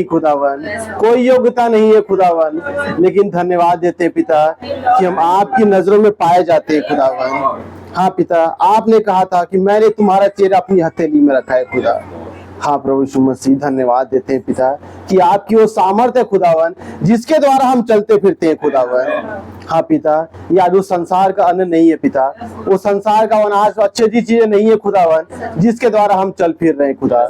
खुदावन, कोई योग्यता नहीं है खुदावन, लेकिन धन्यवाद देते हैं पिता कि हम आपकी नजरों में पाए जाते हैं खुदावन। हाँ पिता, आपने कहा था कि मैंने तुम्हारा चेहरा अपनी हथेली में रखा है खुदा। हाँ प्रभु यीशु मसीह, धन्यवाद देते हैं पिता कि आपकी वो सामर्थ्य है खुदावन जिसके द्वारा हम चलते फिरते हैं खुदावन। हाँ पिता, या जो संसार का अन्न नहीं है पिता, वो संसार का अनाज अच्छी चीजें नहीं है खुदावन जिसके द्वारा हम चल फिर रहे हैं खुदा।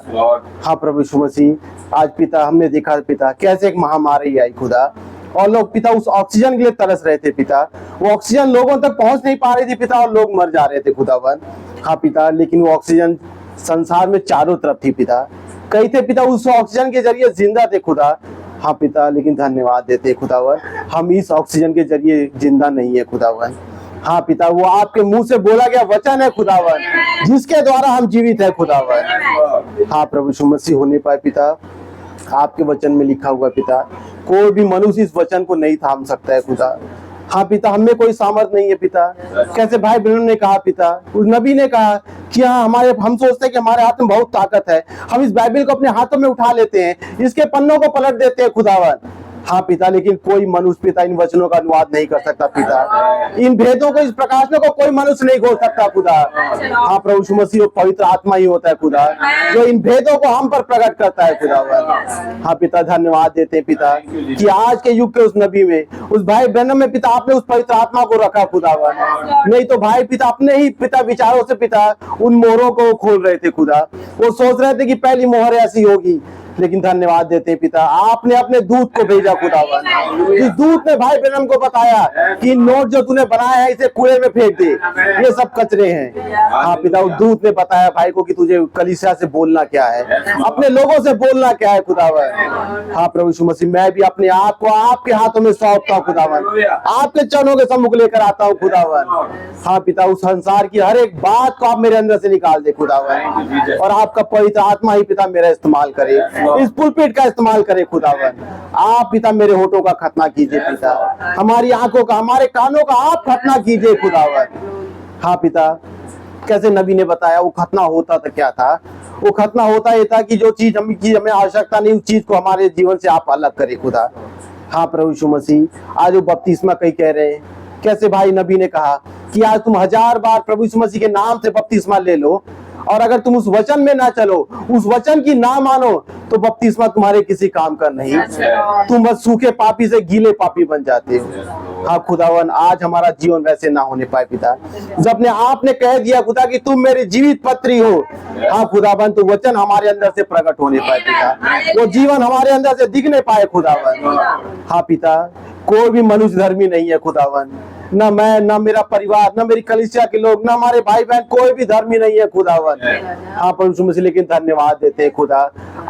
हाँ प्रभु यीशु मसीह, आज पिता हमने देखा पिता कैसे एक महामारी आई खुदा, और लोग पिता उस ऑक्सीजन के लिए तरस रहे थे पिता। वो ऑक्सीजन लोगों तक पहुंच नहीं पा रही थी पिता, और लोग मर जा रहे थे खुदावन। हाँ पिता, लेकिन वो ऑक्सीजन संसार में चारों तरफ थी पिता। कई थे पिता उस ऑक्सीजन के जरिए जिंदा थे खुदा। हाँ पिता, लेकिन धन्यवाद देते खुदावन, हम इस ऑक्सीजन के जरिए जिंदा नहीं है खुदावन। हाँ पिता, वो आपके मुंह से बोला गया वचन है खुदावन जिसके द्वारा हम जीवित है खुदावन। हाँ प्रभु यीशु मसीह, होने पाए पिता आपके वचन में लिखा हुआ पिता, कोई भी मनुष्य इस वचन को नहीं थाम सकता है खुदा। हाँ पिता, हमें कोई सामर्थ नहीं है पिता। कैसे भाई बहनों ने कहा पिता, उस नबी ने कहा कि हाँ हम सोचते हैं कि हमारे हाथ में बहुत ताकत है, हम इस बाइबल को अपने हाथों में उठा लेते हैं, इसके पन्नों को पलट देते हैं खुदावन। हाँ पिता, लेकिन कोई मनुष्य पिता इन वचनों का अनुवाद नहीं कर सकता पिता। इन भेदों को, इस प्रकाशनों को कोई मनुष्य नहीं खोल सकता खुदा। हाँ प्रभु यीशु मसीह, पवित्र आत्मा ही होता है खुदा जो इन भेदों को हम पर प्रकट करता है खुदा। हाँ पिता, धन्यवाद देते हैं पिता कि आज के युग के उस नबी में, उस भाई बहनों में पिता आपने उस पवित्र आत्मा को रखा खुदावन। नहीं तो भाई पिता अपने ही पिता विचारों से पिता उन मोहरों को खोल रहे थे खुदा। वो सोच रहे थे कि पहली मोहर ऐसी होगी, लेकिन धन्यवाद देते हैं पिता आपने अपने दूत को भेजा खुदावन। इस दूत ने भाई बहन को बताया कि नोट जो तूने बनाया है इसे कूड़े में फेंक दे, ये सब कचरे हैं। हाँ पिता, उस दूत ने बताया भाई को कि तुझे कलीसिया से बोलना क्या है, अपने लोगों से बोलना क्या है खुदावन। हाँ प्रभु यीशु मसीह, मैं भी अपने आप को आपके हाथों में सौंपता हूँ खुदावन, आपके चरणों के सम्मुख लेकर आता हूँ खुदावन। हाँ पिता, उस संसार की हर एक बात को आप मेरे अंदर से निकाल दे खुदावन, और आपका पवित्र आत्मा ही पिता मेरा इस्तेमाल करे, इस पुलपिट का इस्तेमाल करे खुदावन। आप पिता मेरे होठों का खतना कीजिए पिता, हमारी आंखों का, हमारे कानों का आप खतना कीजिए खुदावन। हाँ पिता, कैसे नबी ने बताया वो खतना होता था, क्या था वो खतना होता ये था कि जो चीज हमें आवश्यकता नहीं उस चीज को हमारे जीवन से आप अलग करे खुदा। हाँ प्रभु यीशु मसीह, आज वो बपतिस्मा कई कह रहे हैं, कैसे भाई नबी ने कहा कि आज तुम 1000 बार प्रभु यीशु मसीह के नाम से बपतिस्मा ले लो, और अगर तुम उस वचन में ना चलो, उस वचन की ना मानो, तो बपतिस्मा तुम्हारे किसी काम का नहीं, तुम बस सूखे पापी से गीले पापी बन जाते हो। हाँ खुदावन, आज हमारा जीवन वैसे ना होने पाए पिता, जब अपने आपने कह दिया खुदा कि तुम मेरी जीवित पत्री हो। हाँ खुदावन, तो वचन हमारे अंदर से प्रकट होने पाए पिता, वो जीवन हमारे अंदर से दिखने पाए खुदावन। हाँ पिता, कोई भी मनुष्य धर्मी नहीं है खुदावन, ना मैं, ना मेरा परिवार, ना मेरी कलीसिया के लोग, ना हमारे भाई बहन, कोई भी धर्मी नहीं है खुदावन। हाँ प्रभु यीशु मसीह, लेकिन धन्यवाद देते हैं खुदा,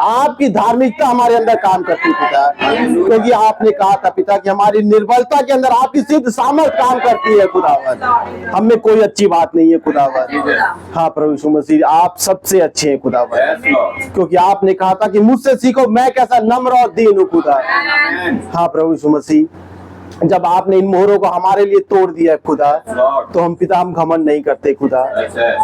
आपकी धार्मिकता हमारे अंदर काम करती पिता, क्योंकि आपने कहा था पिता कि हमारी निर्बलता के अंदर आपकी सिद्ध सामर्थ काम करती है खुदावन। हम में कोई अच्छी बात नहीं है खुदावन। हाँ प्रभु यीशु मसीह, आप सबसे अच्छे हैं खुदावन, क्योंकि आपने कहा था कि मुझसे सीखो मैं कैसा नम्र और दीन हूँ खुदा। हाँ प्रभु यीशु मसीह, जब आपने इन मोहरों को हमारे लिए तोड़ दिया है खुदा, तो हम पिता हम घमंड नहीं करते खुदा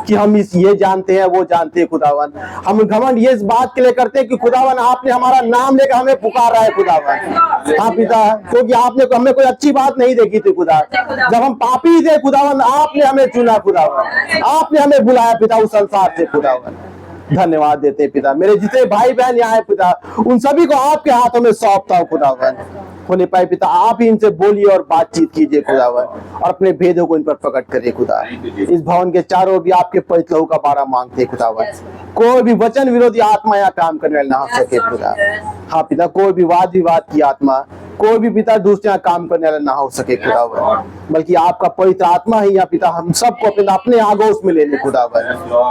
कि हम ये जानते हैं वो जानते हैं खुदावन। हम घमंड ये इस बात के लिए करते हैं कि खुदावन आपने हमारा नाम लेकर हमें पुकारा है खुदावन। हाँ पिता, क्योंकि आपने हमें कोई अच्छी बात नहीं देखी थी खुदा, जब हम पापी थे खुदावन आपने हमें चुना खुदावन, आपने हमें बुलाया पिता उस संसार से खुदावन। धन्यवाद देते पिता, मेरे जितने भाई बहन यहाँ है पिता, उन सभी को आपके हाथों में सौंपता हूँ खुदावन। होने पाए पिता, आप ही इनसे बोलिए और बातचीत कीजिए खुदावन, और अपने भेदों को इन पर प्रकट करिए खुदा। इस भवन के चारों भी आपके पवित्र लहू का बारा मांगते खुदावन, कोई भी वचन विरोधी आत्मा यहाँ काम करने वाली ना हो सके खुदा। हाँ पिता, कोई भी वाद विवाद की आत्मा, कोई भी पिता दूसरे यहाँ काम करने वाला ना हो सके खुदावन, बल्कि आपका पवित्र आत्मा ही यहाँ पिता हम सबको अपने आगोश में ले ले खुदावन।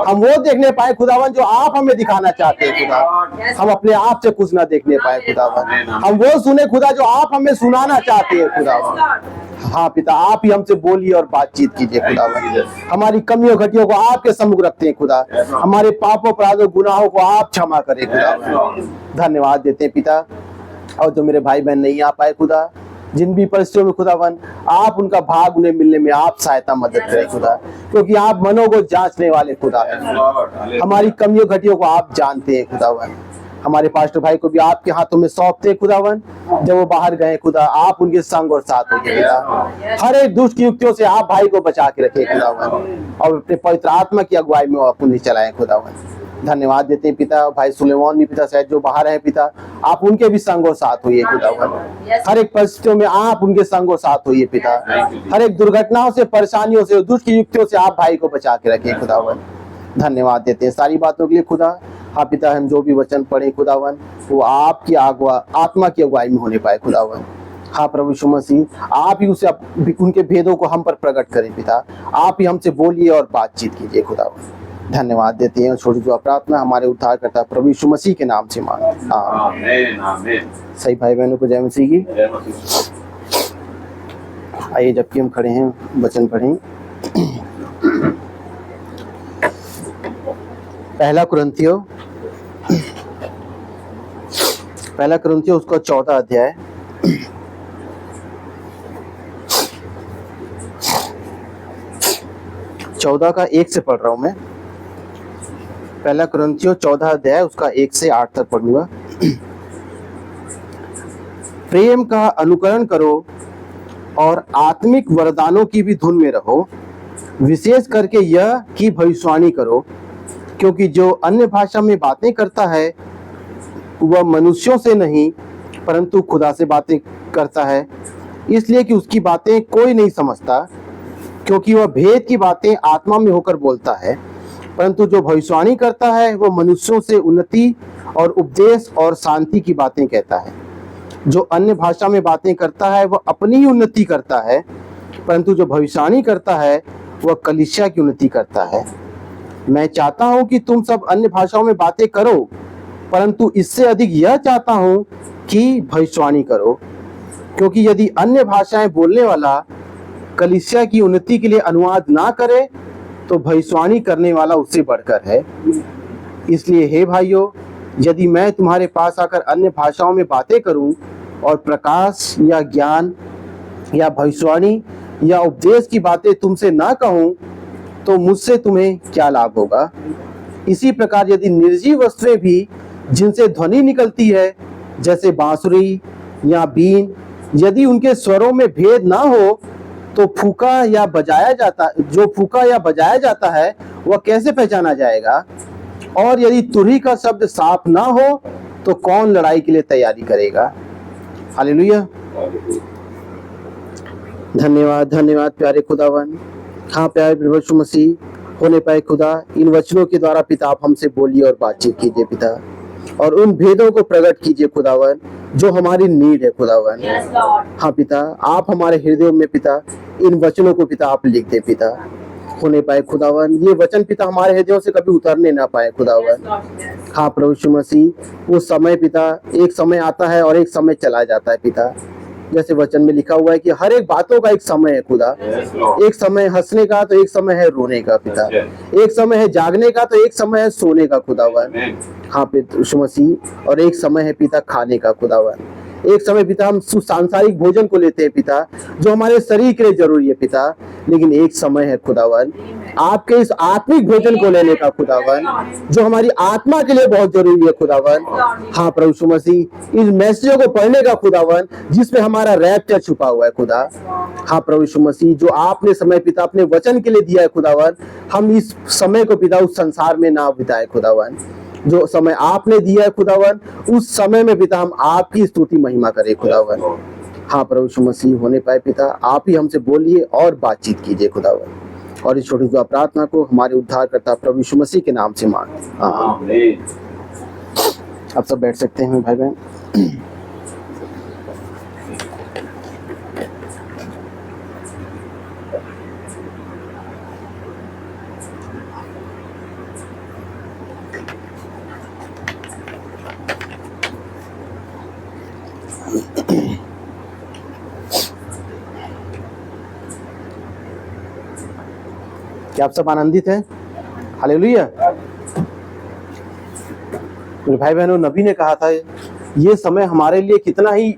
हम वो देखने पाए खुदावन जो आप हमें दिखाना चाहते हैं खुदा, हम अपने आप से कुछ ना देखने पाए खुदावन, हम वो सुने खुदा जो आप हमें सुनाना चाहते हैं खुदावन। हाँ पिता, आप ही हमसे बोलिए और बातचीत कीजिए खुदावन। हमारी कमियों घटियों को आपके सम्मुख रखते हैं खुदा, हमारे पापों अपराधों गुनाहों को आप क्षमा करें खुदावन। धन्यवाद देते हैं पिता, और जो मेरे भाई बहन नहीं आ पाए खुदा, जिन भी परिस्थितियों में खुदावन आप उनका भाग उन्हें मिलने में आप सहायता मदद करें खुदा, क्योंकि आप मनों को जांचने वाले खुदा हैं, हमारी कमियों घटियों को आप जानते हैं खुदावन। हमारे पास्टर भाई को भी आपके हाथों में सौंपते खुदावन। जब वो बाहर गए खुदा, आप उनके संग और साथ होंगे पिता। हर एक दुष्ट युक्तियों से आप भाई को बचा के रखे खुदावन, और अपने पवित्र आत्मा की अगुवाई में आप उन्हें चलाएं खुदावन। धन्यवाद देते हैं पिता। भाई सुलेमान भी पिता शायद जो बाहर है पिता, आप उनके भी संग और साथ होइए खुदावन। हर एक परिस्थितियों में आप उनके संग और साथ होइए पिता। हर एक दुर्घटनाओं से, परेशानियों से, दुष्ट युक्तियों से आप भाई को बचा के रखें खुदावन। धन्यवाद देते हैं सारी बातों के लिए खुदा। हाँ पिता, हम जो भी वचन पढ़े खुदावन, वो आपकी आत्मा की अगुवाई में होने पाए खुदावन। हाँ प्रभु यीशु मसीह, आप ही उसे उनके भेदों को हम पर प्रकट करें पिता। आप ही हमसे बोलिए और बातचीत कीजिए खुदावन। धन्यवाद देते हैं। छोटी जो प्रार्थना हमारे उद्धारकर्ता प्रभु यीशु मसीह के नाम से मांगते हैं, आमीन आमीन। सही भाई बहनों को जय मसीह की। आइए जबकि हम खड़े हैं वचन पढ़ें। पहला कुरिन्थियों उसका 14 अध्याय। चौदह का 1 से पढ़ रहा हूं मैं। पहला कुरिन्थियों 14 अध्याय उसका 1 से 8 तक पढ़ूंगा। प्रेम का अनुकरण करो और आत्मिक वरदानों की भी धुन में रहो, विशेष करके यह कि भविष्यवाणी करो, क्योंकि जो अन्य भाषा में बातें करता है वह मनुष्यों से नहीं परंतु खुदा से बातें करता है, इसलिए कि उसकी बातें कोई नहीं समझता, क्योंकि वह भेद की बातें आत्मा में होकर बोलता है। परंतु जो भविष्यवाणी करता है वह मनुष्यों से उन्नति और उपदेश और शांति की बातें कहता है। जो अन्य भाषा में बातें करता है वह अपनी ही उन्नति करता है, परंतु जो भविष्यवाणी करता है वह कलीसिया की उन्नति करता है। मैं चाहता हूं कि तुम सब अन्य भाषाओं में बातें करो, परंतु इससे अधिक यह चाहता हूं कि भविष्यवाणी करो, क्योंकि यदि अन्य भाषाएं बोलने वाला कलीसिया की उन्नति के लिए अनुवाद ना करे तो भविष्यवाणी करने वाला उससे बढ़कर है। इसलिए हे भाइयों, यदि मैं तुम्हारे पास आकर अन्य भाषाओं में बातें करूं और प्रकाश या ज्ञान या भविष्यवाणी या उपदेश की बातें तुमसे ना कहूं तो मुझसे तुम्हें क्या लाभ होगा। इसी प्रकार यदि निर्जीव वस्तुएं भी जिनसे ध्वनि निकलती है, जैसे बांसुरी या बीन, यदि उनके स्वरों में भेद ना हो तो जो फूका या बजाया जाता है वह कैसे पहचाना जाएगा। और यदि तुरही का शब्द साफ ना हो तो कौन लड़ाई के लिए तैयारी करेगा। हालेलुया। धन्यवाद धन्यवाद प्यारे खुदावन। हाँ प्यारे प्रभु यीशु मसीह, होने पाए खुदा, इन वचनों के द्वारा पिता आप हमसे बोलिए और बातचीत कीजिए पिता, और उन भेदों को प्रकट कीजिए खुदावन जो हमारी नीड है खुदावन। हाँ पिता, आप हमारे हृदयों में पिता इन वचनों को पिता आप लिख दे पिता। होने पाए खुदावन, ये वचन पिता हमारे हृदयों से कभी उतरने ना पाए खुदावन। हाँ प्रभु यीशु मसीह, वो समय पिता, एक समय आता है और एक समय चला जाता है पिता। जैसे वचन में लिखा हुआ है कि हर एक बातों का एक समय है खुदा। एक समय हंसने का तो एक समय है रोने का पिता, एक समय है जागने का तो एक समय है सोने का खुदावन। हाँ यीशु मसीह, और एक समय है पिता खाने का खुदावन। एक समय पिता हम सांसारिक भोजन को लेते हैं पिता, जो हमारे शरीर के लिए जरूरी है पिता, लेकिन एक समय है खुदावन आपके इस आत्मिक भोजन को लेने का खुदावन, जो हमारी आत्मा के लिए बहुत जरूरी है खुदावन। हाँ प्रभु यीशु मसीह, इन मैसेजों को पढ़ने का खुदावन जिसमें हमारा रैप्चर छुपा हुआ है खुदा। हाँ प्रभु यीशु मसीह, जो आपने समय पिता अपने वचन के लिए दिया है खुदावन, हम इस समय को पिता उस संसार में ना बिताए खुदावन। जो समय आपने दिया है खुदावन, उस समय में पिता हम आपकी स्तुति महिमा करें खुदावन। हाँ प्रभु यीशु मसीह, होने पाए पिता आप ही हमसे बोलिए और बातचीत कीजिए खुदावन, और इस छोटी दुआ प्रार्थना को हमारे उद्धारकर्ता प्रभु यीशु मसीह के नाम से मांगते हैं, आमीन। आप सब बैठ सकते हैं भाई बहन। क्या आप सब आनंदित हैं? हालेलुया। मेरे भाई बहनों, नबी ने कहा था ये समय हमारे लिए कितना ही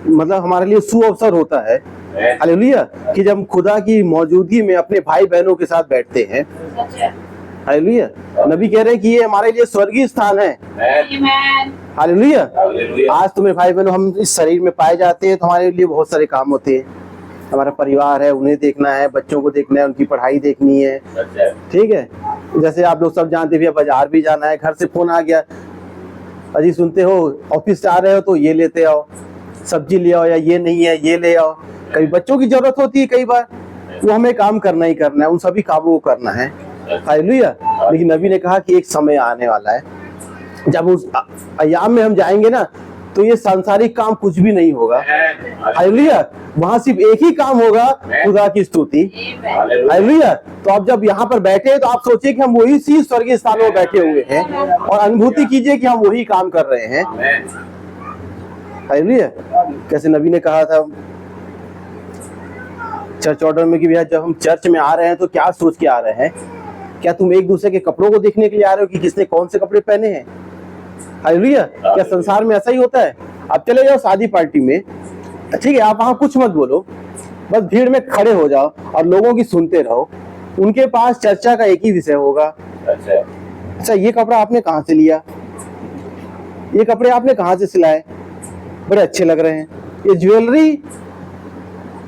हमारे लिए सुअवसर होता है, हालेलुया, कि जब हम खुदा की मौजूदगी में अपने भाई बहनों के साथ बैठते हैं। हालेलुया। नबी कह रहे हैं कि ये हमारे लिए स्वर्गीय स्थान है। हालेलुया। आज तो मेरे भाई बहनों हम इस शरीर में पाए जाते हैं तो हमारे लिए बहुत सारे काम होते हैं। हमारा परिवार है, उन्हें देखना है, बच्चों को देखना है, उनकी पढ़ाई देखनी है, ठीक है। जैसे आप लोग सब जानते हैं बाजार भी जाना है, घर से फोन आ गया, अजी सुनते हो ऑफिस से आ रहे हो तो ये लेते आओ, सब्जी ले आओ, या ये नहीं है ये ले आओ। कभी बच्चों की जरूरत होती है, कई बार वो हमें काम करना ही करना है, उन सभी कामों को करना है। हालेलुया। लेकिन नबी ने कहा कि एक समय आने वाला है जब उस अय्याम में हम जाएंगे ना तो ये सांसारिक काम कुछ भी नहीं होगा। हालेलुया। वहां सिर्फ एक ही काम होगा, खुदा की स्तुति। हालेलुया। तो अब जब यहाँ पर बैठे हैं तो आप सोचिए कि हम वही सी स्वर्गीय स्थान में बैठे हुए हैं और अनुभूति कीजिए कि हम वही काम कर रहे हैं। हालेलुया। कैसे नबी ने कहा था चर्च ऑर्डर में कि भैया जब हम चर्च में आ रहे हैं तो क्या सोच के आ रहे हैं? क्या तुम एक दूसरे के कपड़ों को देखने के लिए आ रहे हो कि किसने कौन से कपड़े पहने हैं? हालेलुया। क्या संसार में ऐसा ही होता है? आप चले जाओ शादी पार्टी में, ठीक है, आप वहां कुछ मत बोलो, बस भीड़ में खड़े हो जाओ और लोगों की सुनते रहो। उनके पास चर्चा का एक ही विषय होगा, अच्छा ये कपड़ा आपने कहाँ से लिया, ये कपड़े आपने कहाँ से सिलाए, बड़े अच्छे लग रहे हैं, ये ज्वेलरी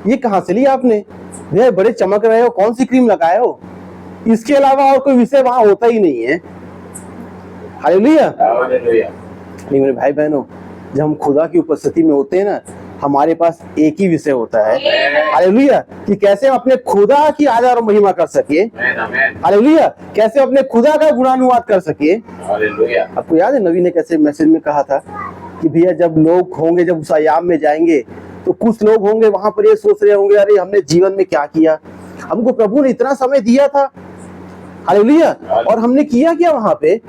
ये कहाँ से लिया आपने, भैया बड़े चमक रहे हो, कौन सी क्रीम लगाए हो। इसके अलावा और कोई विषय वहां होता ही नहीं है। हालेलुया। नहीं मेरे भाई बहनों, जब हम खुदा की उपस्थिति में होते हैं ना, हमारे पास एक ही विषय होता है। हालेलुया। कि कैसे हम अपने खुदा की आदर और महिमा कर सके। हालेलुया। कैसे अपने खुदा का गुणानुवाद कर सके। आपको याद है नबी ने कैसे मैसेज में कहा था कि भैया जब लोग होंगे, जब उस अय्याम में जाएंगे तो कुछ लोग होंगे वहां पर ये सोच रहे होंगे, अरे हमने जीवन में क्या किया, हमको प्रभु ने इतना समय दिया था। हालेलुया। और हमने किया क्या वहां पे।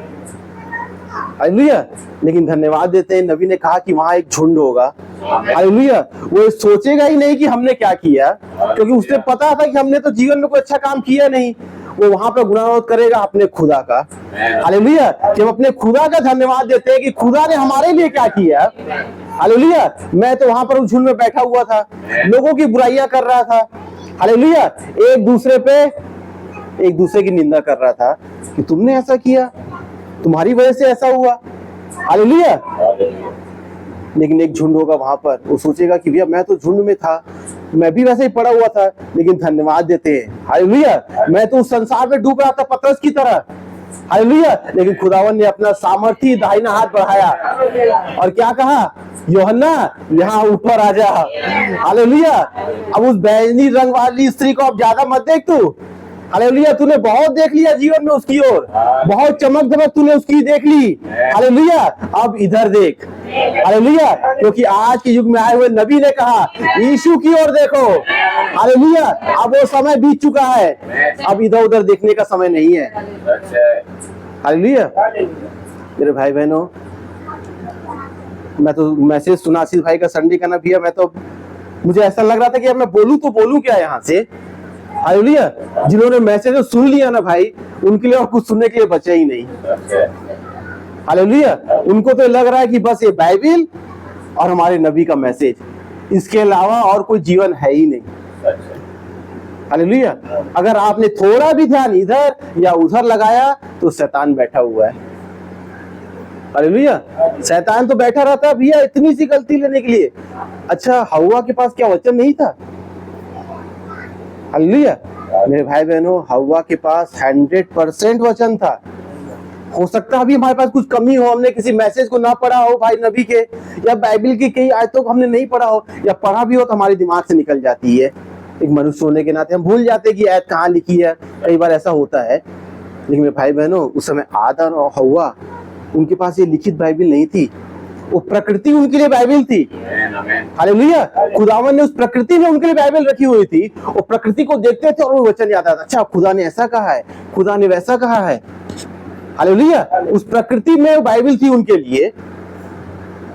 हालेलुया। लेकिन धन्यवाद देते हैं, नबी ने कहा कि वहां एक झुंड होगा। हालेलुया। वो सोचेगा ही नहीं कि हमने क्या किया, क्योंकि उसने पता था कि हमने तो जीवन में कोई अच्छा काम किया नहीं। वो वहां पर गुणानुवाद करेगा अपने खुदा का। हालेलुया। जब अपने खुदा का धन्यवाद देते हैं कि खुदा ने हमारे लिए क्या किया। हालेलुया। मैं तो वहां पर उस झुंड में बैठा हुआ था, लोगों की बुराइयां कर रहा था। हालेलुया। एक दूसरे की निंदा कर रहा था कि तुमने ऐसा किया, तुम्हारी वजह से ऐसा हुआ। हालेलुया। लेकिन एक झुंड होगा वहां पर, वो सोचेगा कि भैया मैं तो झुंड में था, मैं भी वैसे ही पड़ा हुआ था, लेकिन धन्यवाद देते हैं। हालेलुया। मैं तो उस संसार में डूब रहा था पतरस की तरह। हालेलुया। लेकिन खुदावन ने अपना सामर्थी दाहिना हाथ बढ़ाया और क्या कहा, यूहन्ना यहाँ ऊपर आ जा। हालेलुया। अब उस बैंगनी रंग वाली स्त्री को अब ज्यादा मत देख तू। हालेलुया। तूने बहुत देख लिया जीवन में उसकी ओर, बहुत चमक धमक तूने उसकी देख ली। हालेलुया। अब इधर देख। हालेलुया। क्योंकि आज के युग में आए हुए नबी ने कहा यीशु की ओर देखो। हालेलुया। अब वो समय बीत चुका है, अब इधर उधर देखने का समय नहीं है। हालेलुया। मेरे भाई बहनों, मैं तो मैसेज सुना आशीष भाई का संडे का ना भैया, मैं तो मुझे ऐसा लग रहा था कि अब मैं बोलूं तो बोलूं क्या यहाँ से। हालेलुया। जिन्होंने मैसेज सुन लिया ना भाई, उनके लिए और कुछ सुनने के लिए बचे ही नहीं। हालेलुया। उनको तो लग रहा है कि बस ये बाइबिल और हमारे नबी का मैसेज, इसके अलावा और कोई जीवन है ही नहीं। हालेलुया। अगर आपने थोड़ा भी ध्यान इधर या उधर लगाया तो शैतान बैठा हुआ है। हालेलुया। शैतान तो बैठा रहता है भैया इतनी सी गलती लेने के लिए। अच्छा हव्वा के पास क्या वचन नहीं था? हालेलुया। मेरे भाई बहनों, हव्वा के पास 100% वचन था। हो सकता है अभी हमारे पास कुछ कमी हो, हमने किसी मैसेज को ना पढ़ा हो भाई नबी के, या बाइबिल की कई आयतों को हमने नहीं पढ़ा हो, या पढ़ा भी हो तो हमारे दिमाग से निकल जाती है। एक मनुष्य होने के नाते हम भूल जाते हैं कि आयत कहाँ लिखी है, कई बार ऐसा होता है। लेकिन मेरे भाई बहनों, उस समय आदम और हव्वा, उनके पास ये लिखित बाइबिल नहीं थी, वो प्रकृति उनके लिए बाइबिल थी। हालेलुया। खुदावन ने उस प्रकृति में उनके लिए बाइबिल रखी हुई थी, वो प्रकृति को देखते थे और वो वचन याद आता, अच्छा खुदा ने ऐसा कहा है, खुदा ने वैसा कहा है। हालेलुया। उस प्रकृति में बाइबिल थी उनके लिए,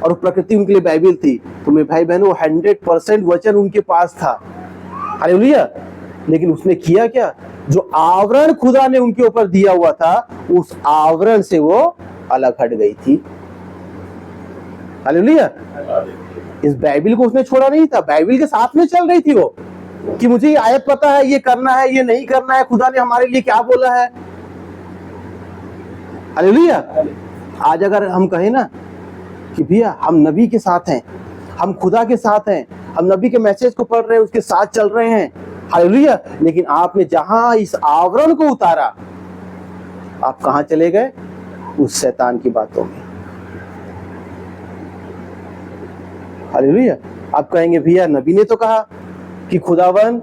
और प्रकृति उनके लिए बाइबिल थी। तो मेरे भाई बहनों, 100% वचन उनके पास था। हालेलुया। लेकिन उसने किया क्या? जो आवरण खुदा ने उनके ऊपर दिया हुआ था, उस आवरण से वो अलग हट गई थी। हालेलुया। इस बाइबिल को उसने छोड़ा नहीं था, बाइबिल के साथ में चल रही थी वो, कि मुझे ये आयत पता है, ये करना है, ये नहीं करना है, खुदा ने हमारे लिए क्या बोला है। हालेलुया। आज अगर हम कहें ना कि भैया हम नबी के साथ हैं, हम खुदा के साथ हैं, हम नबी के मैसेज को पढ़ रहे हैं, उसके साथ चल रहे हैं, हालेलुया, लेकिन आपने जहां इस आवरण को उतारा, आप कहां चले गए? उस शैतान की बातों में। हालेलुया। आप कहेंगे भैया नबी ने तो कहा कि खुदावन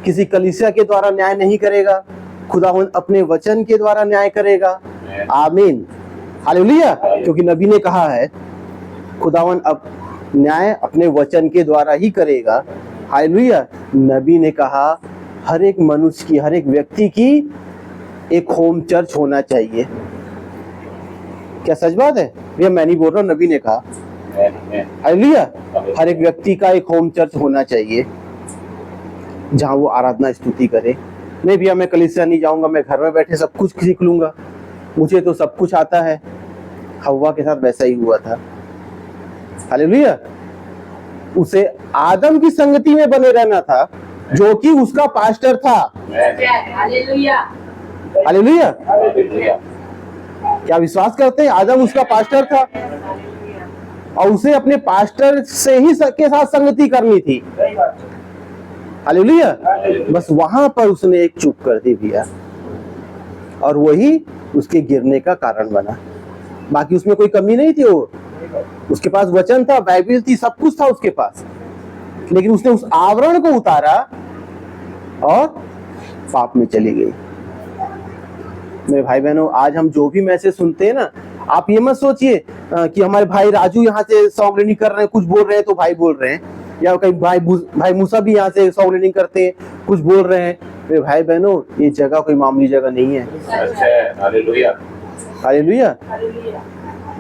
किसी कलीसिया के द्वारा न्याय नहीं करेगा, खुदावन अपने वचन के द्वारा न्याय करेगा। आमीन, हालेलुया। क्योंकि नबी ने कहा है खुदावन अब न्याय अपने वचन के द्वारा ही करेगा। हालेलुया। नबी ने कहा हर एक मनुष्य की, हर एक व्यक्ति की एक होम चर्च होना चाहिए। क्या सच बात है भैया? मैं नहीं बोल रहा हूँ, नबी ने कहा। हालेलुया। हर एक व्यक्ति का एक होम चर्च होना चाहिए जहां वो आराधना स्तुति करे। नहीं भैया मैं कलीसिया नहीं जाऊंगा, मैं घर में बैठे सब कुछ सीख लूंगा, मुझे तो सब कुछ आता है। हव्वा के साथ वैसा ही हुआ था। हालेलुया। उसे आदम की संगति में बने रहना था जो कि उसका पास्टर था। हालेलुया। हालेलुया। क्या विश्वास करते हैं? आदम उसका पास्टर था और उसे अपने पास्टर से ही के साथ संगति करनी थी। हालेलुया। बस वहां पर उसने एक चूक कर दी भैया, और वही उसके गिरने का कारण बना। बाकी उसमें कोई कमी नहीं थी। वो उसके पास वचन था, बाइबल थी, सब कुछ था उसके पास, लेकिन उसने उस आवरण को उतारा और पाप में चली गई। मेरे भाई बहनों, आज हम जो भी मैसेज सुनते हैं ना, आप ये मत सोचिए कि हमारे भाई राजू यहाँ से सॉन्ग रीडिंग कर रहे हैं, कुछ बोल रहे हैं तो भाई बोल रहे हैं, या कहीं भाई मूसा भी यहाँ से सॉन्ग रीडिंग करते हैं, कुछ बोल रहे हैं। मेरे भाई बहनों, ये जगह कोई मामूली जगह नहीं है। हालेलुया। हालेलुया।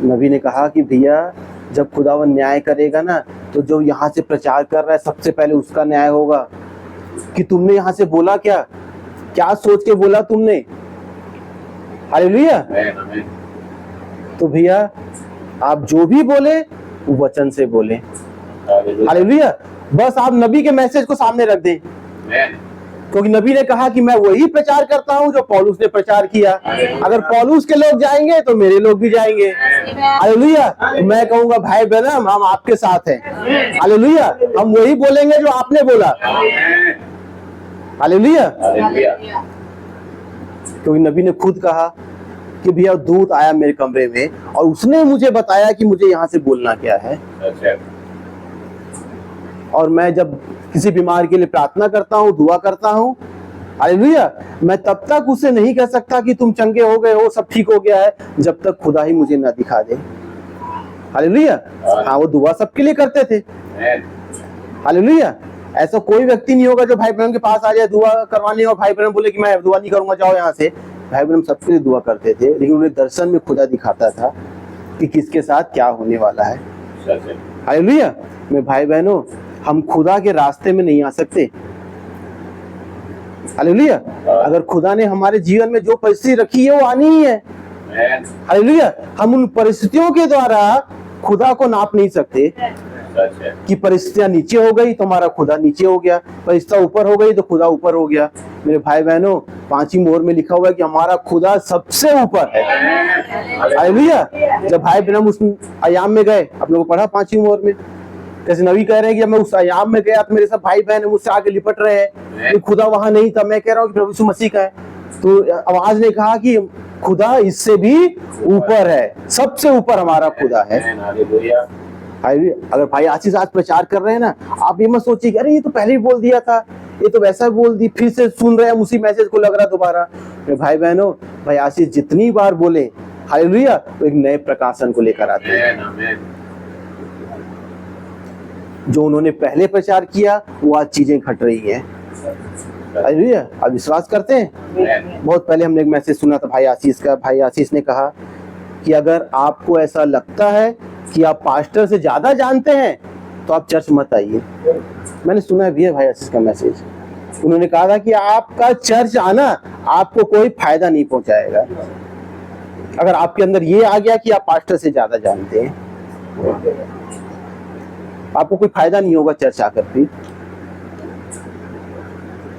नबी ने कहा कि भैया जब खुदावन न्याय करेगा ना, तो जो यहाँ से प्रचार कर रहा है सबसे पहले उसका न्याय होगा कि तुमने यहाँ से बोला क्या, क्या सोच के बोला तुमने। हालेलुया। तो भैया आप जो भी बोले वो वचन से बोले। हालेलुया। बस आप नबी के मैसेज को सामने रख दें, क्योंकि नबी ने कहा कि मैं वही प्रचार करता हूं जो पौलुस ने प्रचार किया। अगर पौलुस के लोग जाएंगे तो मेरे लोग भी जाएंगे। हालेलुया। तो मैं कहूंगा भाई बहन हम आपके साथ हैं। हालेलुया। हम वही बोलेंगे जो आपने बोला। हालेलुया। क्योंकि नबी ने खुद कहा कि भैया दूत आया मेरे कमरे में और उसने मुझे बताया कि मुझे यहाँ से बोलना क्या है। और मैं जब किसी बीमार के लिए प्रार्थना करता हूँ, दुआ करता हूँ, हालेलुया, मैं तब तक उसे नहीं कह सकता कि तुम चंगे हो गए हो, सब ठीक हो गया है, जब तक खुदा ही मुझे ना दिखा दे। हालेलुया। हाँ, वो दुआ सबके लिए करते थे। हालेलुया। ऐसा कोई व्यक्ति नहीं होगा जो भाई बहन के पास आ जाए दुआ करवाने और भाई बहन बोले कि मैं दुआ नहीं करूंगा, जाओ यहाँ से। भाई बहन सबके लिए दुआ करते थे, लेकिन उन्हें दर्शन में खुदा दिखाता था कि किसके साथ क्या होने वाला है। हालेलुया। मेरे भाई बहनों, हम खुदा के रास्ते में नहीं आ सकते। हालेलुया। अगर खुदा ने हमारे जीवन में जो परिस्थिति रखी है वो आनी ही है। हालेलुया। हम उन परिस्थितियों के द्वारा खुदा को नाप नहीं सकते कि परिस्थितियां नीचे हो गई तो हमारा खुदा नीचे हो गया, परिस्थितियां ऊपर हो गई तो खुदा ऊपर हो गया। मेरे भाई बहनों, 5वीं मोहर में लिखा हुआ है कि हमारा खुदा सबसे ऊपर है। हालेलुया। जब भाई बहन उस आयाम में गए, आप लोगों को पढ़ा 5वीं मोहर में, जैसे नबी कह रहे हैं कि जब मैं उस आयाम में गया तो मेरे सब भाई बहन मुझसे आगे लिपट रहे हैं, खुदा वहां नहीं था। मैं कह रहा हूँ कि प्रभु यीशु मसीह का है, तो आवाज ने कहा कि खुदा इससे भी ऊपर है, सबसे ऊपर हमारा खुदा है। अगर भाई आशीष आज प्रचार कर रहे हैं ना, आप ये मत सोचिए कि अरे ये तो पहले ही बोल दिया था, ये तो वैसा बोल दी, फिर से सुन रहे हैं उसी मैसेज को, लग रहा दोबारा। भाई बहनों, भाई आशीष जितनी बार बोले हालेलुया, तो एक नए प्रकाशन को लेकर आते हैं। जो उन्होंने पहले प्रचार किया वो आज चीजें घट रही हैं। हालेलुया। आप विश्वास करते हैं? बहुत पहले हमने एक मैसेज सुना था भाई आशीष का। भाई आशीष ने कहा कि अगर आपको ऐसा लगता है कि आप पास्टर से ज्यादा जानते हैं तो आप चर्च मत आइए। मैंने सुना है भैया भाई आशीष का मैसेज। उन्होंने कहा था कि आपका चर्च आना आपको कोई फायदा नहीं पहुंचाएगा। अगर आपके अंदर ये आ गया कि आप पास्टर से ज्यादा जानते हैं, आपको कोई फायदा नहीं होगा चर्च आकर भी।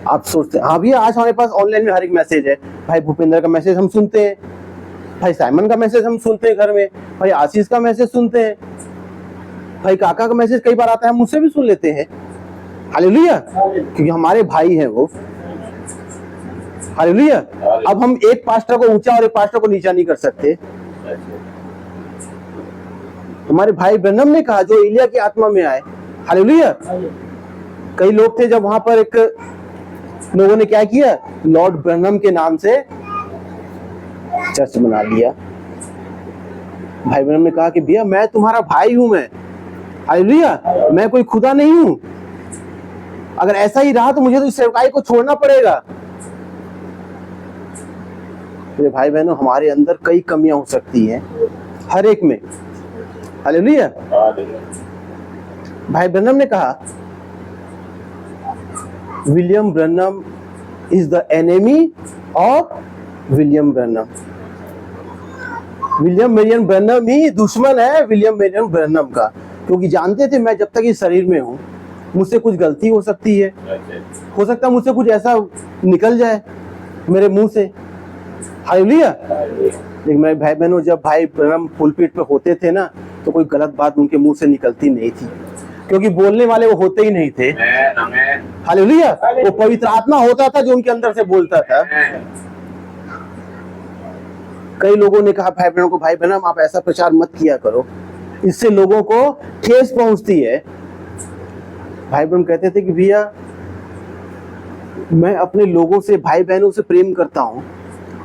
आप सोचते हैं हाँ भैया आज हमारे पास ऑनलाइन में हर एक मैसेज है, भाई भूपेंद्र का मैसेज हम सुनते हैं, भाई साइमन का मैसेज हम सुनते हैं घर में, भाई आशीष का मैसेज सुनते हैं, भाई काका का मैसेज कई बार आता है, हम मुझसे भी सुन लेते हैं। हालेलुया, क्योंकि हमारे भाई हैं वो। हालेलुया। अब हम एक पास्टर को ऊंचा और एक पास्टर को नीचा नहीं कर सकते। हमारे भाई ब्रनम ने कहा जो एलिया की आत्मा में आए। हालेलुया। कई लोग थे जब वहां पर एक लोगों ने क्या किया, लॉर्ड ब्रनम के नाम से चर्च बना लिया। भाई ब्रनम ने कहा कि भैया मैं तुम्हारा भाई हूं, मैं, हालेलुया, मैं कोई खुदा नहीं हूं। अगर ऐसा ही रहा तो मुझे तो इस सेवकाई को छोड़ना पड़ेगा। मेरे भाई बहनों, हमारे अंदर कई कमियां हो सकती हैं, हर एक में। हालेलुया। भाई ब्रनम ने कहा William Branham is the enemy of William Branham. William Marion Branham ही दुश्मन है विलियम मेरियन ब्रनम का, क्योंकि जानते थे मैं जब तक इस शरीर में हूं मुझसे कुछ गलती हो सकती है, हो सकता है मुझसे कुछ ऐसा निकल जाए मेरे मुंह से। हालेलुया। लेकिन मेरे भाई बहनों, जब भाई ब्रनम पुलपिट पे होते थे ना तो कोई गलत बात उनके मुंह से निकलती नहीं थी, क्योंकि बोलने वाले वो होते ही नहीं थे। हालेलुया। वो पवित्र आत्मा होता था जो उनके अंदर से बोलता था। कई लोगों ने कहा भाई बहनों को, भाई ब्रनम आप ऐसा प्रचार मत किया करो, इससे लोगों को ठेस पहुंचती है। भाई ब्रनम कहते थे कि भैया मैं अपने लोगों से, भाई बहनों से प्रेम करता हूं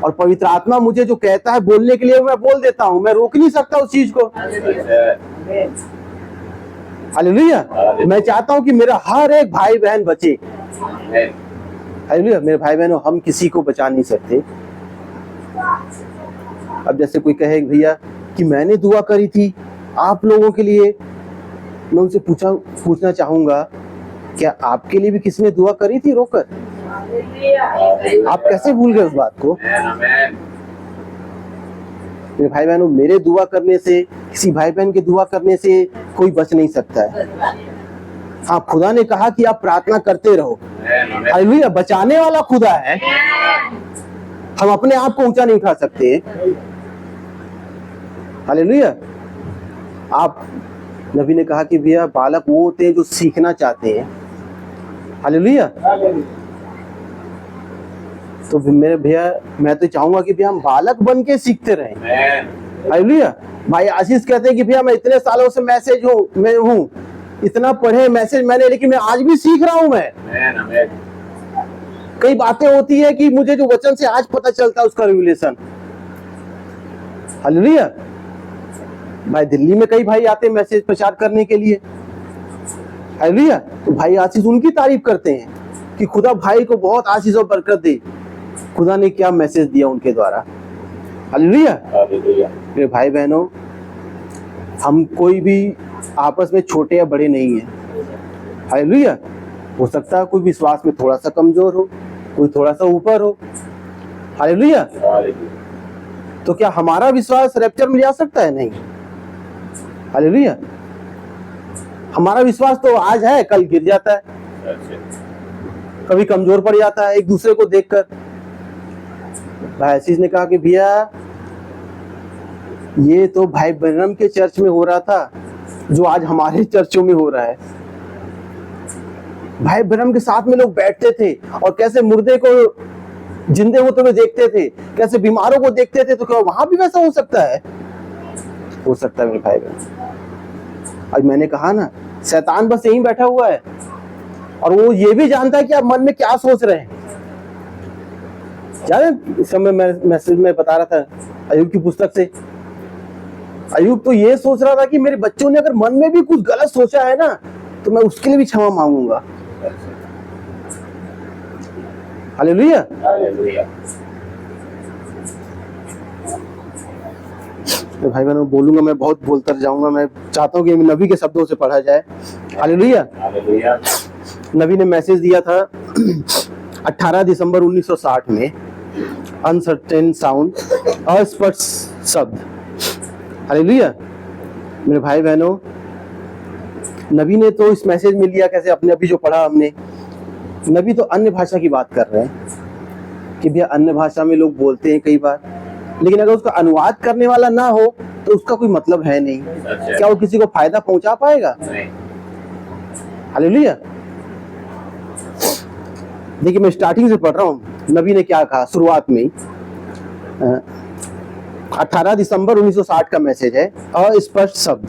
और पवित्र आत्मा मुझे जो कहता है बोलने के लिए मैं बोल देता हूं, मैं रोक नहीं सकता उस चीज को। हालेलुया। मैं चाहता हूं कि मेरा हर एक भाई बहन बचे। हालेलुया। मेरे भाई बहनों, हम किसी को बचा नहीं सकते। अब जैसे कोई कहे भैया कि मैंने दुआ करी थी आप लोगों के लिए, मैं उनसे पूछना चाहूंगा क्या आपके लिए भी किसी ने दुआ करी थी रोकर? आप कैसे भूल गए उस बात को? मेरे भाई बहनों, मेरे दुआ करने से, किसी भाई बहन के दुआ करने से कोई बच नहीं सकता है। हाँ, खुदा ने कहा कि आप प्रार्थना करते रहो। हालेलुया। बचाने वाला खुदा है, हम अपने आप को ऊंचा नहीं उठा सकते। हालेलुया। आप, नबी ने कहा कि भैया बालक वो होते हैं जो सीखना चाहते हैं। हालेलुया। तो मेरे भैया, मैं तो चाहूंगा कि भैया हम बालक बन के सीखते रहें। हालेलुया। भाई आशीष कहते हैं कि भैया मैं इतने सालों से मैं हूँ, इतना पढ़े मैसेज मैंने, लेकिन मैं आज भी सीख रहा हूँ। मैं कई बातें होती है कि मुझे जो वचन से आज पता चलता है उसका रिविलेशन। हालेलुया। भाई दिल्ली में कई भाई आते हैं मैसेज प्रचार करने के लिए। हालेलुया। तो भाई आशीष उनकी तारीफ करते हैं कि खुदा भाई को बहुत आशीष और बरकत दे, खुदा ने क्या मैसेज दिया उनके द्वारा। हालेलुया। मेरे भाई बहनों, हम कोई भी आपस में छोटे या बड़े नहीं हैं। हालेलुया। हो सकता है कोई विश्वास में थोड़ा सा कमजोर हो, कोई थोड़ा सा ऊपर हो। हालेलुया। तो क्या हमारा विश्वास रैप्चर में जा सकता है? नहीं। हालेलुया। हमारा विश्वास तो आज है, कल गिर जाता है, कभी कमजोर पड़ जाता है एक दूसरे को देखकर। भाई आशीष ने कहा कि भैया ये तो भाई ब्रनम के चर्च में हो रहा था जो आज हमारे चर्चों में हो रहा है। भाई ब्रनम के साथ में लोग बैठते थे और कैसे मुर्दे को जिंदे होते हुए देखते थे, कैसे बीमारों को देखते थे। तो क्या वहां भी वैसा हो सकता है? हो सकता है मेरे भाई बहन। आज मैंने कहा ना, शैतान बस यहीं बैठा हुआ है और वो ये भी जानता है कि आप मन में क्या सोच रहे हैं। जाने इस समय मैं मैसेज में बता रहा था अयूब की पुस्तक से, अयूब तो ये सोच रहा था कि मेरे बच्चों ने अगर मन में भी कुछ गलत सोचा है ना तो मैं उसके लिए भी क्षमा मांगूंगा। हालेलुया। तो भाई बहनों, बोलूंगा मैं, बहुत बोलता जाऊंगा। मैं चाहता हूं कि नबी के शब्दों से पढ़ा जाए। हालेलुया। नबी ने मैसेज दिया था 18 दिसंबर 1960 में, अनसर्टेन साउंड, अस्पष्ट शब्द। हालेलुया। मेरे भाई बहनों, नबी ने तो इस मैसेज में लिया कैसे, अपने अभी जो पढ़ा हमने, नबी तो अन्य भाषा की बात कर रहे हैं कि भैया अन्य भाषा में लोग बोलते हैं कई बार, लेकिन अगर उसका अनुवाद करने वाला ना हो तो उसका कोई मतलब है नहीं। क्या वो किसी को फायदा पहुंचा पाएगा? हालेलुया। देखिए मैं स्टार्टिंग से पढ़ रहा हूं, नबी ने क्या कहा शुरुआत में। 18 दिसंबर 1960 का मैसेज है, अस्पष्ट शब्द।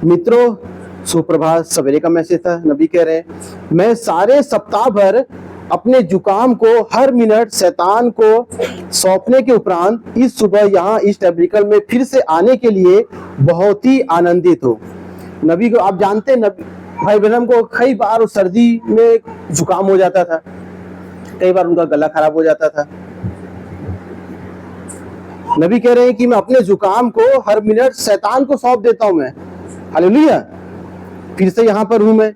मित्रों सुप्रभात, सवेरे का मैसेज था। नबी कह रहे हैं मैं सारे सप्ताह भर अपने जुकाम को हर मिनट शैतान को सौंपने के उपरांत इस सुबह यहाँ इस टैबरिकल में फिर से आने के लिए बहुत ही आनंदित हूँ। नबी को आप जानते हैं, नबी भाई ब्रह्म को कई बार सर्दी में जुकाम हो जाता था, कई बार उनका गला खराब हो जाता था। नबी कह रहे हैं कि मैं अपने जुकाम को हर मिनट शैतान को सौंप देता हूं मैं। हालेलुया। फिर से यहाँ पर हूं मैं।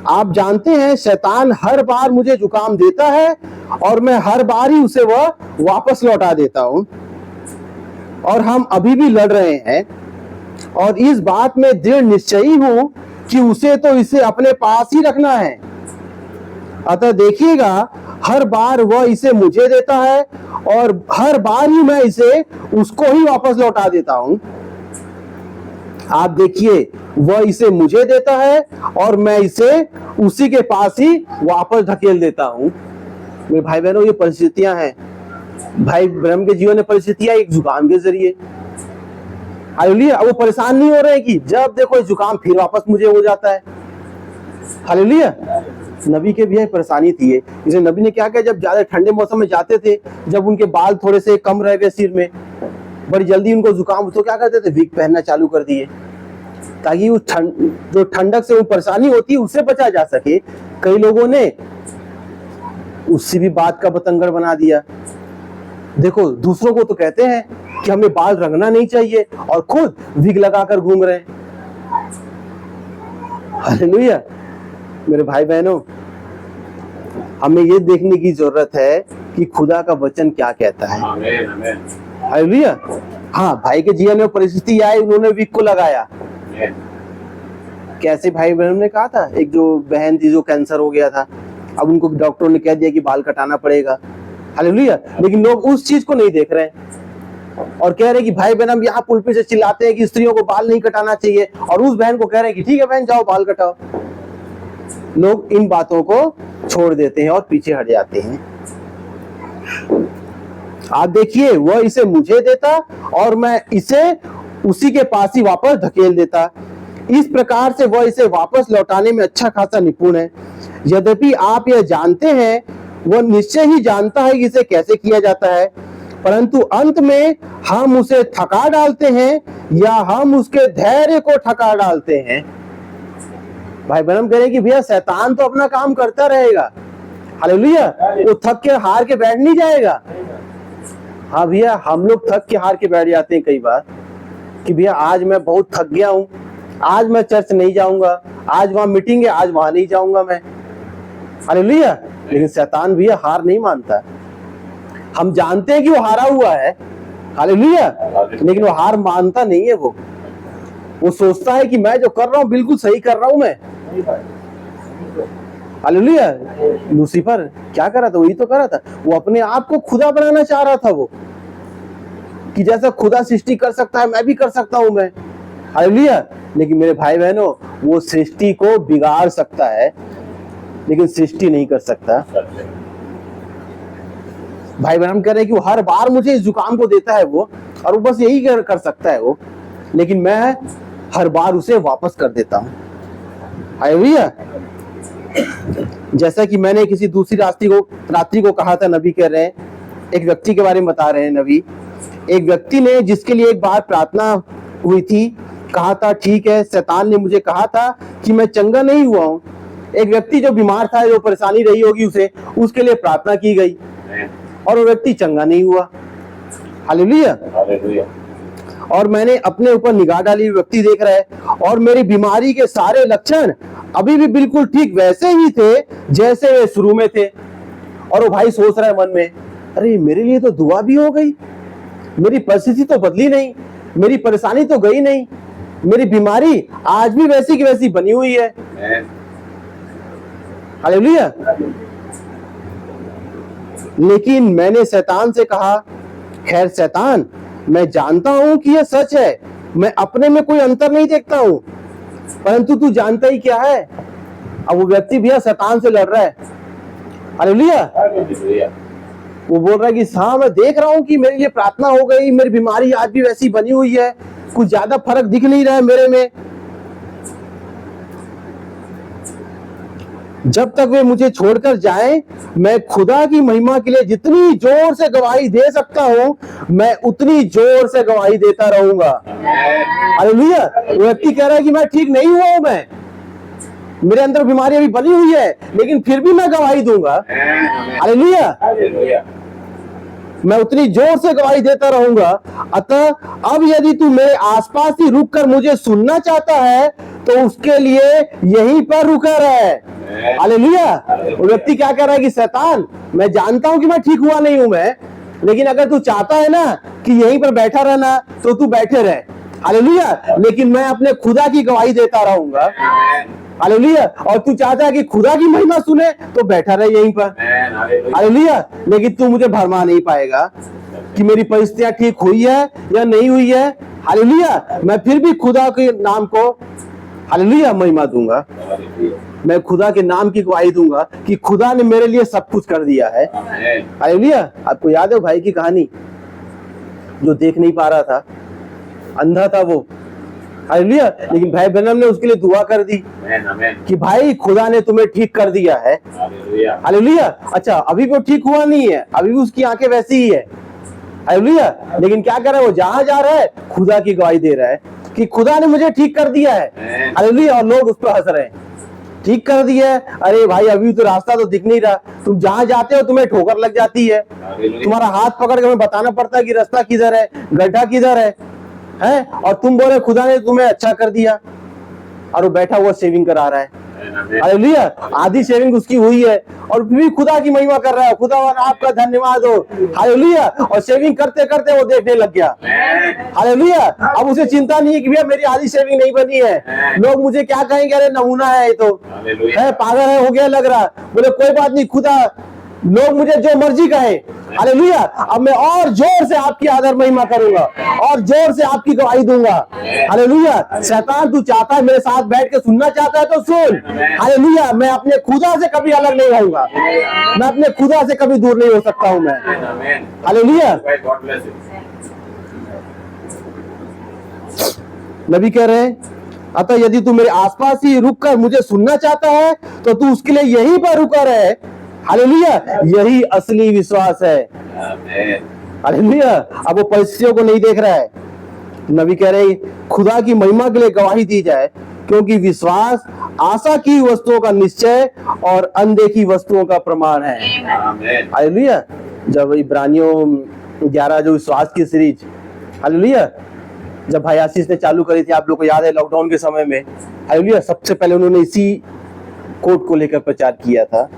आप जानते हैं शैतान हर बार मुझे जुकाम देता है और मैं हर बार ही उसे वह वापस लौटा देता हूं, और हम अभी भी लड़ रहे हैं, और इस बात में दृढ़ निश्चयी हूं कि उसे तो इसे अपने पास ही रखना है। अतः देखिएगा हर बार वह इसे मुझे देता है और हर बार ही मैं इसे उसको ही वापस लौटा देता हूं। आप देखिए वह इसे मुझे देता है और मैं इसे उसी के पास ही वापस धकेल देता हूं। मेरे भाई बहनों, ये परिस्थितियां हैं। भाई ब्रह्म के जीवन में परिस्थितियां एक जुकाम के जरिए। हालेलुया। वो परेशान नहीं हो रहे कि जब देखो जुकाम फिर वापस मुझे हो जाता है। हालेलुया। नबी के भी परेशानी थी। इसे नबी ने क्या किया, जब ज्यादा ठंडे मौसम में जाते थे, जब उनके बाल थोड़े से कम रह गए सिर में, बड़ी जल्दी उनको जुकाम, तो क्या करते थे, विग पहनना चालू कर दिए, ताकि उस जो ठंडक से वो परेशानी होती है उससे बचा जा सके। कई लोगों ने उससे भी बात का बतंगड़ बना दिया। देखो दूसरों को तो कहते हैं कि हमें बाल रंगना नहीं चाहिए और खुद विग लगाकर घूम रहे हैं। हालेलुया। मेरे भाई बहनों, हमें ये देखने की जरूरत है कि खुदा का वचन क्या कहता है। हालेलुया। हाँ, भाई के जीवन में परिस्थिति आई, उन्होंने विग को लगाया। कैसे भाई बहन ने कहा था, एक जो बहन थी जो कैंसर हो गया था, अब उनको डॉक्टर ने कह दिया कि बाल कटाना पड़ेगा। हालेलुया। लेकिन लोग उस चीज को नहीं देख रहे हैं और कह रहे हैं कि भाई बहन हम यहाँ पुलपिट से चिल्लाते हैं कि स्त्रियों को बाल नहीं कटाना चाहिए, और उस बहन को कह रहे हैं कि ठीक है बहन जाओ बाल कटाओ। लोग इन बातों को छोड़ देते हैं और पीछे हट जाते हैं। आप देखिए वह इसे मुझे देता और मैं इसे उसी के पास ही वापस धकेल देता। इस प्रकार से वह इसे वापस लौटाने में अच्छा खासा निपुण है। यद्यपि आप यह जानते हैं, वह निश्चय ही जानता है कि इसे कैसे किया जाता है, परंतु अंत में हम उसे थका डालते हैं या हम उसके धैर्य को थका डालते हैं। भाई बहन कह रहे हैं कि भैया शैतान तो अपना काम करता रहेगा। हालेलुया। वो थक के हार के बैठ नहीं जाएगा। हाँ भैया, हम लोग थक के हार के बैठ जाते हैं कई बार कि भैया आज मैं बहुत थक गया हूं, आज मैं चर्च नहीं जाऊंगा, आज वहां मीटिंग है, आज वहां नहीं जाऊंगा मैं। हालेलुया। लेकिन शैतान भैया हार नहीं मानता। हम जानते हैं कि वो हारा हुआ है। हालेलुया। लेकिन वो हार मानता नहीं है। वो सोचता है कि मैं जो कर रहा हूं बिल्कुल सही कर रहा हूं मैं। हालेलुया। लूसीफर क्या कर रहा था, वही तो कर रहा था। वो अपने आप को खुदा बनाना चाह रहा था, वो कि जैसा खुदा सृष्टि कर सकता है मैं भी कर सकता हूं मैं। हालेलुया। लेकिन मेरे भाई बहनों, वो सृष्टि को बिगाड़ सकता है लेकिन सृष्टि नहीं कर सकता। भाई बहन कह रहे हैं कि वो हर बार मुझे इस जुकाम को देता है वो, और वो बस यही कर सकता है वो, लेकिन मैं हर बार उसे वापस कर देता हूं। हालेलुया। जैसा कि मैंने किसी दूसरी रात्रि को कहा था, नबी कह रहे हैं, एक व्यक्ति के बारे में बता रहे हैं नबी। एक व्यक्ति ने जिसके लिए एक बार प्रार्थना हुई थी, कहा था ठीक है शैतान ने मुझे कहा था कि मैं चंगा नहीं हुआ हूं। एक व्यक्ति जो बीमार था, जो परेशानी रही होगी उसे, उसके लिए प्रार्थना की गई और वो व्यक्ति चंगा नहीं हुआ। हालेलुया। और मैंने अपने ऊपर निगाह डाली, व्यक्ति देख रहा है और मेरी बीमारी के सारे लक्षण अभी भी बिल्कुल ठीक वैसे ही थे जैसे वे शुरू में थे। और वो भाई सोच रहा है मन में, अरे मेरे लिए तो दुआ भी हो गई, मेरी परिस्थिति तो बदली नहीं, मेरी परेशानी तो गई नहीं, मेरी बीमारी आज भी वैसी की वैसी बनी हुई है। हालेलुया। लेकिन मैंने शैतान से कहा खैर शैतान, मैं जानता हूं कि यह सच है, मैं अपने में कोई अंतर नहीं देखता हूं, परंतु तू जानता ही क्या है। अब वो व्यक्ति भैया शैतान से लड़ रहा है। हालेलुया। वो बोल रहा है कि हाँ मैं देख रहा हूं कि मेरे लिए प्रार्थना हो गई, मेरी बीमारी आज भी वैसी बनी हुई है, कुछ ज्यादा फर्क दिख नहीं रहा है मेरे में। जब तक वे मुझे छोड़कर जाएं, मैं खुदा की महिमा के लिए जितनी जोर से गवाही दे सकता हूं, मैं उतनी जोर से गवाही देता रहूंगा। हालेलुया। वो व्यक्ति कह रहा है कि मैं ठीक नहीं हुआ हूं, मैं मेरे अंदर बीमारी अभी बनी हुई है, लेकिन फिर भी मैं गवाही दूंगा। हालेलुया। मैं उतनी जोर से गवाही देता रहूंगा। अतः अब यदि तू मेरे आसपास ही रुक कर मुझे सुनना चाहता है, तो उसके लिए यहीं पर रुका रहे। हालेलुया। वो व्यक्ति क्या कह रहा है कि शैतान, मैं जानता हूं कि मैं ठीक हुआ नहीं हूं मैं, लेकिन अगर तू चाहता है ना कि यहीं पर बैठा रहना, तो तू बैठे रहे। हालेलुया। लेकिन मैं अपने खुदा की गवाही देता रहूंगा। हालेलुया। और तू चाहता है कि खुदा की महिमा सुने, तो बैठा रहे यहीं पर। हालेलुया। लेकिन तू मुझे भरमा नहीं पाएगा कि मेरी परिस्थितियां ठीक हुई है या नहीं हुई है। हालेलुया। मैं फिर भी खुदा के नाम को हालेलुया महिमा दूंगा। मैं खुदा के नाम की गवाही दूंगा कि खुदा ने मेरे लिए सब कुछ कर दिया है। हालेलुया। आपको याद है भाई की कहानी, जो देख नहीं पा रहा था, अंधा था वो। हालेलुया। लेकिन भाई ब्रैनम ने उसके लिए दुआ कर दी कि भाई खुदा ने तुम्हें ठीक कर दिया है। हालेलुया। अच्छा, अभी वो ठीक हुआ नहीं है, अभी भी उसकी आंखें वैसी ही है। हालेलुया। लेकिन क्या कर रहा है वो, जहां जा रहा है खुदा की गवाही दे रहा है कि खुदा ने मुझे ठीक कर दिया है। हालेलुया। और लोग उस पर हंस रहे हैं, ठीक कर दिया है। अरे भाई अभी तो रास्ता तो दिख नहीं रहा, तुम जहां जाते हो तुम्हें ठोकर लग जाती है, तुम्हारा हाथ पकड़ के हमें बताना पड़ता है कि रास्ता किधर है, गड्ढा किधर है, और तुम बोले खुदा ने तुम्हें अच्छा कर दिया, और वो बैठा हुआ सेविंग करा रहा है। हालेलुया। आधी शेविंग उसकी हुई है और फिर भी खुदा की महिमा कर रहा है, खुदा आपका धन्यवाद हो। हालेलुया। और शेविंग करते करते वो देखने लग गया। हालेलुया। अब उसे चिंता नहीं है कि भैया मेरी आधी शेविंग नहीं बनी है, लोग मुझे क्या कहेंगे, अरे नमूना है ये तो, है पागल है, हो गया लग रहा। बोले कोई बात नहीं खुदा, लोग मुझे जो मर्जी कहे। हालेलुया। अब मैं और जोर से आपकी आदर महिमा करूंगा और जोर से आपकी गवाही दूंगा। हालेलुया। शैतान तू चाहता है मेरे साथ बैठ के सुनना चाहता है तो सुन। हालेलुया। मैं अपने खुदा से कभी अलग नहीं रहूंगा, मैं अपने खुदा से कभी दूर नहीं हो सकता हूं मैं। हालेलुया। नबी कह रहे हैं, अतः यदि तू मेरे आसपास ही रुक कर मुझे सुनना चाहता है, तो तू उसके लिए यहीं पर रुका रहे। हालेलुया। यही असली विश्वास है। हालेलुया। अब वो परिस्थितियों को नहीं देख रहा है। नबी कह रहे खुदा की महिमा के लिए गवाही दी जाए, क्योंकि विश्वास आशा की वस्तुओं का निश्चय और अनदेखी वस्तुओं का प्रमाण है। हालेलुया। जब इब्रानियों 11 जो विश्वास की सीरीज, हालेलुया, जब भाई आशीष ने चालू करी थी, आप लोग को याद है लॉकडाउन के समय में, हालेलुया, सबसे पहले उन्होंने इसी कोड को लेकर प्रचार किया था।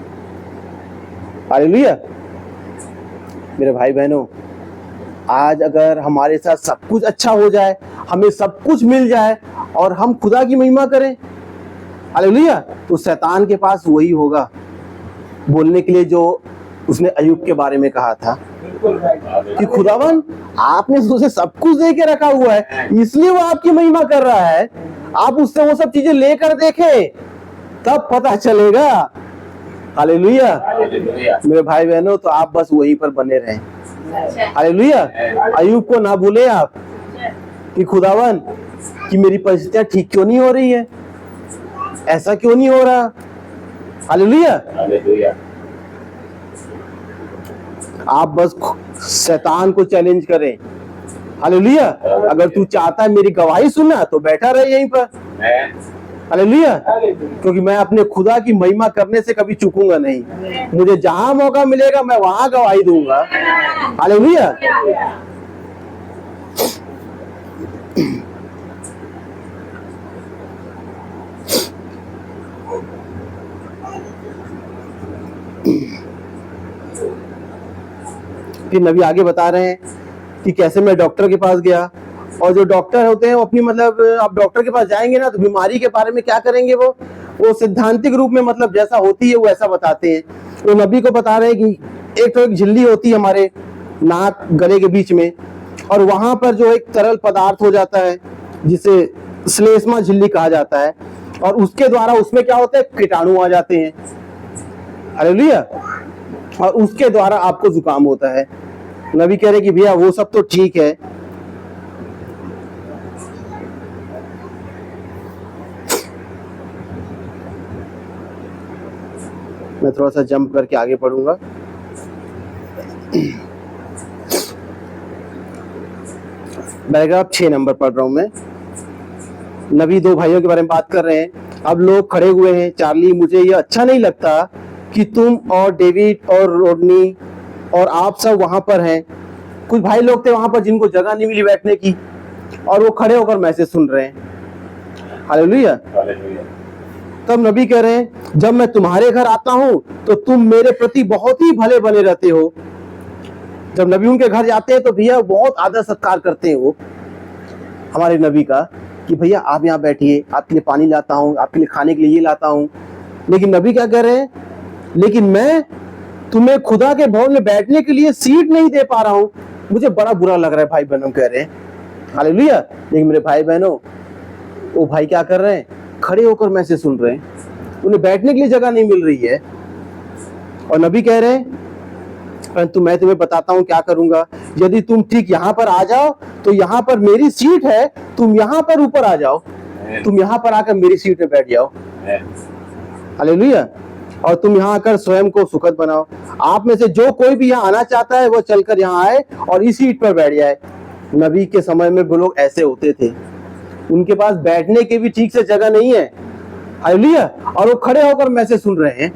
हालेलुया। मेरे भाई बहनों, आज अगर हमारे साथ सब कुछ अच्छा हो जाए, हमें सब कुछ मिल जाए और हम खुदा की महिमा करें, हालेलुया, तो शैतान के पास वही होगा बोलने के लिए जो उसने अय्यूब के बारे में कहा था कि खुदावन आपने उसे सब कुछ दे के रखा हुआ है, इसलिए वो आपकी महिमा कर रहा है। आप उससे वो सब चीजें लेकर देखें, तब पता चलेगा। हालेलुया। मेरे भाई बहनों, तो आप बस वहीं पर बने रहें। हालेलुया। अय्यूब को ना भूले आप कि खुदावन कि मेरी परिस्थितियां ठीक क्यों नहीं हो रही है, ऐसा क्यों नहीं हो रहा। हालेलुया। आप बस शैतान को चैलेंज करें। हालेलुया। अगर तू चाहता है मेरी गवाही सुनना, तो बैठा रहे यहीं पर। हालेलुया। क्योंकि मैं अपने खुदा की महिमा करने से कभी चूकूंगा नहीं। मुझे जहां मौका मिलेगा मैं वहां गवाही दूंगा। हालेलुया। फिर नबी आगे बता रहे हैं कि कैसे मैं डॉक्टर के पास गया, और जो डॉक्टर होते हैं वो अपनी मतलब आप डॉक्टर के पास जाएंगे ना, तो बीमारी के बारे में क्या करेंगे, वो सिद्धांतिक रूप में मतलब जैसा होती है वो ऐसा बताते हैं। वो नबी को बता रहे हैं कि एक तो एक झिल्ली होती है हमारे नाक गले के बीच में, और वहां पर जो एक तरल पदार्थ हो जाता है जिसे श्लेष्मा झिल्ली कहा जाता है, और उसके द्वारा उसमें क्या होता है, कीटाणु आ जाते हैं। हालेलुया। और उसके द्वारा आपको जुकाम होता है। नबी कह रहे कि भैया वो सब तो ठीक है, मैं थोड़ा सा जंप करके आगे पढ़ूंगा। पैराग्राफ 6 नंबर पढ़ रहा हूं मैं। नबी दो भाइयों के बारे में बात कर रहे हैं। अब लोग खड़े हुए हैं। चार्ली, मुझे यह अच्छा नहीं लगता कि तुम और डेविड और रोडनी और आप सब वहां पर हैं। कुछ भाई लोग थे वहां पर जिनको जगह नहीं मिली बैठने की, और वो खड़े होकर मैसेज सुन रहे हैं। हालेलुया। तब नबी कह रहे हैं, जब मैं तुम्हारे घर आता हूं तो तुम मेरे प्रति बहुत ही भले बने रहते हो। जब नबी उनके घर जाते हैं तो भैया बहुत आदर सत्कार करते हैं वो हमारे नबी का, कि भैया आप यहाँ बैठिए, आपके लिए पानी लाता हूँ, आपके लिए खाने के लिए ये लाता हूँ। लेकिन नबी क्या कह रहे हैं, लेकिन मैं तुम्हें खुदा के भवन में बैठने के लिए सीट नहीं दे पा रहा हूँ। मुझे बड़ा बुरा लग रहा है, भाई बहनों कह रहे हैं। हालेलुया। लेकिन मेरे भाई बहनों, वो भाई क्या कर रहे हैं, खड़े होकर मैसेज सुन रहे हैं, उन्हें बैठने के लिए जगह नहीं मिल रही है। और नबी कह रहे हैं, परंतु मैं तुम्हें बताता हूं क्या करूंगा। यदि तुम ठीक यहाँ पर आ जाओ तो यहाँ पर मेरी सीट है, तुम यहाँ पर ऊपर आ जाओ, तुम यहाँ पर आकर मेरी सीट में बैठ जाओ। हालेलुया। और तुम यहाँ आकर स्वयं को सुखद बनाओ। आप में से जो कोई भी यहाँ आना चाहता है वो चलकर यहाँ आए और इस सीट पर बैठ जाए। नबी के समय में वो लोग ऐसे होते थे, उनके पास बैठने की भी ठीक से जगह नहीं है। हालेलुया। और वो खड़े होकर मैसेज सुन रहे हैं।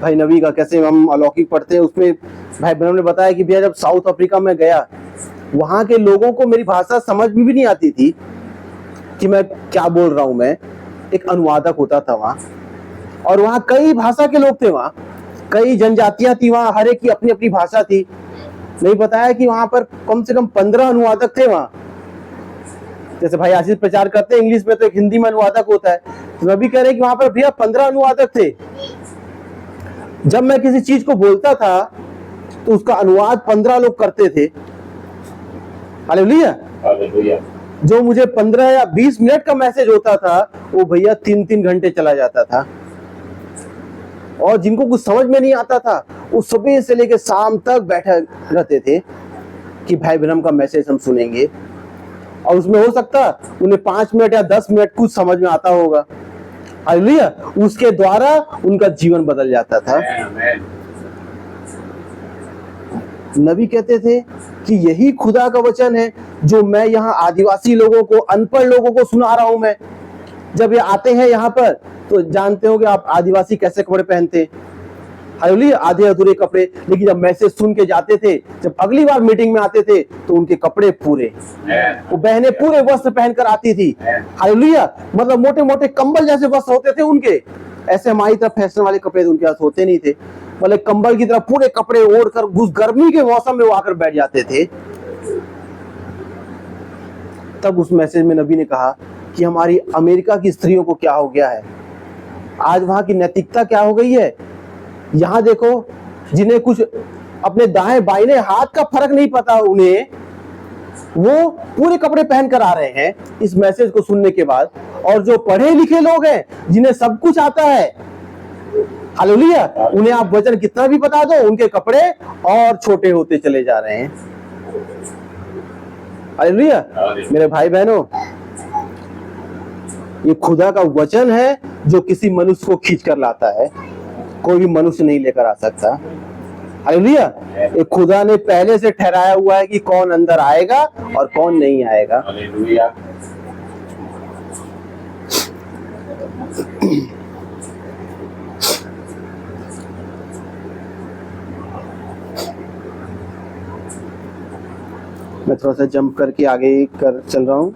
भाई नबी का कैसे हम अलौकिक पढ़ते हैं, उसमें भाई बहनों ने बताया कि भैया जब साउथ अफ्रीका में गया, वहां के लोगों को मेरी भाषा समझ में भी नहीं आती थी कि मैं क्या बोल रहा हूं। मैं एक अनुवादक होता था वहां, और वहां कई भाषा के लोग थे, वहां कई जनजातियां थी, वहां हर एक की अपनी अपनी भाषा थी। नहीं बताया कि वहां पर कम से कम 15 अनुवादक थे वहां। जैसे भाई आशीष प्रचार करते हैं इंग्लिश में, तो एक हिंदी में अनुवादक होता है, तो नबी कह रहे हैं कि वहां पर भैया 15 अनुवादक थे। जब मैं किसी चीज को बोलता था तो उसका अनुवाद 15 लोग करते थे। हालेलुया। जो मुझे 15 या 20 मिनट का मैसेज होता था, वो भैया 3-3 घंटे चला जाता था। और जिनको कुछ समझ में नहीं आता था, वो सुबह से लेकर शाम तक बैठे रहते थे कि भाई ब्रह्म का मैसेज हम सुनेंगे। और उसमें हो सकता उन्हें 5 मिनट या 10 मिनट कुछ समझ में आता होगा। हालेलुया। उसके द्वारा उनका जीवन बदल जाता था। नबी कहते थे कि यही खुदा का वचन है जो मैं यहाँ आदिवासी लोगों को, अनपढ़ लोगों को सुना रहा हूं। मैं जब ये आते हैं यहाँ पर तो जानते हो कि आप आदिवासी कैसे कपड़े पहनते हैं। हालेलुया। आधे अधूरे कपड़े। लेकिन जब मैसेज सुन के जाते थे, जब अगली बार मीटिंग में आते थे, तो उनके कपड़े पूरे, वो बहनें पूरे वस्त्र पहनकर आती थी। हालेलुया। मतलब मोटे मोटे कंबल जैसे वस्त्र होते थे उनके। ऐसे हमारी तरफ फैशन वाले कपड़े उनके पास होते नहीं थे, मतलब कंबल की तरह पूरे कपड़े ओढ़कर उस गर्मी के मौसम में वो आकर बैठ जाते थे। तब उस मैसेज में नबी ने कहा कि हमारी अमेरिका की स्त्रियों को क्या हो गया है, आज वहां की नैतिकता क्या हो गई है। यहाँ देखो, जिन्हें कुछ अपने दाएं बाएं हाथ का फर्क नहीं पता, उन्हें वो पूरे कपड़े पहन कर आ रहे हैं इस मैसेज को सुनने के बाद। और जो पढ़े लिखे लोग हैं, जिन्हें सब कुछ आता है, हालेलुया, उन्हें आप वचन कितना भी बता दो, उनके कपड़े और छोटे होते चले जा रहे हैं। हालेलुया। मेरे भाई बहनों, ये खुदा का वचन है जो किसी मनुष्य को खींच कर लाता है, कोई भी मनुष्य नहीं लेकर आ सकता। हालेलुया। ये खुदा ने पहले से ठहराया हुआ है कि कौन अंदर आएगा और कौन नहीं आएगा। हालेलुया। मैं थोड़ा सा जंप करके आगे कर चल रहा हूँ।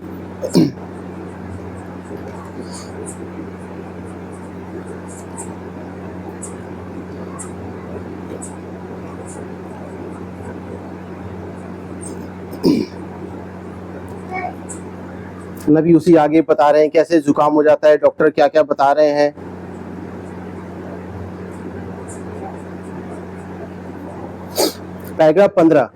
नबी उसी आगे बता रहे हैं कैसे जुकाम हो जाता है, डॉक्टर क्या क्या बता रहे हैं। पैराग्राफ 15।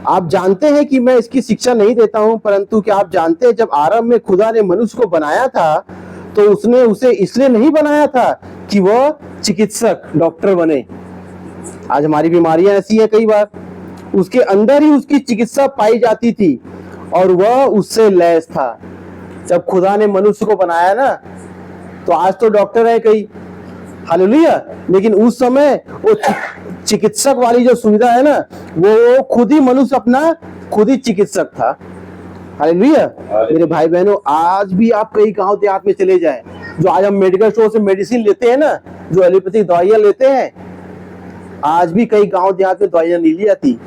आप जानते हैं कि मैं इसकी शिक्षा नहीं देता हूं, परंतु क्या आप जानते हैं जब आरंभ में खुदा ने मनुष्य को बनाया था तो उसने उसे इसलिए नहीं बनाया था कि वह चिकित्सक डॉक्टर बने। आज हमारी बीमारियां ऐसी है, कई बार उसके अंदर ही उसकी चिकित्सा पाई जाती थी और वह उससे लैस था। जब खुदा ने मनुष्य को बनाया ना, तो आज तो डॉक्टर है कई, हालेलुया, लेकिन उस समय वो चिकित्सक वाली जो सुविधा है ना, वो खुद ही मनुष्य अपना खुद ही चिकित्सक था। हालेलुया। मेरे भाई बहनों, आज भी आप कई गांव देहात में चले जाएं, जो आज हम मेडिकल स्टोर से मेडिसिन लेते हैं ना, जो एलोपैथिक दवाइयां लेते हैं, आज भी कई गांव देहात में दवाइयां नहीं ली जाती।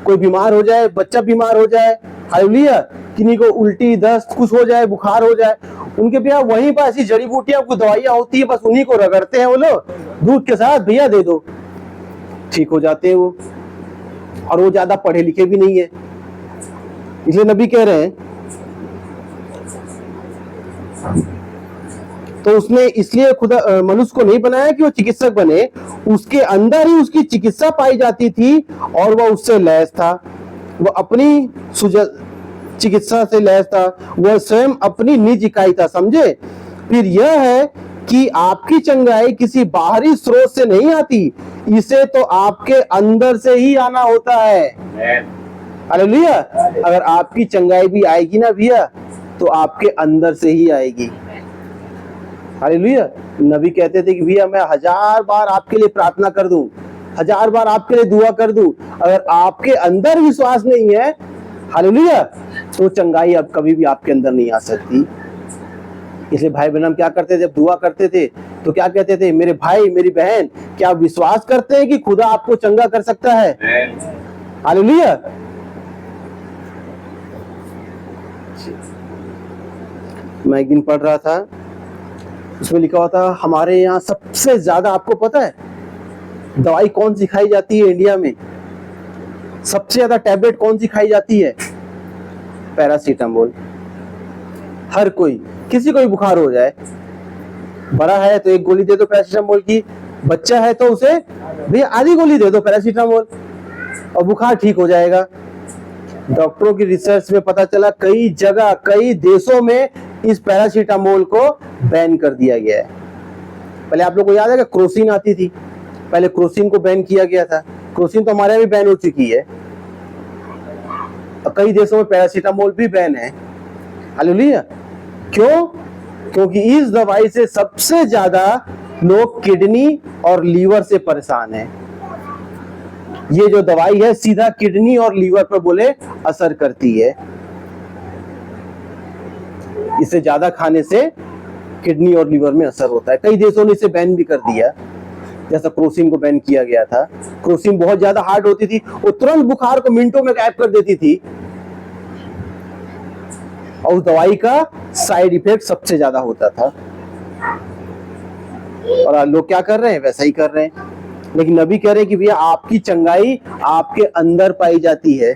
कोई बीमार हो जाए, बच्चा बीमार हो जाए, हालेलुया, किन्हीं को उल्टी दस्त कुछ हो जाए, बुखार हो जाए, उनके भैया वहीं पर ऐसी जड़ी बूटियां कुछ दवाइयां होती है, बस उन्हीं को रगड़ते हैं वो लोग दूध के साथ, भैया दे दो, ठीक हो जाते हैं वो। और वो ज्यादा पढ़े लिखे भी नहीं है, इसलिए नबी कह रहे हैं, तो उसने इसलिए खुदा मनुष्य को नहीं बनाया कि वो चिकित्सक बने, उसके अंदर ही उसकी चिकित्सा पाई जाती थी और वह उससे लैस था। वह अपनी चिकित्सा से लैस था, वह स्वयं अपनी निज इकाई था, समझे। फिर यह है कि आपकी चंगाई किसी बाहरी स्रोत से नहीं आती, इसे तो आपके अंदर से ही आना होता है। हालेलुया। अगर आपकी चंगाई भी आएगी ना भैया, तो आपके अंदर से ही आएगी। हालेलुया। नबी कहते थे कि भैया मैं 1000 बार आपके लिए प्रार्थना कर दूं, 1000 बार आपके लिए दुआ कर दूं, अगर आपके अंदर विश्वास नहीं है, हालेलुया, तो चंगाई अब कभी भी आपके अंदर नहीं आ सकती। इसलिए भाई बहन क्या करते थे, जब दुआ करते थे तो क्या कहते थे, मेरे भाई मेरी बहन, क्या विश्वास करते हैं कि खुदा आपको चंगा कर सकता है? हालेलुया। मैं एक दिन पढ़ रहा था, उसमें लिखा हुआ था हमारे यहाँ सबसे ज्यादा, आपको पता है दवाई कौन सी खाई जाती है इंडिया में? सबसे ज्यादा टैबलेट कौन सी खाई जाती है? पैरासीटामोल। हर कोई, किसी को भी बुखार हो जाए, बड़ा है तो एक गोली दे दो पैरासीटामोल की, बच्चा है तो उसे भैया आधी गोली दे दो पैरासीटामोल और बुखार ठीक हो जाएगा। डॉक्टरों की रिसर्च में पता चला कई जगह, कई देशों में इस पैरासीटामोल को बैन कर दिया गया है। पहले आप लोग को याद है कि क्रोसिन आती थी, पहले क्रोसिन को बैन किया गया था। क्रोसिन तो हमारे यहाँ भी बैन हो चुकी है, कई देशों में पैरासीटामोल भी बैन है। हालेलुया। क्यों? क्योंकि इस दवाई से सबसे ज्यादा लोग किडनी और लीवर से परेशान हैं। ये जो दवाई है सीधा किडनी और लीवर पर बोले असर करती है। इसे ज्यादा खाने से किडनी और लीवर में असर होता है। कई देशों ने इसे बैन भी कर दिया, जैसा क्रोसिन को बैन किया गया था। क्रोसिन बहुत ज्यादा हार्ड होती थी, वो तुरंत बुखार को मिनटों में गायब कर देती थी और उस दवाई का साइड इफेक्ट सबसे ज्यादा होता था। और आज लोग क्या कर रहे हैं? वैसा ही कर रहे हैं। लेकिन नबी कह रहे हैं कि भैया आपकी चंगाई आपके अंदर पाई जाती है।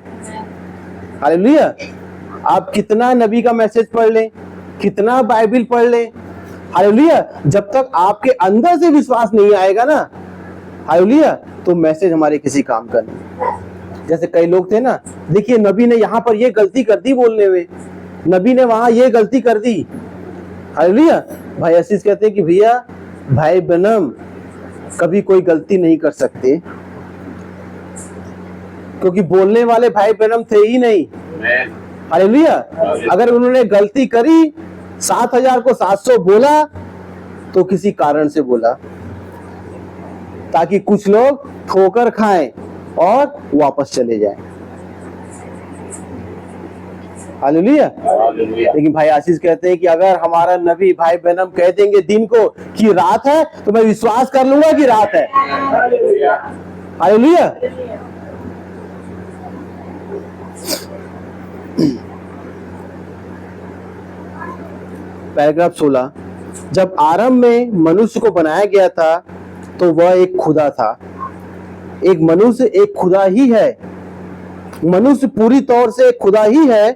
हालेलुया। आप कितना नबी का मैसेज पढ़ लें, कितना बाइबल पढ़ लें, हालेलुया, जब तक आपके अंदर से विश्वास नहीं आएगा ना, हालेलुया, तो मैसेज हमारे किसी काम का नहीं। जैसे कई लोग थे ना, देखिए नबी ने यहाँ पर ये गलती कर दी बोलने में, नबी ने वहां ये गलती कर दी। हालेलुया। भाई असीस कहते हैं कि भैया भाई बनम कभी कोई गलती नहीं कर सकते, क्योंकि बोलने वाले भाई बनम थे ही नहीं। हालेलुया। अगर उन्होंने गलती करी, 7000 को 700 बोला, तो किसी कारण से बोला, ताकि कुछ लोग ठोकर खाएं और वापस चले जाएं। हालेलुया। लेकिन भाई आशीष कहते हैं कि अगर हमारा नबी भाई बहनम कह देंगे दिन को कि रात है, तो मैं विश्वास कर लूंगा कि रात है। हालेलुया। पैराग्राफ 16। जब आरंभ में मनुष्य को बनाया गया था तो वह एक खुदा था। एक मनुष्य एक खुदा ही है। मनुष्य पूरी तौर से एक खुदा ही है,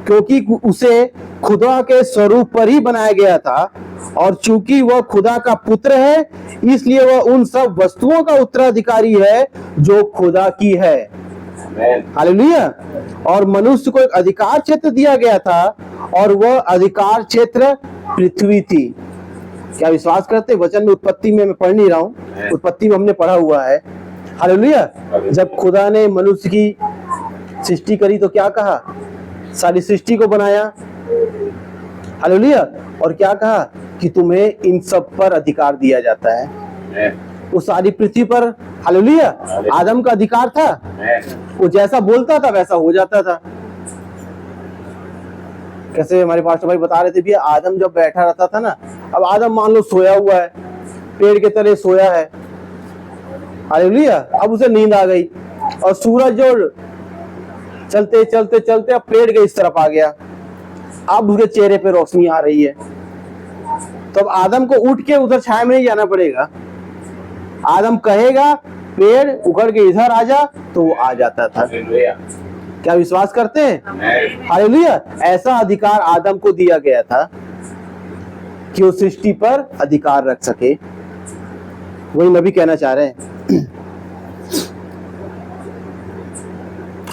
क्योंकि उसे खुदा के स्वरूप पर ही बनाया गया था और चूंकि वह खुदा का पुत्र है, इसलिए वह उन सब वस्तुओं का उत्तराधिकारी है जो खुदा की है। हालेलुया। और मनुष्य को एक अधिकार क्षेत्र दिया गया था, और वह अधिकार क्षेत्र पृथ्वी थी। क्या विश्वास करते? वचन में उत्पत्ति में मैं पढ़ नहीं रहा हूं, उत्पत्ति में हमने पढ़ा हुआ है। हालेलुया। जब खुदा ने मनुष्य की सृष्टि करी तो क्या कहा? सारी सृष्टि को बनाया। हालेलुया। और क्या कहा कि तुम्हें इन सब पर अधिकार दिया जाता है। वो सारी पृथ्वी पर, हालेलुया, आदम का अधिकार था। वो जैसा बोलता था वैसा हो जाता था। कैसे हमारे पास्टर भाई बता रहे थे, भैया आदम जब बैठा रहता था ना, अब आदम मान लो सोया हुआ है, पेड़ के तरह सोया है। हालेलुया। अब उसे नींद आ गई और सूरज जो चलते चलते चलते अब पेड़ के इस तरफ आ गया। अब उसके चेहरे पे रोशनी आ रही है। तो अब आदम को उठ के उधर छाया में नहीं जाना पड़ेगा। आदम कहेगा पेड़ उखड़ के इधर आ जा, तो वो आ जाता था। क्या विश्वास करते हैं? हालेलुया। ऐसा अधिकार आदम को दिया गया था कि वो सृष्टि पर अधिकार रख सके। वही नबी कहना चाह रहे हैं।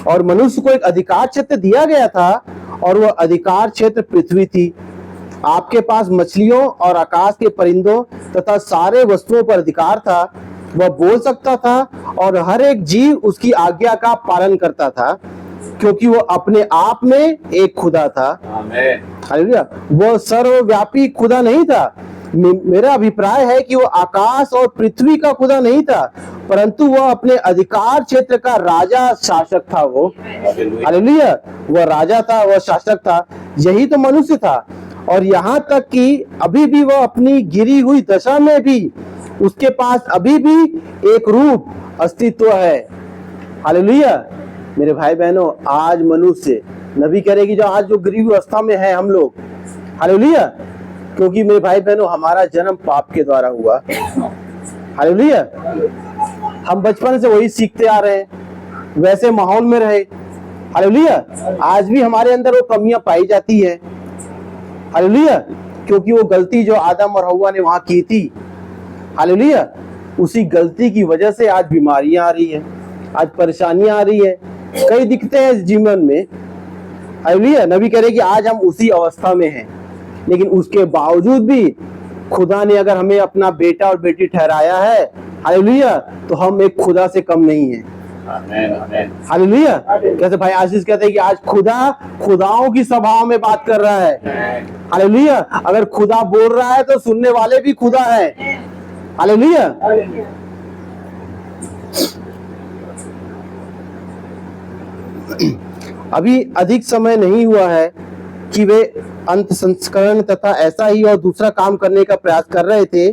और मनुष्य को एक अधिकार क्षेत्र दिया गया था, और वह अधिकार क्षेत्र पृथ्वी थी। आपके पास मछलियों और आकाश के परिंदों तथा सारे वस्तुओं पर अधिकार था। वह बोल सकता था और हर एक जीव उसकी आज्ञा का पालन करता था, क्योंकि वह अपने आप में एक खुदा था। हालेलुया। वह सर्वव्यापी खुदा नहीं था। मेरा अभिप्राय है कि वह आकाश और पृथ्वी का खुदा नहीं था, परंतु वह अपने अधिकार क्षेत्र का राजा शासक था। वो, हालेलुया, वह राजा था, वह शासक था। यही तो मनुष्य था। और यहाँ तक कि अभी भी वह अपनी गिरी हुई दशा में भी उसके पास अभी भी एक रूप अस्तित्व है। हालेलुया। मेरे भाई बहनों, आज मनुष्य, नबी करेगी जो आज जो गिरी हुई अवस्था में है हम लोग, हालेलुया, क्योंकि मेरे भाई बहनों हमारा जन्म पाप के द्वारा हुआ। हालेलुया। हम बचपन से वही सीखते आ रहे हैं, वैसे माहौल में रहे। हालेलुया। आज भी हमारे अंदर वो कमियां पाई जाती है। हालेलुया। क्योंकि वो गलती जो आदम और हव्वा ने वहां की थी, हालेलुया, उसी गलती की वजह से आज बीमारियां आ रही है, आज परेशानियां आ रही है, कई दिक्कतें हैं इस जीवन में। हालेलुया। नबी कह रहे कि आज हम उसी अवस्था में हैं, लेकिन उसके बावजूद भी खुदा ने अगर हमें अपना बेटा और बेटी ठहराया है, हालेलुया, तो हम एक खुदा से कम नहीं है। हालेलुया। कैसे भाई आशीष कहते हैं कि आज खुदा खुदाओं की सभाओं में बात कर रहा है। हालेलुया। अगर खुदा बोल रहा है तो सुनने वाले भी खुदा है। हालेलुया। अभी अधिक समय नहीं हुआ है कि वे अंत संस्करण तथा ऐसा ही और दूसरा काम करने का प्रयास कर रहे थे,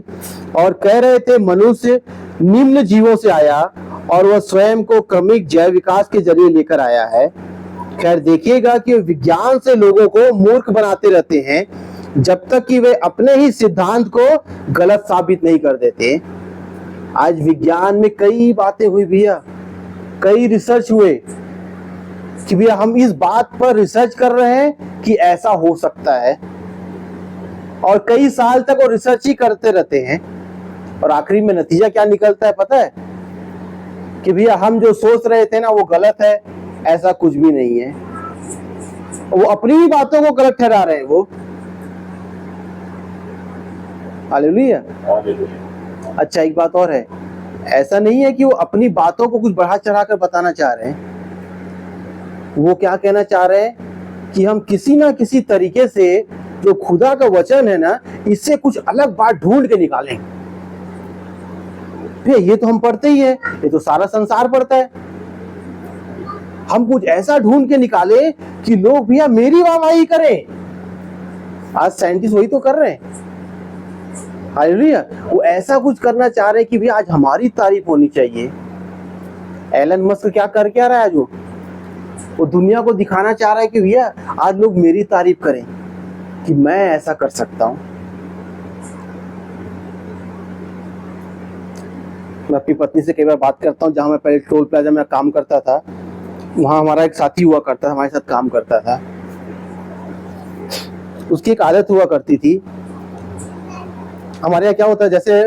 और कह रहे थे मनुष्य निम्न जीवों से आया और वह स्वयं को क्रमिक जैव विकास के जरिए लेकर आया है। खैर देखिएगा कि विज्ञान से लोगों को मूर्ख बनाते रहते हैं, जब तक कि वे अपने ही सिद्धांत को गलत साबित नहीं कर देते। आज विज्ञान में कई बातें हुई भैया, कई रिसर्च हुए कि भैया हम इस बात पर रिसर्च कर रहे हैं कि ऐसा हो सकता है, और कई साल तक वो रिसर्च ही करते रहते हैं, और आखिरी में नतीजा क्या निकलता है पता है? कि भैया हम जो सोच रहे थे ना वो गलत है, ऐसा कुछ भी नहीं है। वो अपनी ही बातों को गलत ठहरा रहे हैं वो। हालेलुया। अच्छा एक बात और है, ऐसा नहीं है कि वो अपनी बातों को कुछ बढ़ा चढ़ा कर बताना चाह रहे हैं। वो क्या कहना चाह रहे हैं कि हम किसी ना किसी तरीके से जो खुदा का वचन है ना, इससे कुछ अलग बात ढूंढ के निकालें। ये तो हम पढ़ते ही है, ये तो सारा संसार पढ़ता है। हम कुछ ऐसा ढूंढ के निकाले कि लोग भैया मेरी वाहवाही करें। आज साइंटिस्ट वही तो कर रहे हैं। हालेलुया। वो ऐसा कुछ करना चाह रहे हैं कि भैया आज हमारी तारीफ होनी चाहिए। एलन मस्क क्या कर क्या रहा है, जो वो दुनिया को दिखाना चाह रहा है कि भैया आज लोग मेरी तारीफ करें कि मैं ऐसा कर सकता हूं। मैं अपनी पत्नी से कई बार बात करता हूं, जहां मैं पहले टोल प्लाजा में काम करता था, वहां हमारा एक साथी हुआ करता था, हमारे साथ काम करता था। उसकी एक आदत हुआ करती थी हमारे यहाँ क्या होता है, जैसे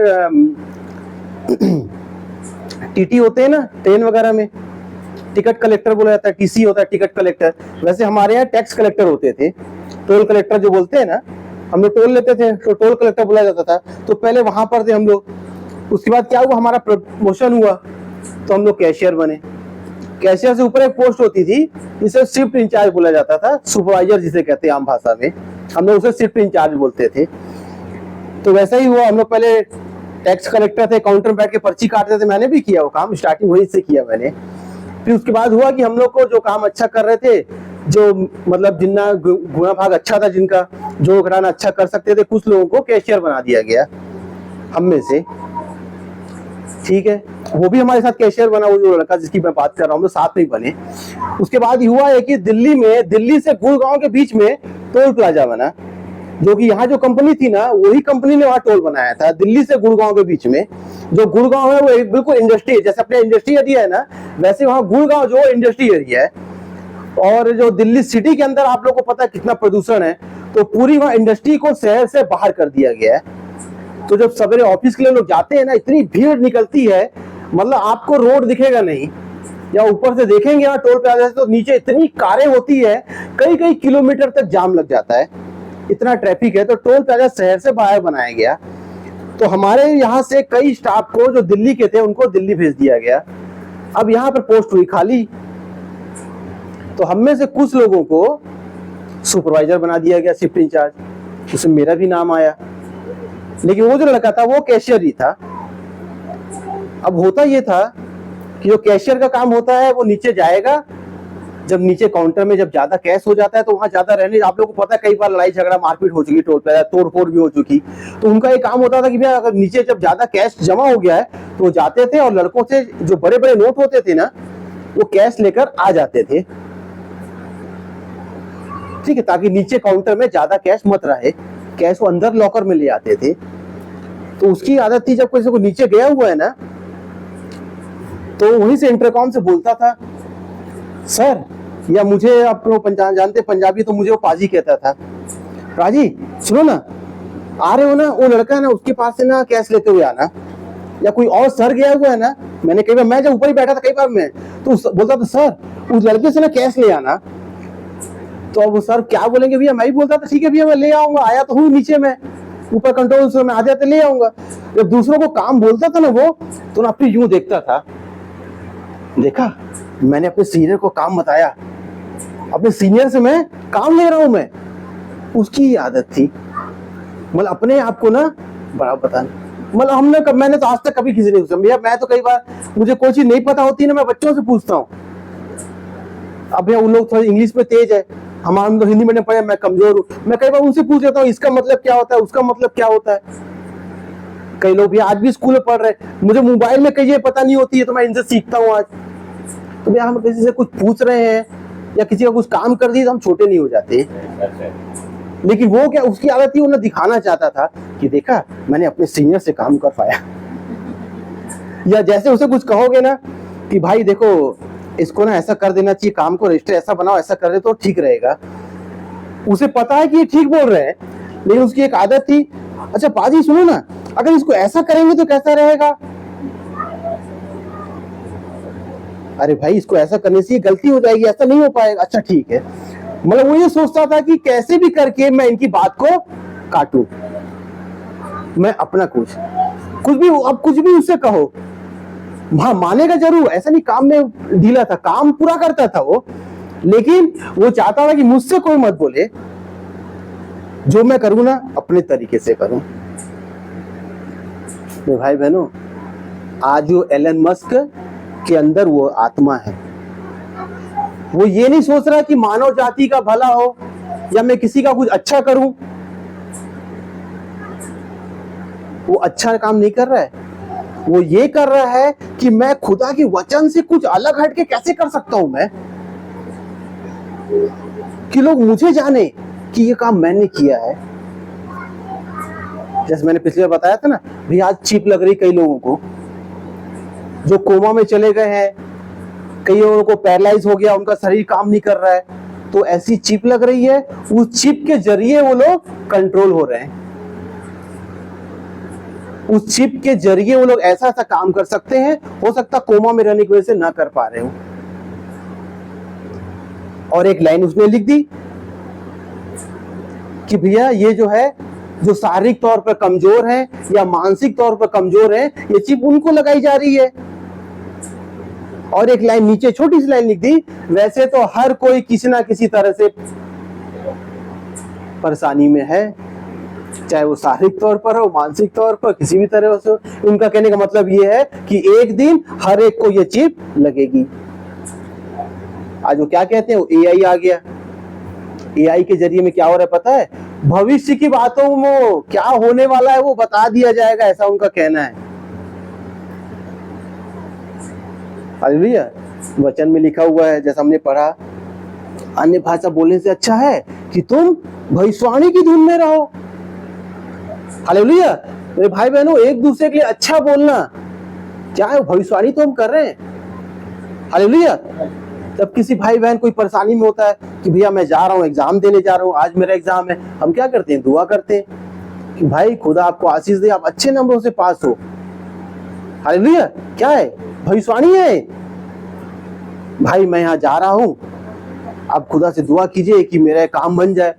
टीटी होते हैं ना ट्रेन वगैरह में, टिकट कलेक्टर बोला जाता है, टीसी होता है टिकट कलेक्टर, वैसे हमारे यहाँ टैक्स कलेक्टर होते थे, टोल कलेक्टर जो बोलते हैं ना, हम लोग टोल लेते थे तो टोल कलेक्टर बोला जाता था। तो पहले वहां पर थे हम लोग, उसके बाद क्या हुआ, हमारा प्रमोशन हुआ तो हम लोग कैशियर बने। कैशियर से ऊपर एक पोस्ट होती थी जिसे शिफ्ट इंचार्ज बोला जाता था, सुपरवाइजर जिसे कहते हैं आम भाषा में, हम लोग उसे शिफ्ट इंचार्ज बोलते थे। तो वैसा ही हुआ, हम लोग पहले टैक्स कलेक्टर थे, काउंटर में बैठ के पर्ची काटते थे, मैंने भी किया वो काम, स्टार्टिंग वहीं से किया मैंने। फिर उसके बाद हुआ कि हम लोग को जो काम अच्छा कर रहे थे, जो मतलब जितना गुणा भाग अच्छा था, जिनका जो घटाना अच्छा कर सकते थे, कुछ लोगों को कैशियर बना दिया गया हम में से, ठीक है। वो भी हमारे साथ कैशियर बना, वो जो लड़का जिसकी मैं बात कर रहा हूँ, हम लोग साथ में बने। उसके बाद हुआ है कि दिल्ली से गुड़गांव के बीच में टोल प्लाजा बना, जो कि यहाँ जो कंपनी थी ना, वही कंपनी ने वहाँ टोल बनाया था, दिल्ली से गुड़गांव के बीच में। जो गुड़गांव है वो एक बिल्कुल इंडस्ट्री, जैसे अपने इंडस्ट्री एरिया है ना, वैसे वहाँ गुड़गांव जो इंडस्ट्री एरिया है। और जो दिल्ली सिटी के अंदर आप लोग को पता है कितना प्रदूषण है, तो पूरी वहाँ इंडस्ट्री को शहर से बाहर कर दिया गया है। तो जब सवेरे ऑफिस के लिए लोग जाते हैं ना, इतनी भीड़ निकलती है, मतलब आपको रोड दिखेगा नहीं, या ऊपर से देखेंगे यहाँ टोल प्लाजा से तो नीचे इतनी कारें होती है, कई कई किलोमीटर तक जाम लग जाता है, इतना ट्रैफिक है। तो टोल प्लाजा शहर से बाहर बनाया गया। तो हमारे यहाँ से कई स्टाफ को जो दिल्ली के थे, उनको दिल्ली भेज दिया गया। अब यहाँ पर पोस्ट हुई खाली, तो हम में से कुछ लोगों को सुपरवाइजर बना दिया गया, शिफ्ट इंचार्ज, उसमें मेरा भी नाम आया। लेकिन वो जो लड़का था वो कैशियर ही था। अब होता ये था कि जो कैशियर का काम होता है, वो नीचे जाएगा, जब नीचे काउंटर में जब ज्यादा कैश हो जाता है तो वहां ज्यादा रहने, आप लोगों को पता है कई बार लड़ाई झगड़ा मारपीट हो चुकी, टोल प्लाजा तोड़ फोड़ भी हो चुकी। तो उनका एक काम होता था कि भैया अगर नीचे जब ज्यादा कैश जमा हो गया है तो वो जाते थे और लड़कों से जो बड़े बड़े नोट होते थे ना, वो कैश लेकर आ जाते थे, ठीक है, ताकि नीचे काउंटर में ज्यादा कैश मत रहे, कैश वो अंदर लॉकर में ले आते थे। तो उसकी आदत थी, जब कोई को नीचे गया हुआ है ना, तो वहीं से इंटरकॉम से बोलता था, सर, या मुझे आप लोग जानते पंजाबी, तो मुझे वो पाजी कहता था, राजी सुनो ना, आ रहे हो ना, वो लड़का है ना, उसके पास से ना कैश लेते हुए आना। या कोई और सर गया हुआ है ना, मैंने कई बार, मैं जब ऊपर ही बैठा था कई बार मैं, तो बोलता था, सर उस लड़के से ना कैश ले आना। तो अब वो सर क्या बोलेंगे भैया, मैं ही बोलता था ठीक है भैया मैं ले आऊंगा, आया तो हूँ नीचे में, ऊपर कंट्रोल से मैं आ जाते ले आऊंगा। जब दूसरों को काम बोलता था ना वो, तो ना अपनी यूं देखता था, देखा मैंने अपने सीनियर को काम बताया, अपने सीनियर से मैं काम ले रहा हूं मैं, उसकी आदत थी, मतलब अपने आप को ना बड़ा बताना। मतलब मैंने तो आज तक कभी किसी नहीं पूछा भैया, मैं तो कई बार मुझे कोई चीज नहीं पता होती ना, मैं बच्चों से पूछता हूँ। अब भैया उन लोग थोड़ा इंग्लिश में तेज है, हमारे तो हिंदी मीडियम पढ़े, मैं कमजोर हूँ, मैं कई बार उनसे पूछ लेता हूँ इसका मतलब क्या होता है, उसका मतलब क्या होता है। कई लोग भी आज भी स्कूल में पढ़ रहे, मुझे मोबाइल में कई पता नहीं होती है, तो मैं इनसे सीखता हूँ आज। तो भैया हम किसी से कुछ पूछ रहे हैं या किसी का कुछ काम कर दिए तो हम छोटे नहीं हो जाते। लेकिन वो क्या, उसकी आदत थी, वो ना दिखाना चाहता था कि देखा मैंने अपने सीनियर से काम कर पाया। या जैसे उसे कुछ कहोगे ना कि भाई देखो इसको ना ऐसा कर देना चाहिए, काम को रजिस्टर ऐसा बनाओ, ऐसा कर दे तो ठीक रहेगा, उसे पता है कि ये ठीक बोल रहे हैं, लेकिन उसकी एक आदत थी, अच्छा पाजी सुनो ना, अगर इसको ऐसा करेंगे तो कैसा रहेगा, अरे भाई इसको ऐसा करने से गलती हो जाएगी, ऐसा नहीं हो पाएगा, अच्छा ठीक है। मतलब वो ये सोचता था कि कैसे भी करके मैं इनकी बात को काटूं, मैं अपना कुछ भी, अब कुछ भी उससे कहो, हाँ मानेगा जरूर, ऐसा नहीं, काम में ढीला था, काम पूरा करता था वो, लेकिन वो चाहता था कि मुझसे कोई मत बोले, जो मैं करूं ना अपने तरीके से करूं। तो भाई बहनों, आज जो एलन मस्क के अंदर वो आत्मा है, वो ये नहीं सोच रहा कि मानव जाति का भला हो या मैं किसी का कुछ अच्छा करूं, वो अच्छा काम नहीं कर रहा है, वो ये कर रहा है कि मैं खुदा के वचन से कुछ अलग हटके कैसे कर सकता हूं मैं, कि लोग मुझे जाने कि ये काम मैंने किया है। जैसे मैंने पिछले बार बताया था ना, भी आज चिप लग रही कई लोगों को, जो कोमा में चले गए हैं, कई लोगों को पैरालाइज हो गया, उनका शरीर काम नहीं कर रहा है, तो ऐसी चिप लग रही है, उस चिप के जरिए वो लोग कंट्रोल हो रहे हैं। उस चिप के जरिए वो लोग ऐसा ऐसा काम कर सकते हैं, हो सकता कोमा में रहने की वजह से ना कर पा रहे हो। और एक लाइन उसने लिख दी कि भैया ये जो है, जो शारीरिक तौर पर कमजोर है या मानसिक तौर पर कमजोर है, ये चिप उनको लगाई जा रही है। और एक लाइन नीचे छोटी सी लाइन लिख दी, वैसे तो हर कोई किसी ना किसी तरह से परेशानी में है, चाहे वो शारीरिक तौर पर हो, मानसिक तौर पर, किसी भी तरह से। उनका कहने का मतलब ये है कि एक दिन हर एक को ये चिप लगेगी। आज वो क्या कहते हैं, वो एआई आ गया। एआई के जरिए में क्या हो रहा है पता है, भविष्य की बातों में क्या होने वाला है वो बता दिया जाएगा, ऐसा उनका कहना है। हालेलुया। वचन में लिखा हुआ है, जैसा हमने पढ़ा, अन्य भाषा बोलने से अच्छा है कि तुम भविष्यवाणी की धुन में रहो। हालेलुया। मेरे भाई बहनों, एक दूसरे के लिए अच्छा बोलना, क्या है, भविष्यवाणी तो हम कर रहे हैं। हालेलुया। जब किसी भाई बहन कोई परेशानी में होता है कि भैया मैं जा रहा हूँ, एग्जाम देने जा रहा हूँ, आज मेरा एग्जाम है, हम क्या करते हैं, दुआ करते हैं कि भाई खुदा आपको आशीष दे, आप अच्छे नंबरों से पास हो। हालेलुया। क्या है, भविष्यवाणी है। भाई मैं यहाँ जा रहा हूँ, आप खुदा से दुआ कीजिए कि मेरा काम बन जाए।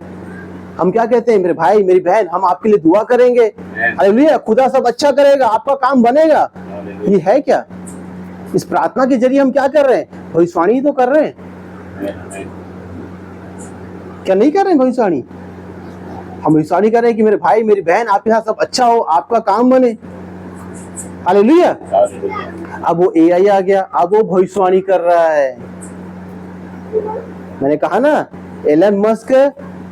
हम क्या कहते हैं, मेरे भाई मेरी बहन, हम आपके लिए दुआ करेंगे। हालेलुया। खुदा सब अच्छा करेगा, आपका काम बनेगा। ये है क्या, इस प्रार्थना के जरिए हम क्या कर रहे हैं, भविष्यवाणी तो कर रहे हैं। क्या नहीं कर रहे हैं भविष्यवाणी? हम भविष्यवाणी कर रहे हैं कि मेरे भाई मेरी बहन, आपके साथ सब अच्छा हो, आपका काम बने। हालेलुया। अब वो एआई आ गया, अब वो भविष्यवाणी कर रहा है। मैंने कहा ना, एलन मस्क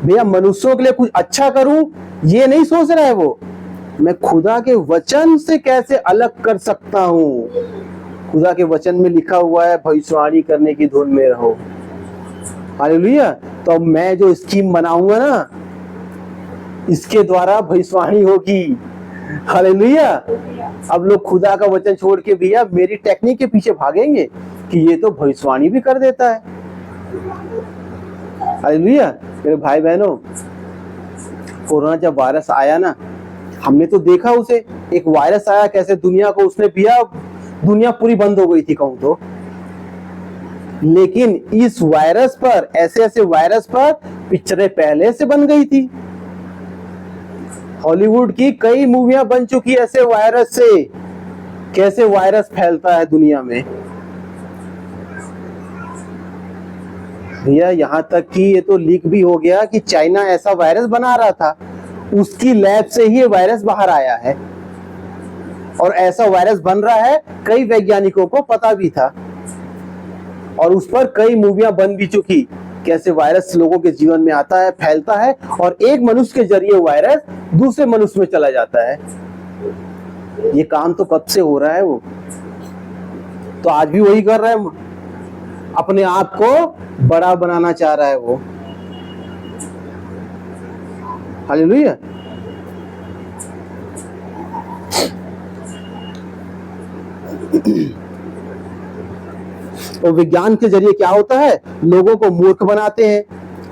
भैया मनुष्यों के लिए कुछ अच्छा करूं ये नहीं सोच रहा है वो, मैं खुदा के वचन से कैसे अलग कर सकता हूं। खुदा के वचन में लिखा हुआ है भविष्यवाणी करने की धुन में रहो। हालेलुया। तो अब मैं जो स्कीम बनाऊंगा ना, इसके द्वारा भविष्यवाणी होगी। हालेलुया। अब लोग खुदा का वचन छोड़ के भैया मेरी टेक्निक के पीछे भागेंगे कि ये तो भविष्यवाणी भी कर देता है। हालेलुया। मेरे भाई बहनों, कोरोना जब वायरस आया ना, हमने तो देखा उसे, एक वायरस आया कैसे दुनिया को उसने पिया, दुनिया पूरी बंद हो गई थी कहूं तो। लेकिन इस वायरस पर, ऐसे ऐसे वायरस पर पिक्चरें पहले से बन गई थी। हॉलीवुड की कई मूवियां बन चुकी ऐसे वायरस से, कैसे वायरस फैलता है दुनिया में। भैया यहाँ तक कि ये तो लीक भी हो गया कि चाइना ऐसा वायरस बना रहा था, उसकी लैब से ही ये वायरस बाहर आया है। और ऐसा वायरस बन रहा है, कई वैज्ञानिकों को पता भी था, और उस पर कई मूवियां बन भी चुकी, कैसे वायरस लोगों के जीवन में आता है, फैलता है, और एक मनुष्य के जरिए वायरस दूसरे मनुष्य में चला जाता है। ये काम तो कब से हो रहा है वो, तो आज भी वही कर रहा है, अपने आप को बड़ा बनाना चाह रहा है वो। हालेलुया। और विज्ञान के जरिए क्या होता है, लोगों को मूर्ख बनाते हैं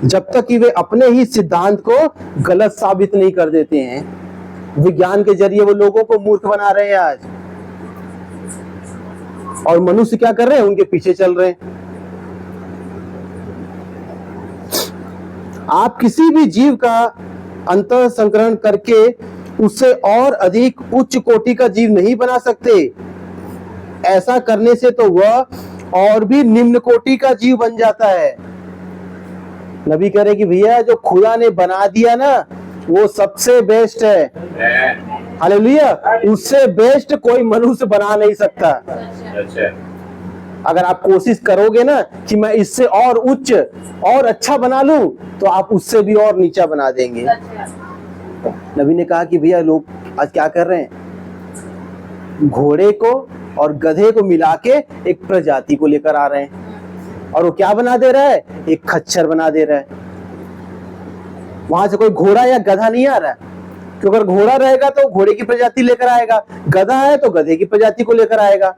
जब तक कि वे अपने ही सिद्धांत को गलत साबित नहीं कर देते हैं। विज्ञान के जरिए वो लोगों को मूर्ख बना रहे हैं आज, और मनुष्य क्या कर रहे हैं, उनके पीछे चल रहे हैं। आप किसी भी जीव का अंतः संकरण करके उससे और अधिक उच्च कोटि का जीव नहीं बना सकते। ऐसा करने से तो वह और भी निम्न कोटि का जीव बन जाता है। नबी कह रहे कि भैया जो खुदा ने बना दिया ना, वो सबसे बेस्ट है। हालेलुया। उससे बेस्ट कोई मनुष्य बना नहीं सकता। अगर आप कोशिश करोगे ना कि मैं इससे और उच्च और अच्छा बना लूं, तो आप उससे भी और नीचा बना देंगे। नबी ने कहा कि भैया लोग आज क्या कर रहे हैं, घोड़े को और गधे को मिला के एक प्रजाति को लेकर आ रहे हैं, और वो क्या बना दे रहा है, एक खच्चर बना दे रहा है। वहां से कोई घोड़ा या गधा नहीं आ रहा है, क्योंकि अगर घोड़ा रहेगा तो घोड़े की प्रजाति लेकर आएगा, गधा है तो गधे की प्रजाति को लेकर आएगा।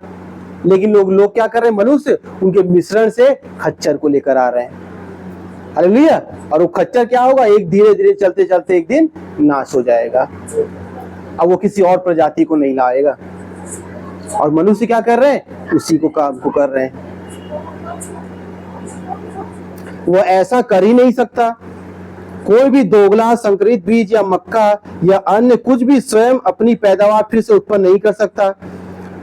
लेकिन लोग क्या कर रहे हैं, मनुष्य उनके मिश्रण से खच्चर को लेकर आ रहे हैं। हालेलुया। और वो खच्चर क्या होगा, एक धीरे धीरे चलते चलते एक दिन नाश हो जाएगा। अब वो किसी और प्रजाति को नहीं लाएगा। और मनुष्य क्या कर रहे हैं? उसी को काम को कर रहे हैं। वो ऐसा कर ही नहीं सकता। कोई भी दोगला संकरित बीज या मक्का या अन्य कुछ भी स्वयं अपनी पैदावार फिर से उत्पन्न नहीं कर सकता।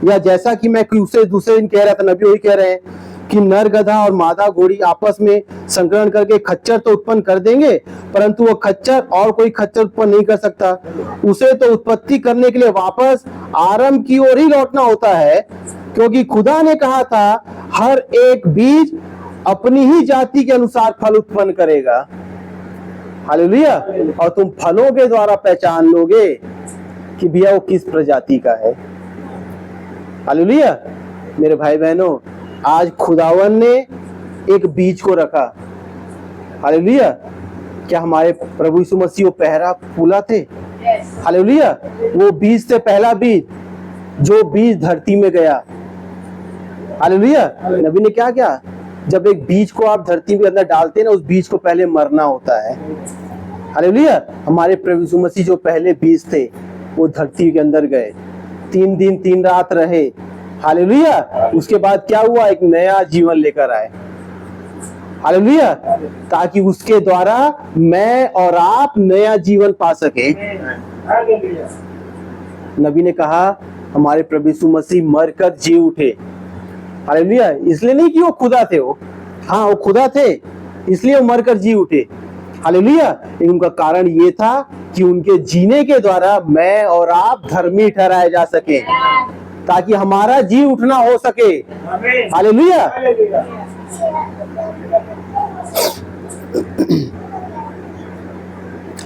या जैसा कि मैं दूसरे दिन कह रहा था, नबी वही कह रहे हैं कि नर गधा और मादा घोड़ी आपस में संकरण करके खच्चर तो उत्पन्न कर देंगे, परंतु वो खच्चर और कोई खच्चर उत्पन्न नहीं कर सकता। उसे तो उत्पत्ति करने के लिए वापस आरंभ की ओर ही लौटना होता है, क्योंकि खुदा ने कहा था हर एक बीज अपनी ही जाति के अनुसार फल उत्पन्न करेगा। हालेलुया। और तुम फलों के द्वारा पहचान लोगे कि भैया वो किस प्रजाति का है। हालेलुया। मेरे भाई बहनों, आज खुदावन ने एक बीज को रखा। हालेलुया। क्या हमारे प्रभु यीशु मसीह वो पहला फूला थे? हालेलुया। वो बीज से पहला बीज, जो बीज धरती में गया। हालेलुया। नबी ने क्या किया? जब एक बीज को आप धरती के अंदर डालते हैं ना, उस बीज को पहले मरना होता है। हालेलुया। हमारे प्रभु यीशु मसीह जो पहले बीज थे वो धरती के अंदर गए, 3 दिन 3 रात रहे। हालेलुया। उसके बाद क्या हुआ? एक नया जीवन लेकर आए। हालेलुया। ताकि उसके द्वारा मैं और आप नया जीवन पा सके। नबी ने कहा हमारे प्रभु यीशु मसीह मरकर जी उठे। हालेलुया। इसलिए नहीं कि वो खुदा थे, हाँ वो खुदा थे, इसलिए वो मरकर जी उठे। हालेलुया। उनका कारण ये था कि उनके जीने के द्वारा मैं और आप धर्मी ठहराए जा सके, ताकि हमारा जी उठना हो सके। हालेलुया।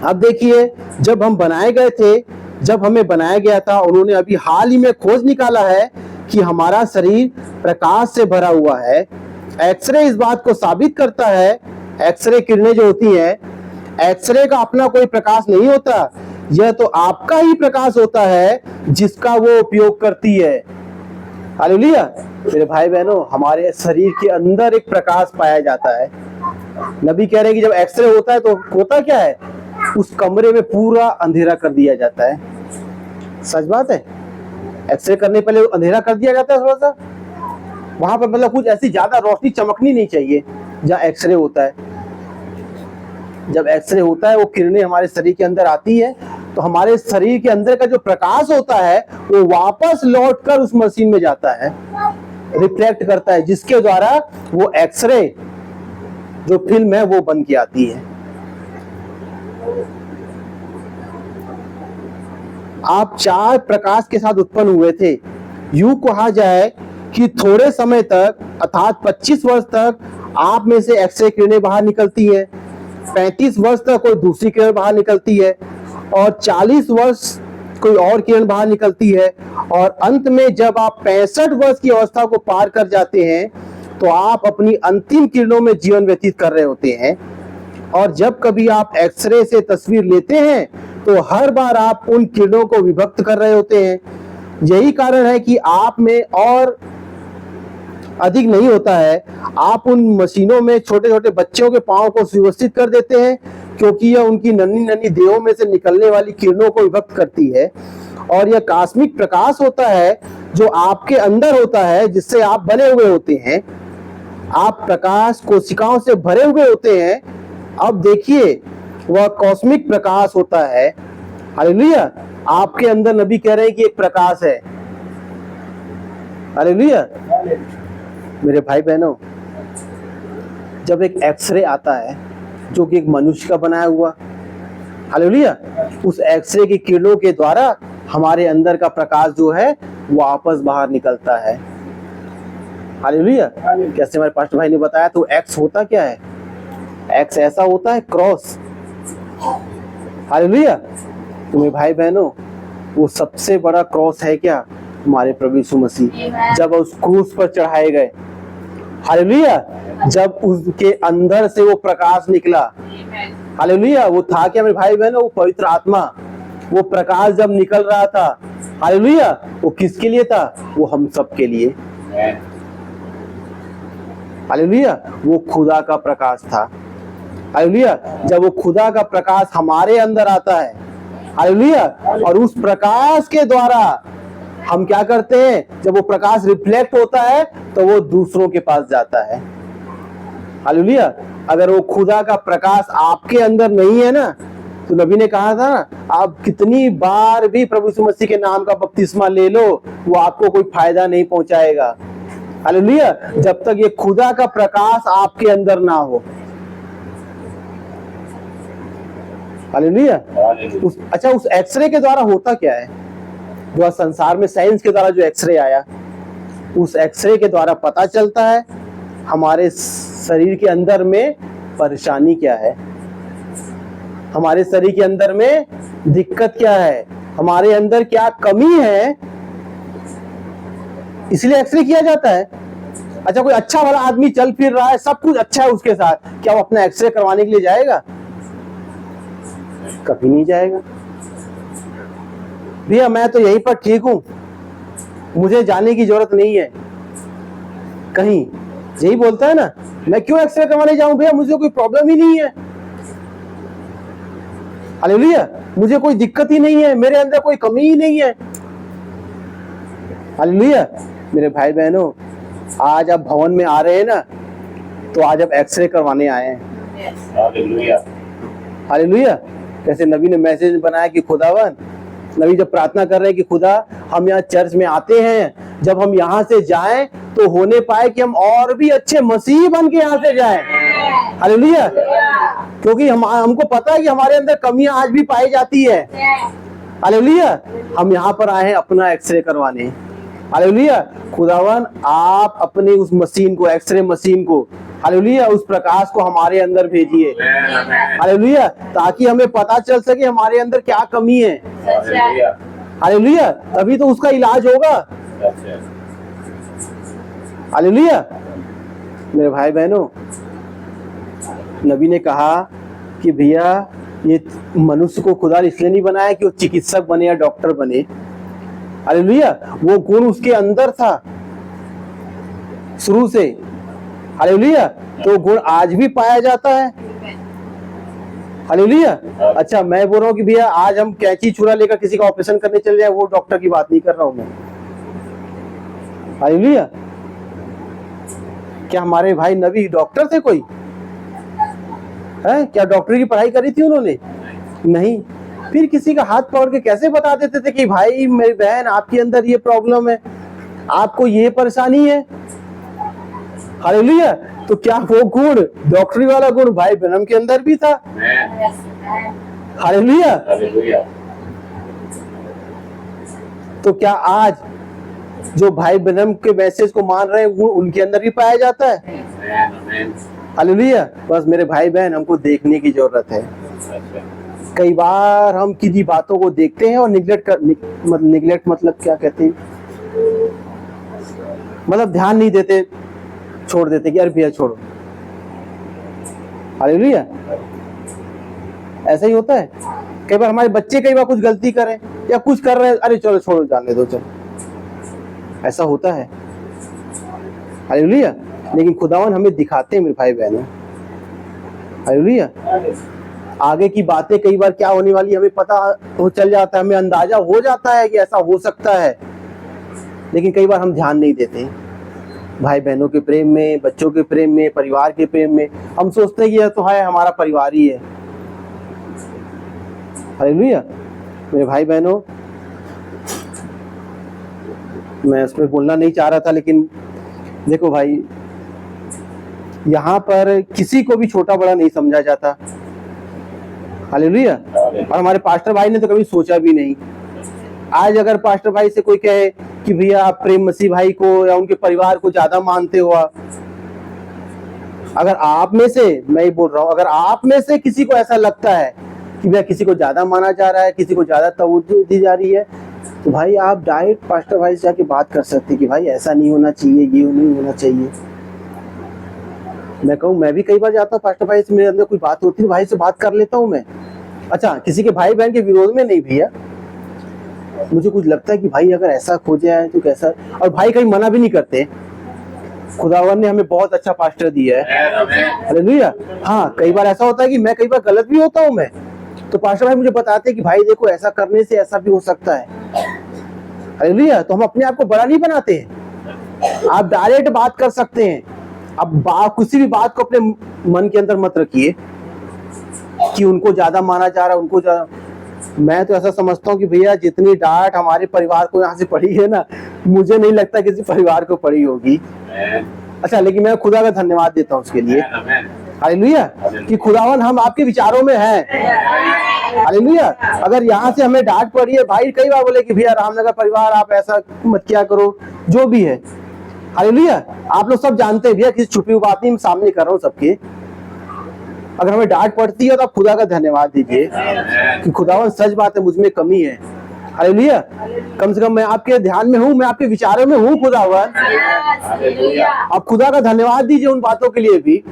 अब देखिए, जब हम बनाए गए थे, जब हमें बनाया गया था, उन्होंने अभी हाल ही में खोज निकाला है कि हमारा शरीर प्रकाश से भरा हुआ है। एक्सरे इस बात को साबित करता है। एक्सरे किरणें जो होती हैं, एक्सरे का अपना कोई प्रकाश नहीं होता, यह तो आपका ही प्रकाश होता है जिसका वो उपयोग करती है। हालेलुया। मेरे भाई बहनों, हमारे शरीर के अंदर एक प्रकाश पाया जाता है। नबी कह रहे हैं कि जब एक्सरे होता है तो होता क्या है? उस कमरे में पूरा अंधेरा कर दिया जाता है। सच बात है। एक्सरे करने पहले अंधेरा कर दिया जाता है थोड़ा सा, वहां पर मतलब कुछ ऐसी ज्यादा रोशनी चमकनी नहीं चाहिए जहाँ एक्सरे होता है। जब एक्सरे होता है वो किरणें हमारे शरीर के अंदर आती है, तो हमारे शरीर के अंदर का जो प्रकाश होता है वो वापस लौटकर उस मशीन में जाता है, रिफ्लेक्ट करता है, जिसके द्वारा वो एक्सरे जो फिल्म है वो बन के आती है। आप 4 प्रकाश के साथ उत्पन्न हुए थे। यूं कहा जाए कि थोड़े समय तक, अर्थात 25 वर्ष तक आप में से एक्सरे किरणें बाहर निकलती है, 35 वर्ष तक कोई दूसरी किरण बाहर निकलती है, और 40 वर्ष कोई और किरण बाहर निकलती है, और अंत में जब आप 65 वर्ष की अवस्था को पार कर जाते हैं तो आप अपनी अंतिम किरणों में जीवन व्यतीत कर रहे होते हैं। और जब कभी आप एक्सरे से तस्वीर लेते हैं तो हर बार आप उन किरणों को विभक्त कर रहे होते हैं। यही कारण है कि आप में और अधिक नहीं होता है। आप उन मशीनों में छोटे छोटे बच्चों के पांव को सुव्यवस्थित कर देते हैं, क्योंकि यह उनकी नन्ही नन्ही देहों में से निकलने वाली किरणों को विभक्त करती है। और यह कॉस्मिक प्रकाश होता है जो आपके अंदर होता है, जिससे आप बने हुए होते हैं। आप प्रकाश कोशिकाओं से भरे हुए होते हैं। अब देखिए, वह कॉस्मिक प्रकाश होता है। हालेलुया। आपके अंदर नबी कह रहे हैं कि एक प्रकाश है। हालेलुया। मेरे भाई बहनों, जब एक एक्सरे आता है जो कि एक मनुष्य का बनाया हुआ, हालेलुया, उस एक्सरे की किरणों के द्वारा हमारे अंदर का प्रकाश जो है वापस बाहर निकलता है। हालेलुया। कैसे हमारे पास्टर भाई ने बताया, तो एक्स होता क्या है? एक्स ऐसा होता है क्रॉस। हालेलुया। तो मेरे भाई बहनों, वो सबसे बड़ा क्रॉस है क्या? हमारे प्रभु यीशु मसीह जब उस क्रूस पर चढ़ाए गए। हालेलुया। जब उसके अंदर से वो प्रकाश निकला, हालेलुया, वो था क्या मेरे भाई बहनों? वो पवित्र आत्मा, वो प्रकाश जब निकल रहा था, हालेलुया, वो किसके लिए था? वो हम सब के लिए। हालेलुया। वो खुदा का प्रकाश था। हालेलुया। जब वो खुदा का प्रकाश हमारे अंदर आता है, हालेलुया। और उस प्रकाश के द्वारा हम क्या करते हैं, जब वो प्रकाश रिफ्लेक्ट होता है तो वो दूसरों के पास जाता है। हालेलुया। अगर वो खुदा का प्रकाश आपके अंदर नहीं है ना, तो नबी ने कहा था ना, आप कितनी बार भी प्रभु यीशु मसीह के नाम का बपतिस्मा ले लो, वो आपको कोई फायदा नहीं पहुंचाएगा। हालेलुया। जब तक ये खुदा का प्रकाश आपके अंदर ना हो। हालेलुया। अच्छा, उस एक्सरे के द्वारा होता क्या है, जो संसार में साइंस के द्वारा जो एक्सरे आया, उस एक्सरे के द्वारा पता चलता है हमारे शरीर के अंदर में परेशानी क्या है, हमारे शरीर के अंदर में दिक्कत क्या है, हमारे अंदर क्या कमी है, इसलिए एक्सरे किया जाता है। अच्छा, कोई अच्छा वाला आदमी चल फिर रहा है, सब कुछ अच्छा है उसके साथ, क्या वो अपना एक्सरे करवाने के लिए जाएगा? कभी नहीं जाएगा। भैया मैं तो यहीं पर ठीक हूं, मुझे जाने की जरूरत नहीं है कहीं, यही बोलता है ना, मैं क्यों एक्सरे करवाने जाऊं भैया, मुझे कोई प्रॉब्लम ही नहीं है। हालेलुया। मुझे कोई दिक्कत ही नहीं है, मेरे अंदर कोई कमी ही नहीं है। हालेलुया। मेरे भाई बहनों, आज आप भवन में आ रहे हैं ना, तो आज आप एक्सरे करवाने आए हैं। हालेलुया। हालेलुया। जैसे नबी ने मैसेज बनाया कि खुदावन, नबी जब प्रार्थना कर रहे हैं कि खुदा हम यहाँ चर्च में आते हैं, जब हम यहाँ से जाएं तो होने पाए कि हम और भी अच्छे मसीह बन के यहाँ से जाएं। हालेलुया। क्योंकि हमको पता है कि हमारे अंदर कमियां आज भी पाई जाती है। हालेलुया। हम यहाँ पर आए हैं अपना एक्सरे करवाने। हालेलुया। खुदावन आप अपने उस मशीन को, एक्सरे मशीन को, हालेलुया, उस प्रकाश को हमारे अंदर भेजिए। हालेलुया। ताकि हमें पता चल सके हमारे अंदर क्या कमी है। हालेलुया। तभी तो उसका इलाज होगा। हालेलुया। मेरे भाई बहनों, नबी ने कहा कि भैया ये मनुष्य को खुदा इसलिए नहीं बनाया कि वो चिकित्सक बने या डॉक्टर बने। हालेलुया। वो गुण उसके अंदर था शुरू से। हालेलुया। तो गुण आज भी पाया जाता है। हालेलुया। अच्छा, मैं बोल रहा हूँ कि भैया आज हम कैंची छुरा लेकर किसी का ऑपरेशन करने चले जाए, वो डॉक्टर की बात नहीं कर रहा हूं मैं। हालेलुया। क्या हमारे भाई नबी डॉक्टर थे कोई है? क्या डॉक्टरी की पढ़ाई करी थी उन्होंने? नहीं। फिर किसी का हाथ पकड़ के कैसे बता देते थे कि भाई मेरी बहन आपके अंदर ये प्रॉब्लम है, आपको ये परेशानी है। हालेलुया। तो क्या वो गुण, डॉक्टरी वाला गुण भाई ब्रह्म के अंदर भी था? हालेलुया। तो क्या आज जो भाई ब्रह्म के मैसेज को मान रहे हैं वो उनके अंदर भी पाया जाता है? हालेलुया। बस मेरे भाई बहन, हमको देखने की जरूरत है। कई बार हम किसी बातों को देखते हैं और निगलेक्ट मतलब क्या कहते हैं, मतलब ध्यान नहीं देते, छोड़ देते कि अरे भैया छोड़ो। हालेलुया। ऐसा ही होता है। कई बार हमारे बच्चे कई बार कुछ गलती करें या कुछ कर रहे हैं, अरे चलो छोड़ो, जाने दो, चलो, ऐसा होता है। हालेलुया। लेकिन खुदावन हमें दिखाते हैं मेरे भाई बहनों। हालेलुया। आगे की बातें कई बार क्या होने वाली हमें पता हो चल जाता है, हमें अंदाजा हो जाता है कि ऐसा हो सकता है, लेकिन कई बार हम ध्यान नहीं देते। भाई बहनों के प्रेम में, बच्चों के प्रेम में, परिवार के प्रेम में हम सोचते हैं कि यह तो है हमारा परिवार ही है। हालेलुया। मेरे भाई बहनों, मैं उसमें बोलना नहीं चाह रहा था, लेकिन देखो भाई, यहाँ पर किसी को भी छोटा बड़ा नहीं समझा जाता। हालेलुया। और हमारे पास्टर भाई ने तो कभी सोचा भी नहीं। आज अगर पास्टर भाई से कोई कहे कि भैया आप प्रेम मसीह भाई को या उनके परिवार को ज्यादा मानते हो, अगर आप में से, मैं ही बोल रहा हूँ, अगर आप में से किसी को ऐसा लगता है कि भैया किसी को ज्यादा माना जा रहा है, किसी को ज्यादा तवज्जो दी जा रही है, तो भाई आप डायरेक्ट पास्टर भाई से जाके बात कर सकते हैं कि भाई ऐसा नहीं होना चाहिए, ये नहीं होना चाहिए। मैं कहूँ, मैं भी कई बार जाता हूँ पास्टर भाई से, मेरे अंदर कोई बात होती है, भाई से बात कर लेता हूँ मैं। अच्छा, किसी के भाई बहन के विरोध में नहीं भैया, मुझे कुछ लगता है कि भाई अगर ऐसा हो जाए तो कैसा, और भाई कहीं मना भी नहीं करते। खुदावन ने हमें बहुत अच्छा पास्टर दिया है। हालेलुया। हाँ, कई बार ऐसा होता है कि मैं कई बार गलत भी होता हूँ मैं, तो पास्टर भाई मुझे बताते कि भाई देखो ऐसा करने से ऐसा भी हो सकता है। हालेलुया। तो हम अपने आप को बड़ा नहीं बनाते हैं, आप डायरेक्ट बात कर सकते हैं। अब किसी भी बात को अपने मन के अंदर मत रखिए कि उनको ज्यादा माना जा रहा है, उनको ज्यादा। मैं तो ऐसा समझता हूँ कि भैया जितनी डांट हमारे परिवार को यहाँ से पड़ी है ना, मुझे नहीं लगता किसी परिवार को पड़ी होगी। अच्छा, लेकिन मैं खुदा का धन्यवाद देता हूँ उसके लिए। हालेलुया, कि खुदावन हम आपके विचारों में हैं। हालेलुया। अगर यहाँ से हमें डांट पड़ी है, भाई कई बार बोले कि भैया रामनगर परिवार आप ऐसा मत क्या करो, जो भी है। हालेलुया। आप लोग सब जानते हैं भैया, किसी छुपी हुई बात नहीं, मैं सामने कर रहा हूँ सबके। अगर हमें डांट पड़ती है तो आप खुदा का धन्यवाद दीजिए कि खुदावन सच बात है, मुझ में कमी है। हालेलुया। कम से कम मैं आपके ध्यान में हूँ, मैं आपके विचारों में हूँ खुदावन। आप खुदा का धन्यवाद दीजिए उन बातों के लिए भी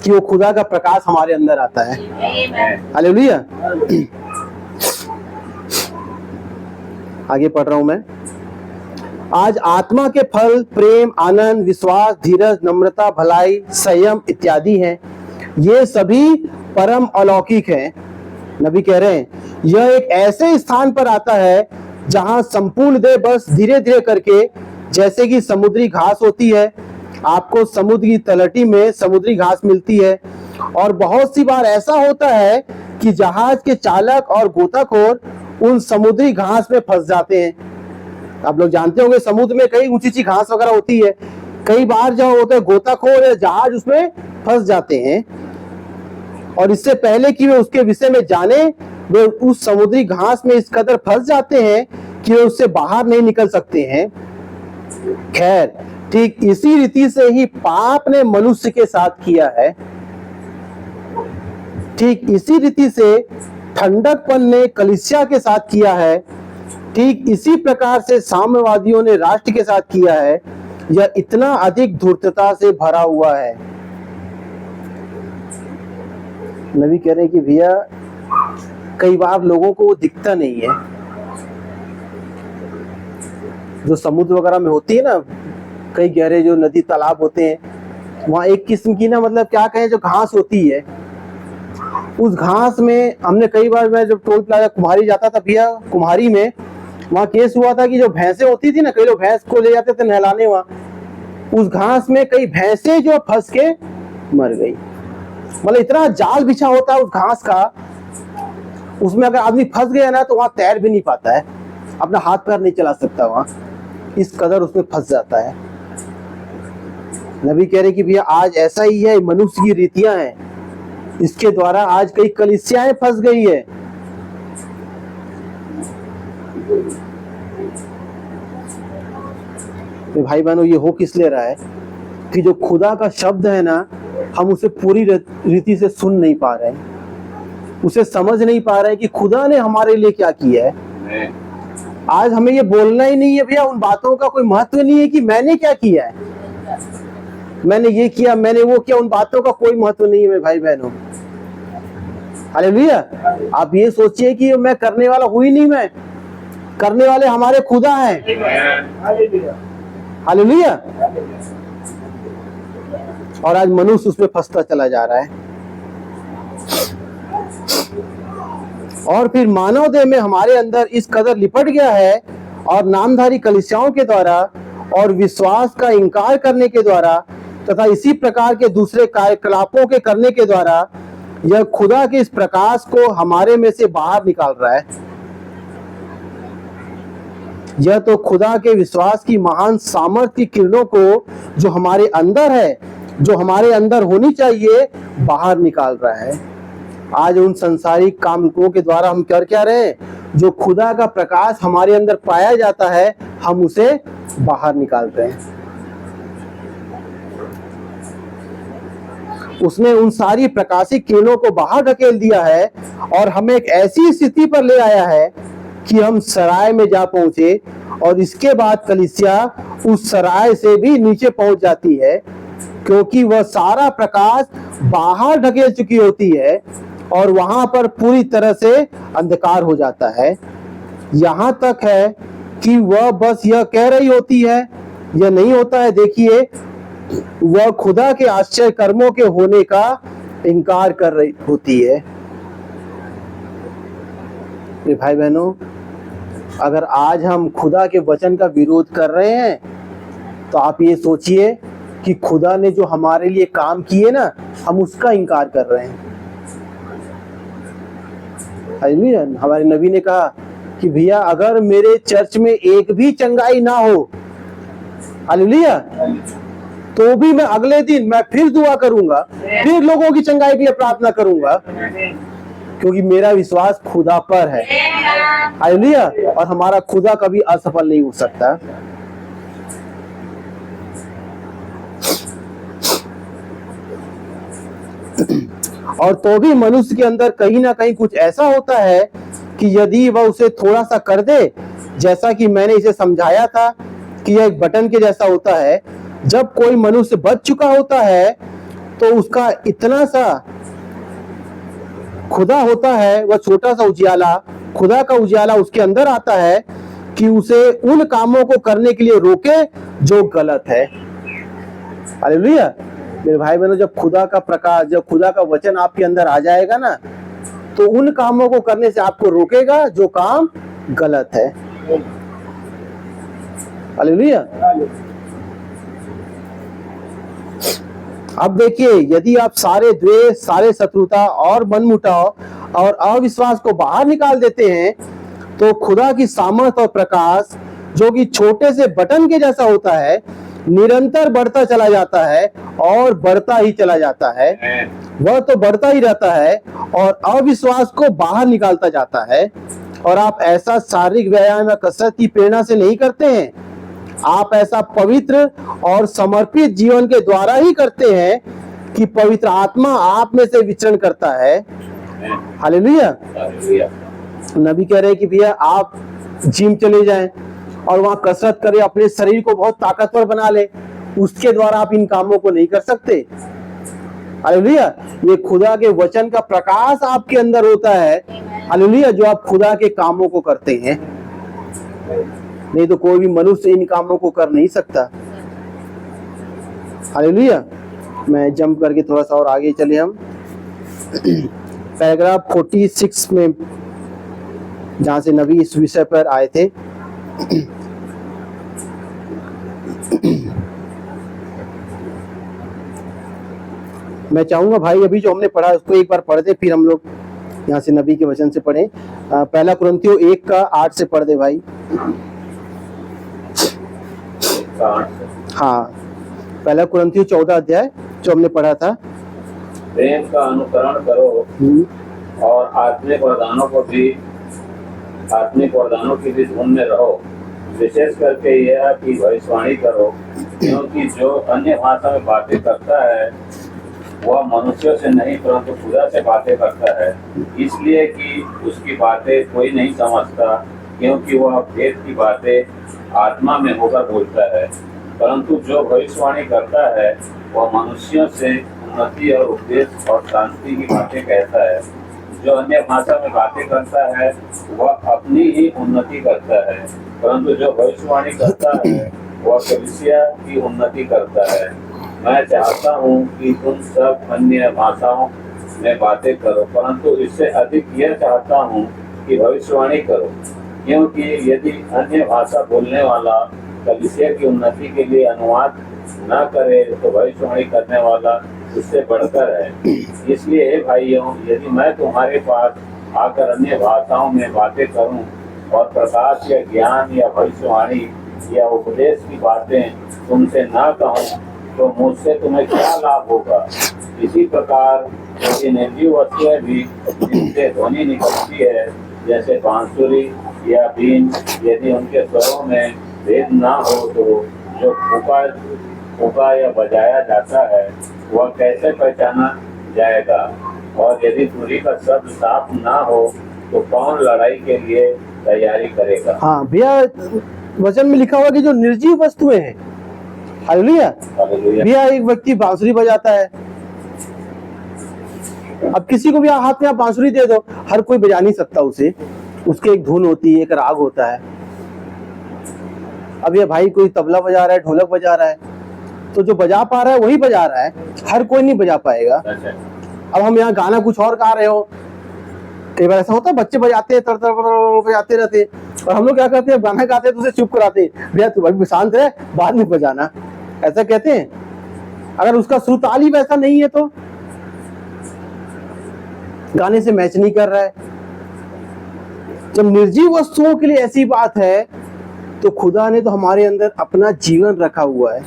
कि वो खुदा का प्रकाश हमारे अंदर आता है। हालेलुया। आगे पढ़ रहा हूं मैं। आज आत्मा के फल प्रेम, आनंद, विश्वास, धीरज, नम्रता, भलाई, संयम इत्यादि हैं। ये सभी परम अलौकिक हैं। नबी कह रहे हैं यह एक ऐसे स्थान पर आता है जहां संपूर्ण देह बस धीरे धीरे करके, जैसे कि समुद्री घास होती है, आपको समुद्र की तलहटी में समुद्री घास मिलती है। और बहुत सी बार ऐसा होता है कि जहाज के चालक और गोताखोर उन समुद्री घास में फंस जाते हैं। आप लोग जानते होंगे समुद्र में कई ऊंची ऊंची घास वगैरह होती है। कई बार जो होता है गोताखोर या जहाज उसमें फंस जाते हैं, और इससे पहले कि वे उसके विषय में जाने, वे उस समुद्री घास में इस कदर फंस जाते हैं कि वे उससे बाहर नहीं निकल सकते हैं। खैर, ठीक इसी रीति से ही पाप ने मनुष्य के साथ किया है। ठीक इसी रीति से ठंडकपन ने कलीसिया के साथ किया है। ठीक इसी प्रकार से साम्यवादियों ने राष्ट्र के साथ किया है। यह इतना अधिक धूर्तता से भरा हुआ है। नबी कह रहे हैं कि भैया कई बार लोगों को वो दिखता नहीं है, जो समुद्र वगैरह में होती है ना, कई गहरे जो नदी तालाब होते हैं, वहाँ एक किस्म की ना, मतलब क्या कहें, जो घास होती है, उस घास में हमने कई बार, मैं जब टोल प्लाजा कुम्हारी जाता था भैया, कुम्हारी में वहाँ केस हुआ था कि जो भैंसें होती थी ना, कई लोग भैंस को ले जाते थे नहलाने, वहाँ उस घास में कई भैंसें जो फंस के मर गई। मतलब इतना जाल बिछा होता है उस घास का, उसमें अगर आदमी फंस गया ना तो वहाँ तैर भी नहीं पाता है, अपना हाथ पैर नहीं चला सकता वहाँ, इस कदर उसमें फंस जाता है। नबी कह रहे कि भैया आज ऐसा ही है, मनुष्य की रीतियां हैं, इसके द्वारा आज कई कलीसियाएं फंस गई है। भाई बहनों, ये हो किस ले रहा है कि जो खुदा का शब्द है ना, हम उसे पूरी रीति से सुन नहीं पा रहे हैं, उसे समझ नहीं पा रहे हैं कि खुदा ने हमारे लिए क्या किया है। आज हमें ये बोलना ही नहीं है भैया, उन बातों का कोई महत्व नहीं है कि मैंने क्या किया है, मैंने ये किया, मैंने वो किया, उन बातों का कोई महत्व नहीं है मेरे भाई बहनों। हालेलुया। आप ये सोचिए कि मैं करने वाला हुई नहीं, मैं करने वाले हमारे खुदा हैं। हालेलुया। और आज मनुष्य उसमें फंसता चला जा रहा है। और फिर मानव देह में हमारे अंदर इस कदर लिपट गया है, और नामधारी कलीसियाओं के द्वारा और विश्वास का इनकार करने के द्वारा तथा इसी प्रकार के दूसरे कार्यकलापों के करने के द्वारा यह खुदा के इस प्रकाश को हमारे में से बाहर निकाल रहा है। यह तो खुदा के विश्वास की महान सामर्थ्य की किरणों को जो हमारे अंदर है, जो हमारे अंदर होनी चाहिए, बाहर निकाल रहा है। आज उन संसारिक कामों के द्वारा हम कर क्या रहे हैं, जो खुदा का प्रकाश हमारे अंदर पाया जाता है, हम उसे बाहर निकाल रहे हैं। उसने उन सारी प्रकाशिक किरणों को बाहर ढकेल दिया है और हमें एक ऐसी स्थिति पर ले आया है कि हम सराय में जा पहुंचे, और इसके बाद कलीसिया उस सराय से भी नीचे पहुंच जाती है, क्योंकि वह सारा प्रकाश बाहर ढकेल चुकी होती है और वहां पर पूरी तरह से अंधकार हो जाता है। यहां तक है कि वह बस यह कह रही होती है, यह नहीं होता है, देखिए वह खुदा के आश्चर्य कर्मों के होने का इनकार कर रही होती है। मेरे भाई बहनों, अगर आज हम खुदा के वचन का विरोध कर रहे हैं तो आप ये सोचिए कि खुदा ने जो हमारे लिए काम किए ना, हम उसका इनकार कर रहे हैं। हालेलुया। हमारे नबी ने कहा कि भैया अगर मेरे चर्च में एक भी चंगाई ना हो, हालेलुया, तो भी मैं अगले दिन मैं फिर दुआ करूंगा, फिर लोगों की चंगाई के लिए प्रार्थना करूंगा, क्योंकि मेरा विश्वास खुदा पर है। हालेलुया। और हमारा खुदा कभी असफल नहीं हो सकता। और तो भी मनुष्य के अंदर कहीं ना कहीं कुछ ऐसा होता है कि यदि वह उसे थोड़ा सा कर दे, जैसा कि मैंने इसे समझाया था कि यह एक बटन के जैसा होता है। जब कोई मनुष्य बच चुका होता है तो उसका इतना सा खुदा होता है, वह छोटा सा उजियाला, खुदा का उजियाला उसके अंदर आता है कि उसे उन कामों को करने के लिए रोके जो गलत है। हालेलुया। मेरे भाई बहनों, जब खुदा का प्रकाश, जब खुदा का वचन आपके अंदर आ जाएगा ना, तो उन कामों को करने से आपको रोकेगा जो काम गलत है। हालेलुया। अब देखिए, यदि आप सारे द्वेष, सारे शत्रुता और मनमुटाव और अविश्वास को बाहर निकाल देते हैं, तो खुदा की सामर्थ और प्रकाश, जो कि छोटे से बटन के जैसा होता है, निरंतर बढ़ता चला जाता है और बढ़ता ही चला जाता है। वह तो बढ़ता ही रहता है और अविश्वास को बाहर निकालता जाता है। और आप ऐसा शारीरिक व्यायाम या कसरत की प्रेरणा से नहीं करते हैं, आप ऐसा पवित्र और समर्पित जीवन के द्वारा ही करते हैं कि पवित्र आत्मा आप में से विचरण करता है। हालेलुया। नबी कह रहे हैं कि भैया आप जिम चले जाएं और वहां कसरत करें, अपने शरीर को बहुत ताकतवर बना ले, उसके द्वारा आप इन कामों को नहीं कर सकते। हालेलुया। ये खुदा के वचन का प्रकाश आपके अंदर होता है, हालेलुया, जो आप खुदा के कामों को करते हैं। नहीं तो कोई भी मनुष्य इन कामों को कर नहीं सकता। हालेलुया। मैं जंप करके थोड़ा सा और आगे चले हम पैराग्राफ 46 में, जहां से नबी इस विषय पर आए थे। मैं चाहूंगा भाई अभी जो हमने पढ़ा उसको एक बार पढ़ दे, फिर हम लोग यहाँ से नबी के वचन से पढ़े। पहला कुरिन्थियों 1:8 से पढ़ दे भाई। हाँ, पहला कुरिन्थियों 14 अध्याय जो हमने पढ़ा था। प्रेम का अनुकरण करो और आत्मिक वरदानों की भी धुन में रहो, विशेष करके यह कि भविष्यवाणी करो, क्योंकि जो अन्य भाषा में बातें करता है वह मनुष्यों से नहीं परंतु खुदा से बातें करता है, इसलिए कि उसकी बातें कोई नहीं समझता, क्योंकि वह भेद की बातें आत्मा में होकर बोलता है। परंतु जो भविष्यवाणी करता है वह मनुष्यों से उन्नति और उपदेश और शांति की बातें कहता है। जो अन्य भाषा में बातें करता है वह अपनी ही उन्नति करता है, परंतु जो भविष्यवाणी करता है वह कलीसिया की उन्नति करता है। मैं चाहता हूँ कि तुम सब अन्य भाषाओं में बातें करो, परंतु इससे अधिक यह चाहता हूँ कि भविष्यवाणी करो, क्योंकि यदि अन्य भाषा बोलने वाला कलीसिया की उन्नति के लिए अनुवाद न करे तो भविष्यवाणी करने वाला उससे बढ़कर है। इसलिए हे भाइयों, यदि मैं तुम्हारे पास आकर अन्य भाषाओं में बातें करूं और प्रकाश या ज्ञान या भविष्यवाणी या उपदेश की बातें तुमसे ना कहूं, तो मुझसे तुम्हें क्या लाभ होगा। इसी प्रकार यदि निर्जीव वस्तुएं भी जिनसे ध्वनि निकलती है, जैसे बांसुरी या बीन, यदि उनके स्वरों में भेद ना हो तो जो फूका या बजाया जाता है वह कैसे पहचाना जाएगा। और यदि तुरी का शब्द साफ ना हो तो कौन लड़ाई के लिए तैयारी करेगा। हाँ भैया, वचन में लिखा हुआ कि जो निर्जीव वस्तुएं हैं, हालेलुया भैया, एक व्यक्ति बांसुरी बजाता है, अब किसी को भी हाथ में आप बांसुरी दे दो, हर कोई बजा नहीं सकता उसे, उसकी एक धुन होती है, एक राग होता है। अब ये भाई कोई तबला बजा रहा है, ढोलक बजा रहा है, तो जो बजा पा रहा है वही बजा रहा है, हर कोई नहीं बजा पाएगा। अच्छा। अब हम यहाँ गाना कुछ और गा रहे हो, कई बार ऐसा होता है बच्चे बजाते हैं, तर तर बजाते रहते हैं, और हम लोग क्या करते हैं, गाना गाते हैं तो उसे चुप कराते हैं, भैया तू अभी शांत रह, बाद में बजाना, ऐसा कहते हैं। अगर उसका सुर ताल ही वैसा नहीं है तो गाने से मैच नहीं कर रहा है। जब निर्जीव वस्तुओं के लिए ऐसी बात है तो खुदा ने तो हमारे अंदर अपना जीवन रखा हुआ है।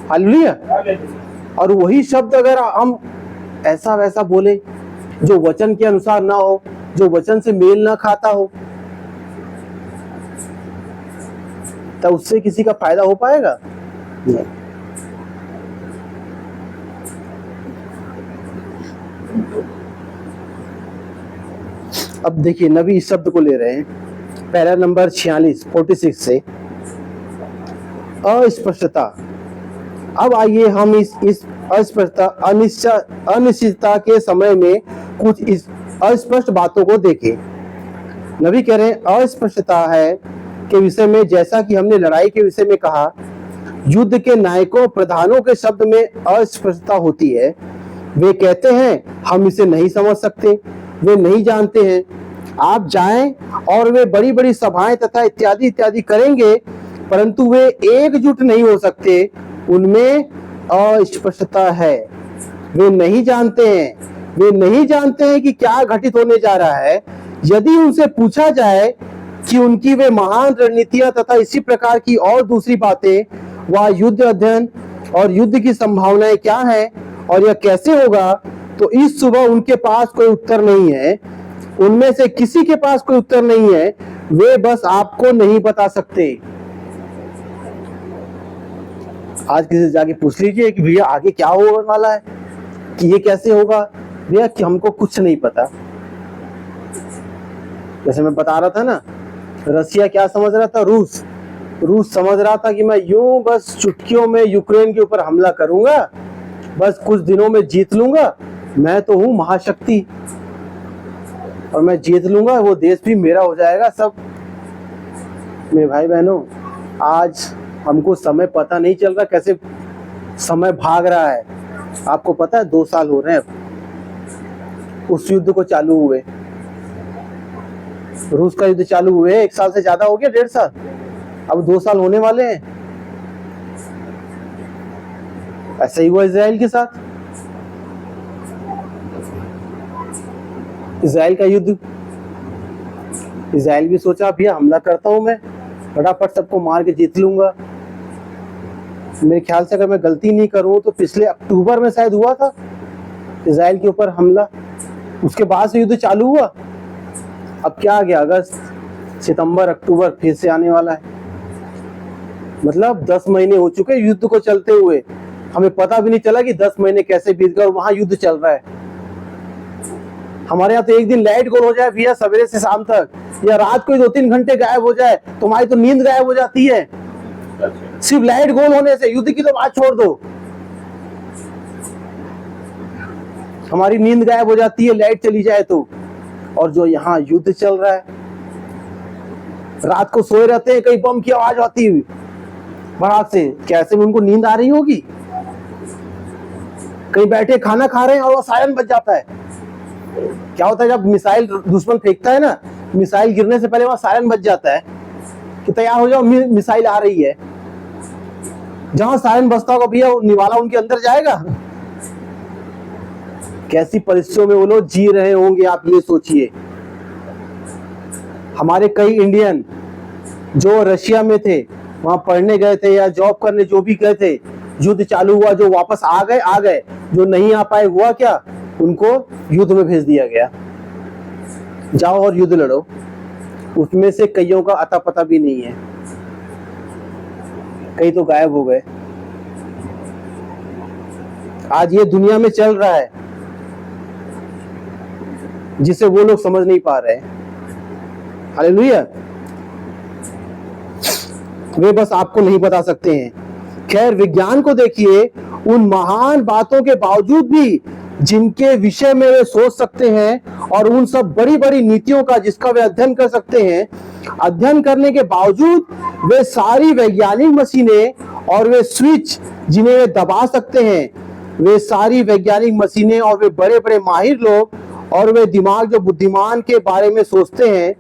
हालेलुया। और वही शब्द अगर हम ऐसा वैसा बोले जो वचन के अनुसार ना हो, जो वचन से मेल ना खाता हो, तब उससे किसी का फायदा हो पाएगा? नहीं। अब देखिए नबी इस शब्द को ले रहे हैं, पहला नंबर 46 से अस्पष्टता। अब आइए हम इस अस्पष्टता अनिश्चितता के समय में कुछ इस अस्पष्ट बातों को देखें। नबी कह रहे हैं अस्पष्टता है के विषय में, जैसा कि हमने लड़ाई के विषय में कहा, युद्ध के नायकों प्रधानों के शब्द में अस्पष्टता होती है। वे कहते हैं हम इसे नहीं समझ सकते, वे नहीं जानते हैं। आप जाएं और वे बड़ी बड़ी सभाएं तथा इत्यादि इत्यादि करेंगे, परंतु वे एकजुट नहीं हो सकते, उनमें अस्पष्टता है। वे नहीं जानते हैं कि क्या घटित होने जा रहा है। यदि उनसे पूछा जाए कि उनकी वे महान रणनीतियां तथा इसी प्रकार की और दूसरी बातें, वह युद्ध अध्ययन और युद्ध की संभावनाएं क्या है और यह कैसे होगा, तो इस सुबह उनके पास कोई उत्तर नहीं है। उनमें से किसी के पास कोई उत्तर नहीं है, वे बस आपको नहीं बता सकते। आज किसी से जाके पूछ लीजिए कि भैया आगे क्या होने वाला है, कि ये कैसे होगा, भैया कि हमको कुछ नहीं पता। जैसे मैं बता रहा था ना, रसिया क्या समझ रहा था, रूस समझ रहा था कि मैं यूं बस चुटकियों में यूक्रेन के ऊपर हमला करूंगा, बस कुछ दिनों में जीत लूंगा, मैं तो हूं महाशक्ति और मैं जीत लूंगा, वो देश भी मेरा हो जाएगा सब। मेरे भाई बहनों, आज हमको समय पता नहीं चल रहा, कैसे समय भाग रहा है। आपको पता है 2 साल हो रहे हैं उस युद्ध को चालू हुए, रूस का युद्ध चालू हुए 1 साल से ज्यादा हो गया, 1.5 साल, अब 2 साल होने वाले हैं। ऐसा ही हुआ इजराइल के साथ, इजराइल का युद्ध। इजराइल भी सोचा भैया हमला करता हूं मैं, फटाफट सबको मार के जीत लूंगा। मेरे ख्याल से अगर मैं गलती नहीं करूं तो पिछले अक्टूबर में शायद हुआ था इजराइल के ऊपर हमला, उसके बाद से युद्ध चालू हुआ। अब क्या आ गया, अगस्त, सितंबर, अक्टूबर फिर से आने वाला है। मतलब 10 महीने हो चुके युद्ध को चलते हुए, हमें पता भी नहीं चला कि 10 महीने कैसे बीत गए और वहां युद्ध चल रहा है। हमारे यहाँ तो एक दिन लाइट गोल हो जाए भैया सवेरे से शाम तक, या रात को 2-3 घंटे गायब हो जाए, तुम्हारी तो नींद गायब हो जाती है। सिर्फ लाइट गोल होने से, युद्ध की तो बात छोड़ दो, हमारी नींद गायब हो जाती है लाइट चली जाए तो। और जो यहाँ युद्ध चल रहा है, रात को सोए रहते हैं, कहीं बम की आवाज आती हुई भड़ाक से, कैसे उनको नींद आ रही होगी। कहीं बैठे खाना खा रहे हैं और वो सायरन बज जाता है। क्या होता है जब मिसाइल दुश्मन फेंकता है ना, मिसाइल गिरने से पहले वहां सायरन बज जाता है कि तैयार हो जाओ मिसाइल आ रही है। जहां सायरन बजता होगा भैया निवाला उनके अंदर जाएगा। कैसी परिस्थितियों में वो लोग जी रहे होंगे, आप ये सोचिए। हमारे कई इंडियन जो रशिया में थे, वहां पढ़ने गए थे या जॉब करने जो भी गए थे, युद्ध चालू हुआ, जो वापस आ गए, जो नहीं आ पाए हुआ क्या, उनको युद्ध में भेज दिया गया, जाओ और युद्ध लड़ो। उसमें से कईयों का अता पता भी नहीं है, कई तो गायब हो गए। आज ये दुनिया में चल रहा है जिसे वो लोग समझ नहीं पा रहे। हालेलुया। वे बस आपको नहीं बता सकते हैं। खैर विज्ञान को देखिए, उन महान बातों के बावजूद भी जिनके विषय में वे सोच सकते हैं, और उन सब बड़ी बड़ी नीतियों का जिसका वे अध्ययन कर सकते हैं, अध्ययन करने के बावजूद वे सारी वैज्ञानिक मशीनें और वे स्विच जिन्हें वे दबा सकते हैं, वे सारी वैज्ञानिक मशीनें और वे बड़े बड़े माहिर लोग और वे दिमाग जो बुद्धिमान के बारे में सोचते हैं,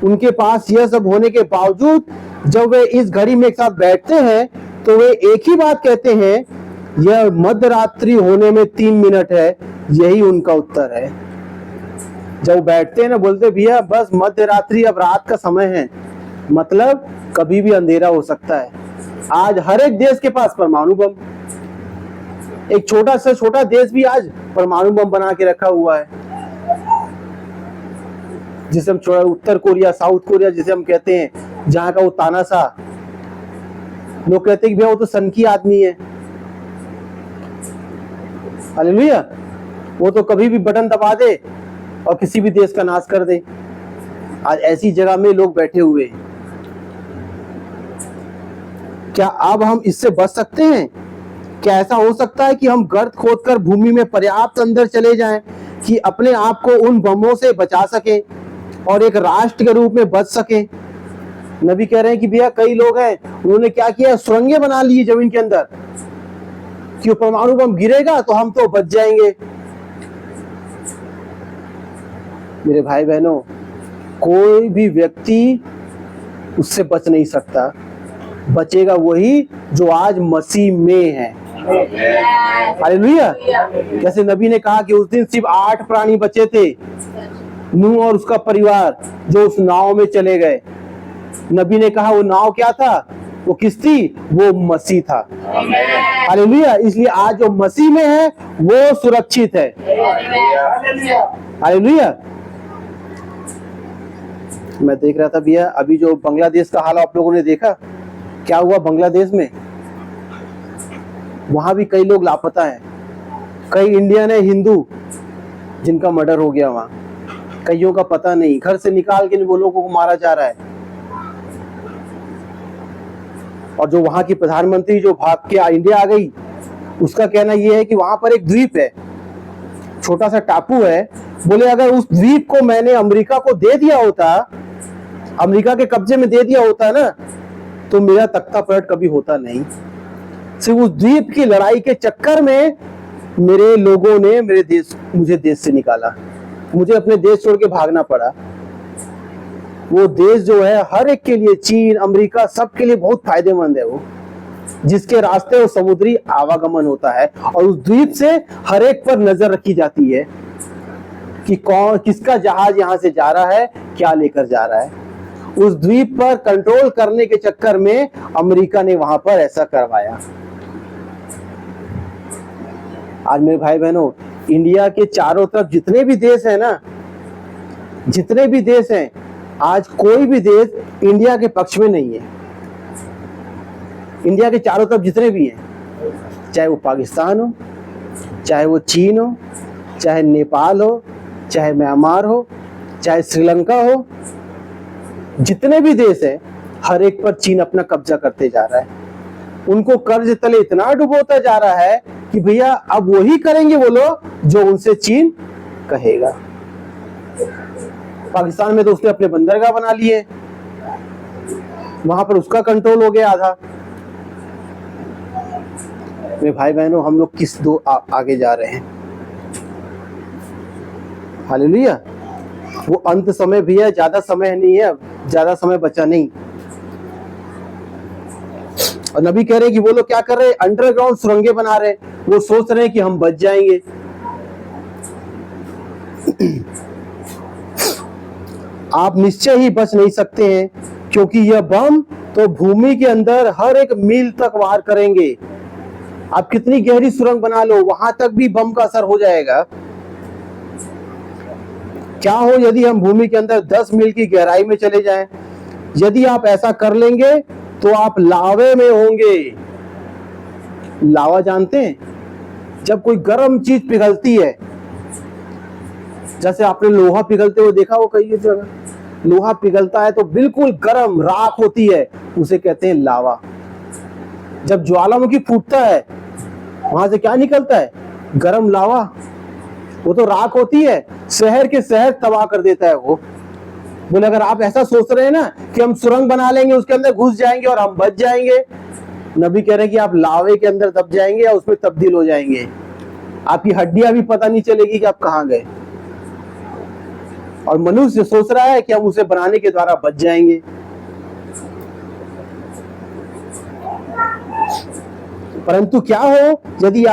उनके पास यह सब होने के बावजूद जब वे इस घड़ी में एक साथ बैठते हैं तो वे एक ही बात कहते हैं, यह मध्यरात्रि होने में 3 मिनट है। यही उनका उत्तर है। जब बैठते हैं ना, बोलते भैया बस मध्यरात्रि, अब रात का समय है, मतलब कभी भी अंधेरा हो सकता है। आज हर एक देश के पास परमाणु बम, एक छोटा से छोटा देश भी आज परमाणु बम बना के रखा हुआ है, जिसे हम उत्तर कोरिया, साउथ कोरिया जिसे हम कहते हैं, जहां का वो तानाशाह, लोग कहते हैं कि भैया वो तो सनकी आदमी है। हालेलुया, वो तो कभी भी बटन दबा दे और किसी भी देश का नाश कर दे। आज ऐसी जगह में लोग बैठे हुए हैं। क्या अब हम इससे बच सकते हैं? क्या ऐसा हो सकता है कि हम गर्त खोदकर भूमि में पर्याप्त अंदर चले जाएं कि अपने आप को उन बमों से बचा सकें और एक राष्ट्र के रूप में बच सकें? नबी कह रहे हैं कि भैया कई लोग हैं, उन्होंने क्या किया, सुरंगें बना ली जमीन के अंदर कि परमाणु बम गिरेगा तो हम तो बच जाएंगे। मेरे भाई बहनों, कोई भी व्यक्ति उससे बच नहीं सकता। बचेगा वही जो आज मसीह में है। हालेलुया। जैसे नबी ने कहा कि उस दिन सिर्फ 8 प्राणी बचे थे, नूह और उसका परिवार, जो उस नाव में चले गए। नबी ने कहा वो नाव क्या था, वो किस थी, वो मसीह था। हालेलुया। इसलिए आज जो मसीह में है वो सुरक्षित है। हालेलुया। मैं देख रहा था भैया, अभी जो बांग्लादेश का हाल आप लोगों ने देखा, क्या हुआ बांग्लादेश में? वहां भी कई लोग लापता हैं। कई इंडियन है, हिंदू, जिनका मर्डर हो गया वहां। कईयों का पता नहीं, घर से निकाल के वो लोगों को मारा जा रहा है। और जो वहां की प्रधानमंत्री जो भाग के इंडिया आ गई, उसका कहना यह है कि वहां पर एक द्वीप है, छोटा सा टापू है। बोले अगर उस द्वीप को मैंने अमेरिका को दे दिया होता, अमेरिका के कब्जे में दे दिया होता ना, तो मेरा तख्ता पलट कभी होता नहीं। सिर्फ उस द्वीप की लड़ाई के चक्कर में मेरे लोगों ने मुझे देश से निकाला, मुझे अपने देश छोड़ के भागना पड़ा। वो देश जो है हर एक के लिए, चीन, अमेरिका, सबके लिए बहुत फायदेमंद है वो, जिसके रास्ते वो समुद्री आवागमन होता है। और उस द्वीप से हर एक पर नजर रखी जाती है कि कौन, किसका जहाज यहां से जा रहा है, क्या लेकर जा रहा है। उस द्वीप पर कंट्रोल करने के चक्कर में अमेरिका ने वहां पर ऐसा करवाया। आज मेरे भाई बहनों, इंडिया के चारों तरफ जितने भी देश हैं ना, जितने भी देश हैं, आज कोई भी देश इंडिया के पक्ष में नहीं है। इंडिया के चारों तरफ जितने भी हैं, चाहे वो पाकिस्तान हो, चाहे वो चीन हो, चाहे नेपाल हो, चाहे म्यांमार हो, चाहे श्रीलंका हो, जितने भी देश हैं, हर एक पर चीन अपना कब्जा करते जा रहा है। उनको कर्ज तले इतना डुबोता जा रहा है कि भैया अब वही करेंगे वो लोग जो उनसे चीन कहेगा। पाकिस्तान में तो उसने अपने बंदरगाह बना लिए, वहां पर उसका कंट्रोल हो गया आधा। मेरे भाई बहनों, हम लोग किस आगे जा रहे हैं? हालेलुया। वो अंत समय भी है, ज्यादा समय नहीं है, ज्यादा समय बचा नहीं। और नबी कह रहे हैं कि वो लोग क्या कर रहे हैं, अंडरग्राउंड सुरंगे बना रहे हैं। वो सोच रहे हैं कि हम बच जाएंगे। आप निश्चय ही बच नहीं सकते हैं, क्योंकि यह बम तो भूमि के अंदर हर एक मील तक वार करेंगे। आप कितनी गहरी सुरंग बना लो, वहां तक भी बम का असर हो जाएगा। क्या हो यदि हम भूमि के अंदर 10 मील की गहराई में चले जाएं? यदि आप ऐसा कर लेंगे तो आप लावे में होंगे। लावा जानते हैं? जब कोई गर्म चीज पिघलती है, जैसे आपने लोहा पिघलते हुए देखा हो कई जगह, लोहा पिघलता है तो बिल्कुल गर्म राख होती है, उसे कहते हैं लावा। जब ज्वालामुखी फूटता है, वहां से क्या निकलता है? गर्म लावा। वो तो राख होती है, शहर के शहर तबाह कर देता है वो। बोले अगर आप ऐसा सोच रहे हैं ना कि हम सुरंग बना लेंगे, उसके अंदर घुस जाएंगे और हम बच जाएंगे, नबी कह रहे हैं कि आप लावे के अंदर दब जाएंगे या उसमें तब्दील हो जाएंगे, आपकी हड्डियां भी पता नहीं चलेगी कि आप कहां गए। और मनुष्य सोच रहा है कि हम उसे बनाने के द्वारा बच जाएंगे। परंतु क्या हो, यदि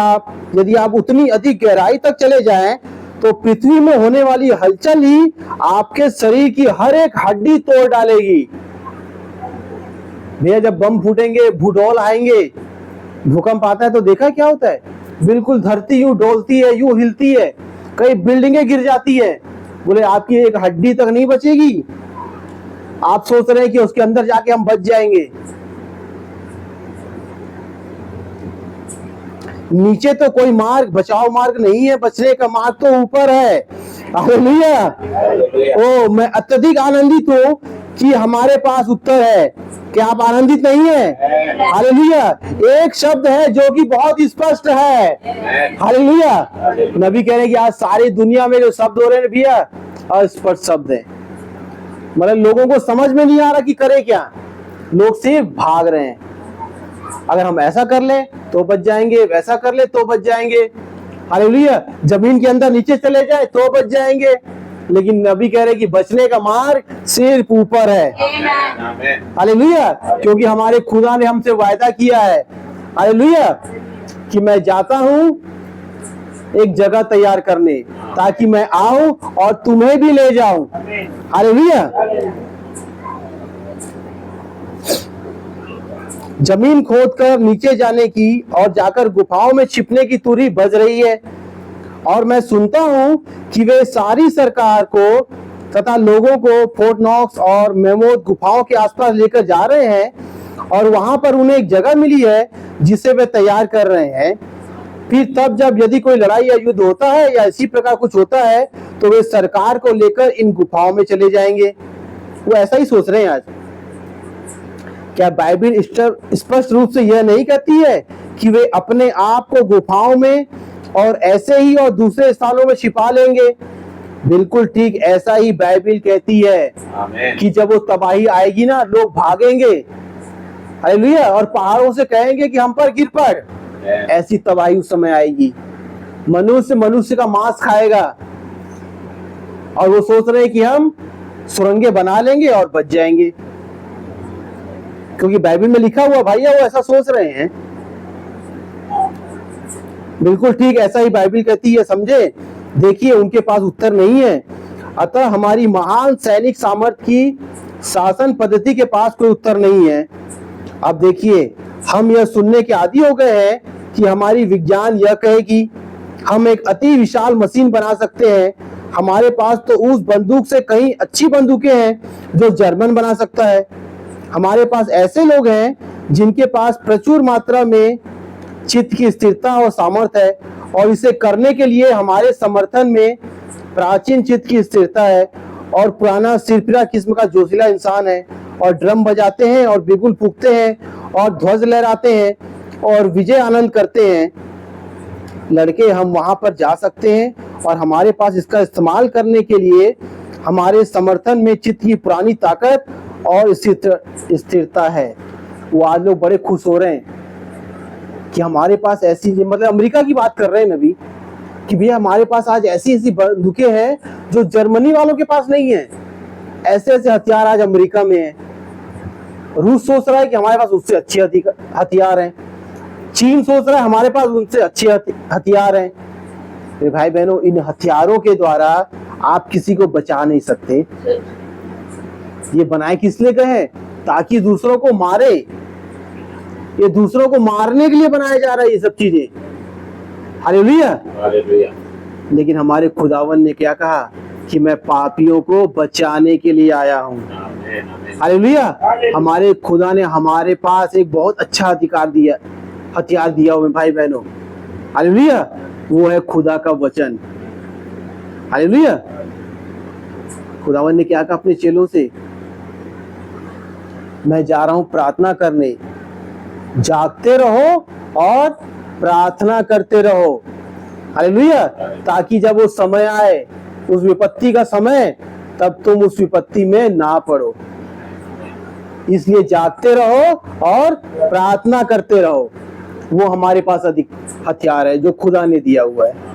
आप उतनी अधिक गहराई तक चले जाएं तो पृथ्वी में होने वाली हलचल ही आपके शरीर की हर एक हड्डी तोड़ डालेगी। भैया जब बम फूटेंगे, भूडोल आएंगे, भूकंप आता है तो देखा क्या होता है, बिल्कुल धरती यूं डोलती है, यूं हिलती है, कई बिल्डिंगें गिर जाती है। बोले आपकी एक हड्डी तक नहीं बचेगी। आप सोच रहे हैं कि उसके अंदर जाके हम बच जाएंगे। नीचे तो कोई मार्ग, बचाव मार्ग नहीं है, बचने का मार्ग तो ऊपर है। हालेलुया। ओ मैं अत्यधिक आनंदित हूं कि हमारे पास उत्तर है। क्या आप आनंदित नहीं है? हालेलुया। एक शब्द है जो कि बहुत स्पष्ट है। हालेलुया। नबी कह रहे हैं कि आज सारी दुनिया में जो शब्द हो रहे हैं भैया अस्पष्ट शब्द है, मतलब लोगों को समझ में नहीं आ रहा कि करे क्या, लोग सिर्फ भाग रहे हैं। अगर हम ऐसा कर लें तो बच जाएंगे, वैसा कर ले तो बच जाएंगे। हालेलुया। जमीन के अंदर नीचे चले जाए तो बच जाएंगे, लेकिन नबी कह रहे कि बचने का मार्ग सिर्फ ऊपर है। हालेलुया। क्योंकि हमारे खुदा ने हमसे वायदा किया है, हालेलुया, कि मैं जाता हूं एक जगह तैयार करने ताकि मैं आऊं और तुम्हें भी ले जाऊं। हालेलुया। जमीन खोदकर नीचे जाने की और जाकर गुफाओं में छिपने की तुरही बज रही है, और मैं सुनता हूं कि वे सारी सरकार को तथा लोगों को फोर्ट नॉक्स और मेमोथ गुफाओं के आसपास लेकर जा रहे हैं, और वहां पर उन्हें एक जगह मिली है जिसे वे तैयार कर रहे हैं। फिर तब जब यदि कोई लड़ाई या युद्ध होता है या इसी प्रकार कुछ होता है तो वे सरकार को लेकर इन गुफाओं में चले जाएंगे। वो ऐसा ही सोच रहे हैं आज। क्या बाइबल स्पष्ट रूप से यह नहीं कहती है कि वे अपने आप को गुफाओं में और ऐसे ही और दूसरे स्थानों में छिपा लेंगे? बिल्कुल ठीक ऐसा ही बाइबल कहती है कि जब वो तबाही आएगी ना, लोग भागेंगे, हालेलुया, और पहाड़ों से कहेंगे कि हम पर गिर पड़। ऐसी तबाही उस समय आएगी। मनुष्य का मांस खाएगा, और वो सोच रहे हैं कि हम सुरंगें बना लेंगे और बच जाएंगे, क्योंकि बाइबल में लिखा हुआ भैया वो ऐसा सोच रहे हैं। बिल्कुल ठीक ऐसा ही बाइबल कहती है, समझे। देखिए उनके पास उत्तर नहीं है, अतः हमारी महान सैनिक सामर्थ्य की शासन पद्धति के पास कोई उत्तर नहीं है। अब देखिए हम यह सुनने के आदी हो गए हैं कि हमारी विज्ञान यह कहे कि हम एक अति विशाल मशीन बना सकते हैं। हमारे पास तो उस बंदूक से कहीं अच्छी बंदूकें हैं जो जर्मन बना सकता है। हमारे पास ऐसे लोग हैं जिनके पास प्रचुर मात्रा में चित्त की स्थिरता और सामर्थ्य है, और इसे करने के लिए हमारे समर्थन में प्राचीन चित्त की स्थिरता है, और पुराना सिरफिरा किस्म का जोशीला इंसान है, और ड्रम बजाते हैं और बिगुल फूंकते हैं और ध्वज लहराते हैं और विजय आनंद करते हैं। लड़के हम वहां पर जा सकते हैं, और हमारे पास इसका इस्तेमाल करने के लिए हमारे समर्थन में चित्त की पुरानी ताकत और स्थिरता है। वो आज लोग बड़े खुश हो रहे हैं कि हमारे पास ऐसी, मतलब अमेरिका की बात कर रहे हैं नबी, कि भैया हमारे पास आज ऐसी ऐसी बंदूकें हैं जो जर्मनी वालों के पास नहीं है। ऐसे ऐसे हथियार आज अमेरिका में है। रूस सोच रहा है कि हमारे पास उससे अच्छे हथियार हैं। चीन सोच रहा है हमारे पास उनसे अच्छे हथियार हैं। मेरे भाई बहनों, इन हथियारों के द्वारा आप किसी को बचा नहीं सकते। ये बनाए किस लिए गए? ताकि दूसरों को मारे। ये दूसरों को मारने के लिए बनाया जा रहा है ये सब चीजें। हालेलुया। हालेलुया। लेकिन हमारे खुदावन ने क्या कहा कि मैं पापियों को बचाने के लिए आया हूँ। हालेलुया। हमारे खुदा ने हमारे पास एक बहुत अच्छा हथियार दिया हुआ भाई बहनों। हालेलुया। वो है खुदा का वचन। हालेलुया। खुदावन ने क्या कहा अपने चेलों से? मैं जा रहा हूं प्रार्थना करने, जागते रहो और प्रार्थना करते रहो। हालेलुया। ताकि जब वो समय आए, उस विपत्ति का समय, तब तुम उस विपत्ति में ना पड़ो। इसलिए जागते रहो और प्रार्थना करते रहो। वो हमारे पास अधिक हथियार है जो खुदा ने दिया हुआ है।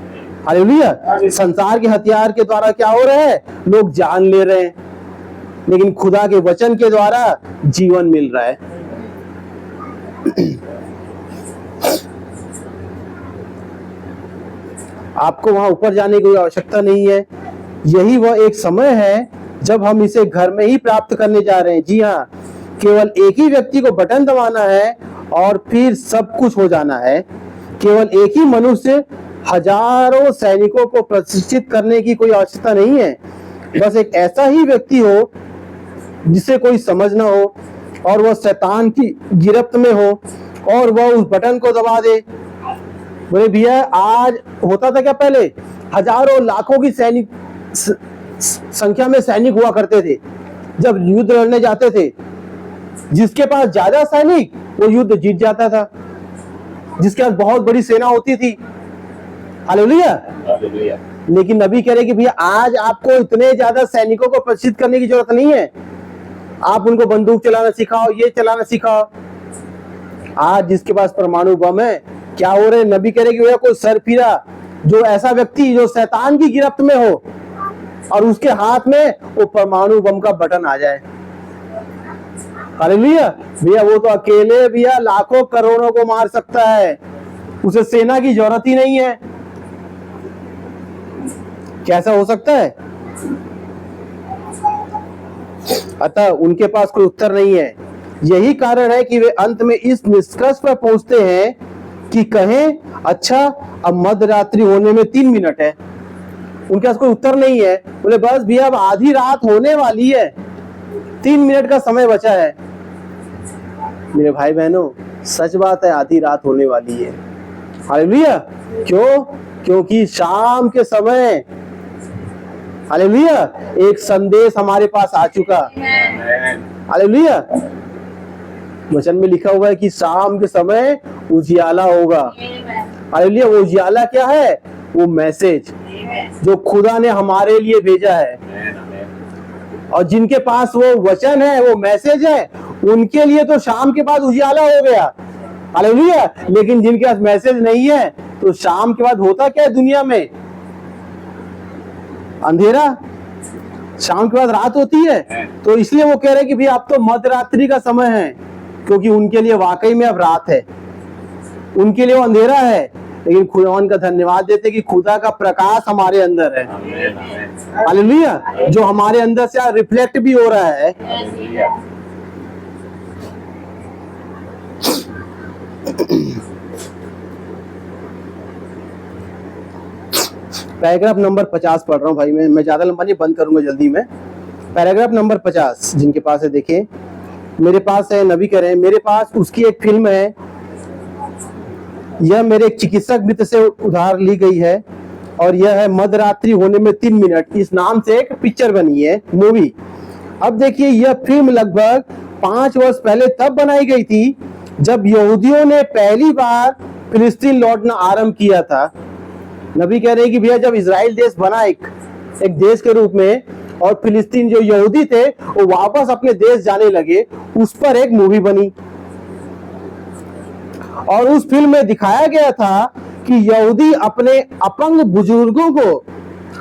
हालेलुया। संसार के हथियार के द्वारा क्या हो रहा है, लोग जान ले रहे हैं, लेकिन खुदा के वचन के द्वारा जीवन मिल रहा है। आपको वहां ऊपर जाने की कोई आवश्यकता नहीं है। यही वह एक समय है जब हम इसे घर में ही प्राप्त करने जा रहे हैं। जी हाँ, केवल एक ही व्यक्ति को बटन दबाना है और फिर सब कुछ हो जाना है। केवल एक ही मनुष्य हजारों सैनिकों को प्रशिक्षित करने की कोई आवश्यकता नहीं है। बस एक ऐसा ही व्यक्ति हो जिसे कोई समझ ना हो और वह शैतान की गिरफ्त में हो और वह उस बटन को दबा दे। बोले भैया, आज होता था क्या, पहले हजारों लाखों की सैनिक संख्या में सैनिक हुआ करते थे जब युद्ध लड़ने जाते थे। जिसके पास ज्यादा सैनिक वो युद्ध जीत जाता था, जिसके पास बहुत बड़ी सेना होती थी। हालेलुया। लेकिन नबी कह रहे कि भैया आज आपको इतने ज्यादा सैनिकों को प्रशिक्षित करने की जरूरत नहीं है। आप उनको बंदूक चलाना सिखाओ, ये चलाना सिखाओ। आज जिसके पास परमाणु बम है, क्या हो रहे, नबी कह रहे कि भैया कोई सरफिरा, जो ऐसा व्यक्ति जो शैतान की गिरफ्त में हो और उसके हाथ में वो परमाणु बम का बटन आ जाए। हालेलुया। भैया वो तो अकेले भैया लाखों करोड़ों को मार सकता है, उसे सेना की जरूरत ही नहीं है। कैसा हो सकता है? अतः उनके पास कोई उत्तर नहीं है। यही कारण है कि वे अंत में इस निष्कर्ष पर पहुंचते हैं कि कहें, अच्छा अब मध्यरात्रि होने में 3 मिनट है। उनके पास कोई उत्तर नहीं है। बोले बस भैया अब आधी रात होने वाली है, 3 मिनट का समय बचा है। मेरे भाई बहनों, सच बात है, आधी रात होने वाली है। हालेलुया। क्यों? क्योंकि शाम के समय, हालेलुया, एक संदेश हमारे पास आ चुका। हालेलुया। वचन में लिखा हुआ है कि शाम के समय उजियाला होगा। हालेलुया। वो उजियाला क्या है? वो मैसेज जो खुदा ने हमारे लिए भेजा है। और जिनके पास वो वचन है, वो मैसेज है, उनके लिए तो शाम के बाद उजियाला हो गया। हालेलुया। लेकिन जिनके पास मैसेज नहीं है, तो शाम के बाद होता क्या है दुनिया में? अंधेरा। शाम के बाद रात होती है। तो इसलिए वो कह रहे हैं कि भाई अब तो मध्यरात्रि का समय है, क्योंकि उनके लिए वाकई में अब रात है, उनके लिए वो अंधेरा है। लेकिन खुदावन का धन्यवाद देते कि खुदा का प्रकाश हमारे अंदर है। हालेलुया। जो हमारे अंदर से रिफ्लेक्ट भी हो रहा है। पैराग्राफ नंबर 50 पढ़ रहा हूँ भाई। मैं ज्यादा लंबा नहीं, बंद करूंगा जल्दी में। पैराग्राफ नंबर 50 जिनके पास है देखें, मेरे पास है। नबी कह रहे हैं मेरे पास उसकी एक फिल्म है। यह मेरे एक चिकित्सक मित्र से उधार ली गई है और यह है मध्यरात्रि होने में 3 मिनट। इस नाम से एक पिक्चर बनी है, मूवी। अब देखिए, यह फिल्म लगभग 5 वर्ष पहले तब बनाई गई थी जब यहूदियों ने पहली बार फिलिस्तीन लौटना आरंभ किया था। नबी कह रहे हैं कि भैया जब इजराइल देश बना एक देश के रूप में, और फिलिस्तीन जो यहूदी थे वो वापस अपने देश जाने लगे, उस पर एक मूवी बनी। और उस फिल्म में दिखाया गया था कि यहूदी अपने अपंग बुजुर्गों को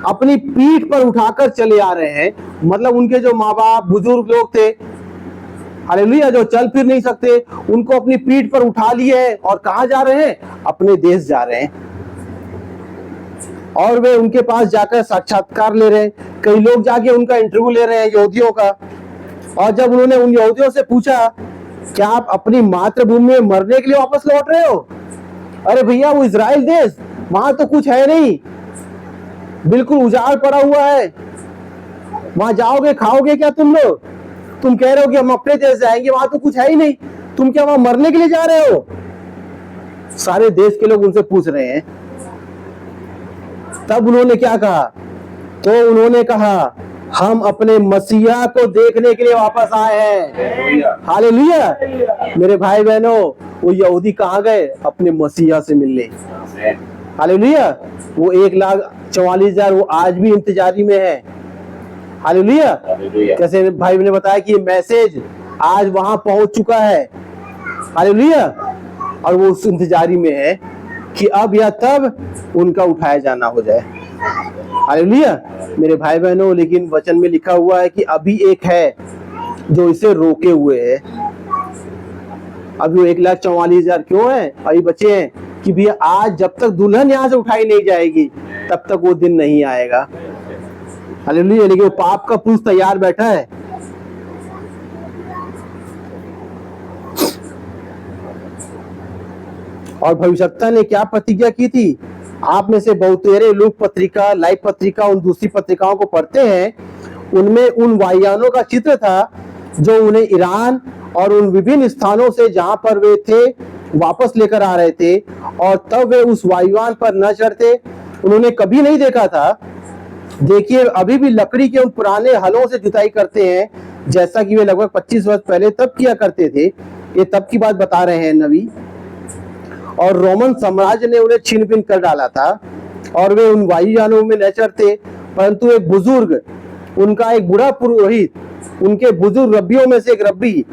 अपनी पीठ पर उठाकर चले आ रहे हैं। मतलब उनके जो माँ बाप बुजुर्ग लोग थे, हालेलुया, जो चल फिर नहीं सकते, उनको अपनी पीठ पर उठा लिए और कहाँ जा रहे हैं? अपने देश जा रहे हैं। और वे उनके पास जाकर साक्षात्कार ले रहे हैं। कई लोग जाके उनका इंटरव्यू ले रहे हैं यहूदियों का। और जब उन्होंने उन यहूदियों से पूछा, क्या आप अपनी मातृभूमि में मरने के लिए वापस लौट रहे हो? अरे भैया, वो इजराइल देश, वहां तो कुछ है नहीं, बिल्कुल उजाड़ पड़ा हुआ है। वहां जाओगे, खाओगे क्या तुम लोग? तुम कह रहे हो कि हम अपने देश जाएंगे, वहां तो कुछ है ही नहीं, तुम क्या वहां मरने के लिए जा रहे हो? सारे देश के लोग उनसे पूछ रहे हैं। तब उन्होंने क्या कहा? तो उन्होंने कहा, हम अपने मसीहा को देखने के लिए वापस आए हैं। हालेलुया। मेरे भाई बहनों, वो यहूदी कहाँ गए? अपने मसीहा से मिलने। हालेलुया। वो 1,44,000 वो आज भी इंतजारी में है। हालेलुया। जैसे भाई ने बताया कि ये मैसेज आज वहां पहुंच चुका है। हालेलुया। और वो उस इंतजारी में है कि अब या तब उनका उठाया जाना हो जाए। हालेलुया मेरे भाई बहनों, लेकिन वचन में लिखा हुआ है कि अभी एक है जो इसे रोके हुए है। अभी वो 1,44,000 क्यों है अभी बचे हैं कि भैया आज जब तक दुल्हन यहाँ से उठाई नहीं जाएगी तब तक वो दिन नहीं आएगा। हालेलुया। लेकिन वो पाप का पुरुष तैयार बैठा है। और भविष्यवक्ता ने क्या प्रतिज्ञा की थी? आप में से बहुतेरे लोग पत्रिका, लाइव पत्रिका, उन दूसरी पत्रिकाओं को पढ़ते हैं। उनमें उन वायुयानों का चित्र था जो उन्हें ईरान और उन विभिन्न स्थानों से जहां पर वे थे वापस लेकर आ रहे थे, और तब वे उस वायुयान पर न चढ़ते। उन्होंने कभी नहीं देखा था। देखिए अभी भी लकड़ी के उन पुराने हलों से जुताई करते हैं, जैसा कि वे लगभग 25 वर्ष पहले तब किया करते थे। ये तब की बात बता रहे हैं नबी। और रोमन साम्राज्य ने उन्हें छीन बीन कर डाला था और वे उन वायुयानों में न चढ़ते, परंतु एक बुजुर्ग, उनका एक बूढ़ा पुरोहित, उनके बुजुर्ग रब्बियों में से एक रब्बी,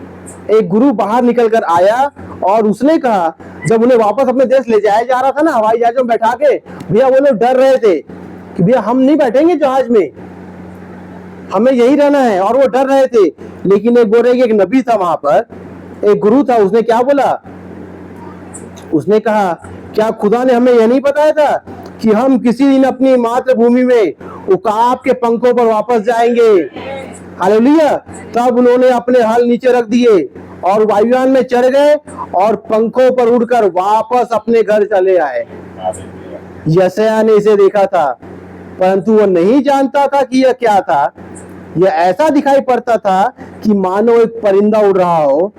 एक गुरु बाहर निकल कर आया और उसने कहा, जब उन्हें वापस अपने देश ले जाया जा रहा था ना हवाई जहाज में बैठा के, भैया वो लोग डर रहे थे कि भैया हम नहीं बैठेंगे जहाज में, हमें यही रहना है, और वो डर रहे थे। लेकिन एक बोल रहे कि एक नबी था वहां पर, एक गुरु था, उसने क्या बोला? उसने कहा, क्या खुदा ने हमें यह नहीं बताया था कि हम किसी दिन अपनी मातृभूमि में उकाब के पंखों पर वापस जाएंगे? हालेलुया। तब उन्होंने अपने हल नीचे रख दिए और वायुयान में चढ़ गए और पंखों पर उड़कर वापस अपने घर चले आए। यशायाह ने इसे देखा था, परंतु वह नहीं जानता था कि यह क्या था। यह ऐसा दिखाई पड़ता था कि मानो एक परिंदा उड़ रहा हो,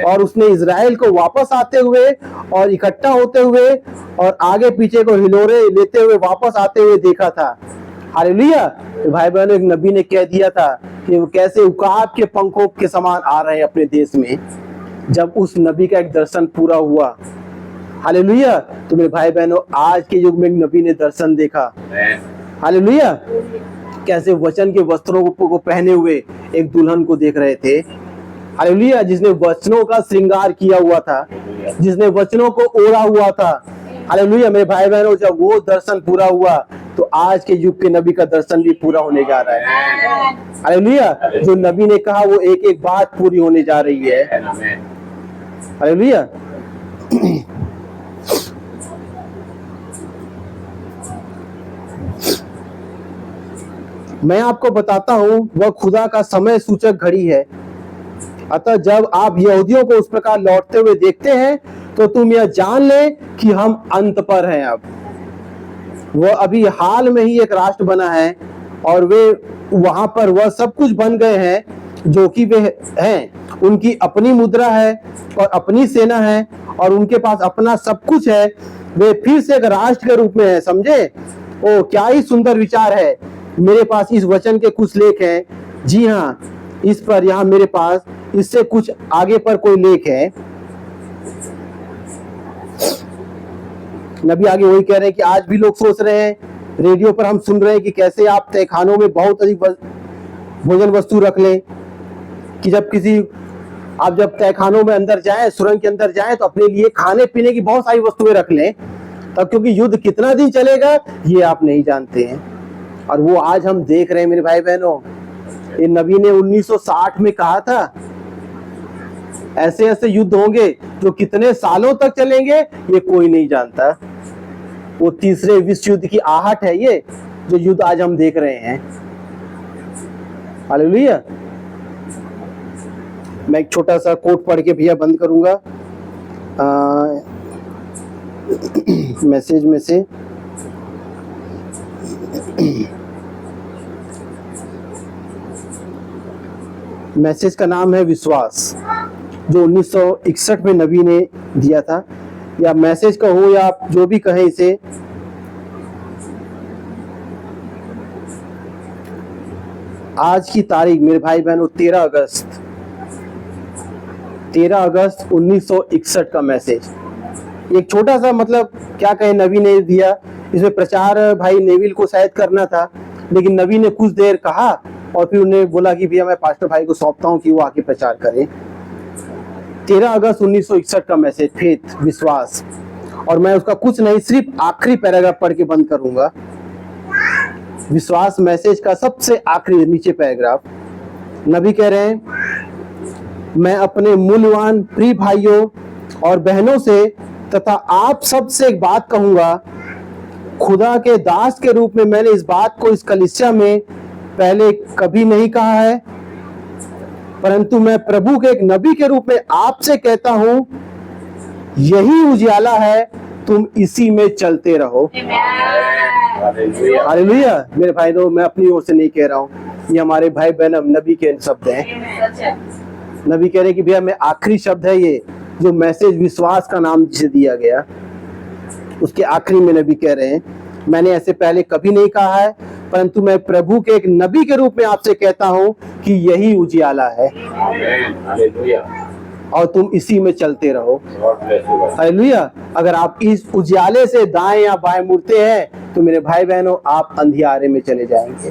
और उसने इजराइल को वापस आते हुए और इकट्ठा होते हुए और आगे पीछे को हिलोरे लेते हुए वापस आते हुए देखा था। हालेलुया। तो भाई बहनों, एक नबी ने कह दिया था कि वो कैसे उकाब के पंखों के समान आ रहे हैं अपने देश में। जब उस नबी का एक दर्शन पूरा हुआ, हालेलुया, तो मेरे भाई बहनों, आज के युग में एक नबी ने दर्शन देखा। हालेलुया। कैसे वचन के वस्त्रों को पहने हुए एक दुल्हन को देख रहे थे। हालेलुया। जिसने वचनों का श्रृंगार किया हुआ था, जिसने वचनों को ओढ़ा हुआ था। हालेलुया मेरे भाई बहनों, जब वो दर्शन पूरा हुआ तो आज के युग के नबी का दर्शन भी पूरा होने जा रहा है। हालेलुया। जो नबी ने कहा वो एक एक बात पूरी होने जा रही है। हालेलुया। मैं आपको बताता हूं, वह खुदा का समय सूचक घड़ी है। अतः जब आप यहूदियों को उस प्रकार लौटते हुए देखते हैं तो तुम यह जान ले कि हम अंत पर हैं। अब वह अभी हाल में ही एक राष्ट्र बना है और वे वहां पर वह सब कुछ बन गए हैं जो कि वे हैं। उनकी अपनी मुद्रा है और अपनी सेना है और उनके पास अपना सब कुछ है। वे फिर से एक राष्ट्र के रूप में है। समझे? ओ क्या ही सुंदर विचार है। मेरे पास इस वचन के कुछ लेख हैं। जी हाँ, इस पर यहाँ मेरे पास इससे कुछ आगे पर कोई लेख है। नबी आगे वही कह रहे हैं कि आज भी लोग सोच रहे हैं, रेडियो पर हम सुन रहे हैं कि कैसे आप तहखानों में बहुत अधिक भोजन वस्तु रख लें, कि आप जब तहखानों में अंदर जाएं, सुरंग के अंदर जाएं, तो अपने लिए खाने पीने की बहुत सारी वस्तुएं रख लें, तब क्योंकि युद्ध कितना दिन चलेगा ये आप नहीं जानते हैं। और वो आज हम देख रहे हैं मेरे भाई बहनों। ये नबी ने 1960 में कहा था ऐसे ऐसे युद्ध होंगे जो कितने सालों तक चलेंगे ये कोई नहीं जानता। वो तीसरे विश्व युद्ध की आहट है ये जो युद्ध आज हम देख रहे हैं। हालेलुया। मैं एक छोटा सा कोट पढ़ के भैया बंद करूंगा मैसेज में से। मैसेज का नाम है विश्वास, जो 1961 में नबी ने दिया था। या मैसेज का हो या आप जो भी कहें इसे, आज की तारीख मेरे भाई बहनों 13 अगस्त 1961 का मैसेज। एक छोटा सा मतलब क्या कहें नबी ने दिया। इसमें प्रचार भाई नेविल को शायद करना था, लेकिन नबी ने कुछ देर कहा और फिर उन्हें बोला कि भैया मैं पास्टर भाई को सौंपता हूँ कि वो आके प्रचार करें। 13 अगस्त 1961 का मैसेज, फेथ, विश्वास। और मैं उसका कुछ नहीं, सिर्फ आखिरी पैराग्राफ पढ़ के बंद करूंगा। विश्वास मैसेज का सबसे आखिरी नीचे पैराग्राफ, नबी कह रहे हैं, मैं अपने मूल्यवान प्रिय भाइयों और बहनों से तथा आप सब से एक बात कहूंगा। खुदा के दास के रूप में मैंने इस बात को इस कलीसिया में पहले कभी नहीं कहा है, परंतु मैं प्रभु के एक नबी के रूप में आपसे कहता हूं, यही उजियाला है, तुम इसी में चलते रहो। हालेलुया। मेरे भाई लोग, मैं अपनी ओर से नहीं कह रहा हूं, ये हमारे भाई बहन नबी के शब्द हैं। नबी कह रहे कि भैया मैं आखिरी शब्द है ये जो मैसेज विश्वास का नाम जिसे दिया गया, उसके आखिरी में नबी कह रहे हैं, मैंने ऐसे पहले कभी नहीं कहा है, परंतु मैं प्रभु के एक नबी के रूप में आपसे कहता हूं कि यही उजियाला है और तुम इसी में चलते रहो। हालेलुया। अगर आप इस उजियाले से दाएं या बाएं मुड़ते हैं तो मेरे भाई बहनों आप अंधियारे में चले जाएंगे।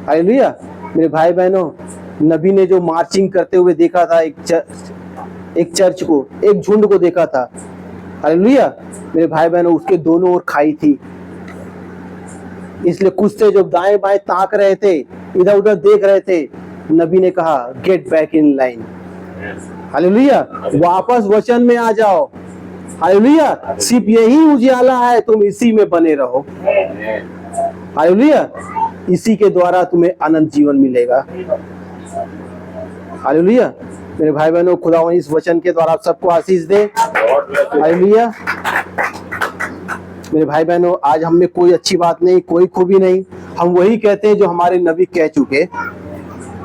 हालेलुया। मेरे भाई बहनों, नबी ने जो मार्चिंग करते हुए देखा था, एक चर्च को, एक झुंड को देखा था। हालेलुया। मेरे भाई बहनों, उसके दोनों ओर खाई थी, इसलिए कुछ थे जो दाएं बाएं ताक रहे थे, इधर उधर देख रहे थे। नबी ने कहा, get back in line. Hallelujah. वापस वचन में आ जाओ। हालेलुया। सिर्फ यही उजियाला है, तुम इसी में बने रहो। हालेलुया। इसी के द्वारा तुम्हें अनंत जीवन मिलेगा। हालेलुया। मेरे भाई बहनों, खुदा इस वचन के द्वारा आप सबको आशीष दे। हालेलुया। मेरे भाई बहनों, आज हम में कोई अच्छी बात नहीं, कोई खूबी नहीं, हम वही कहते हैं जो हमारे नबी कह चुके।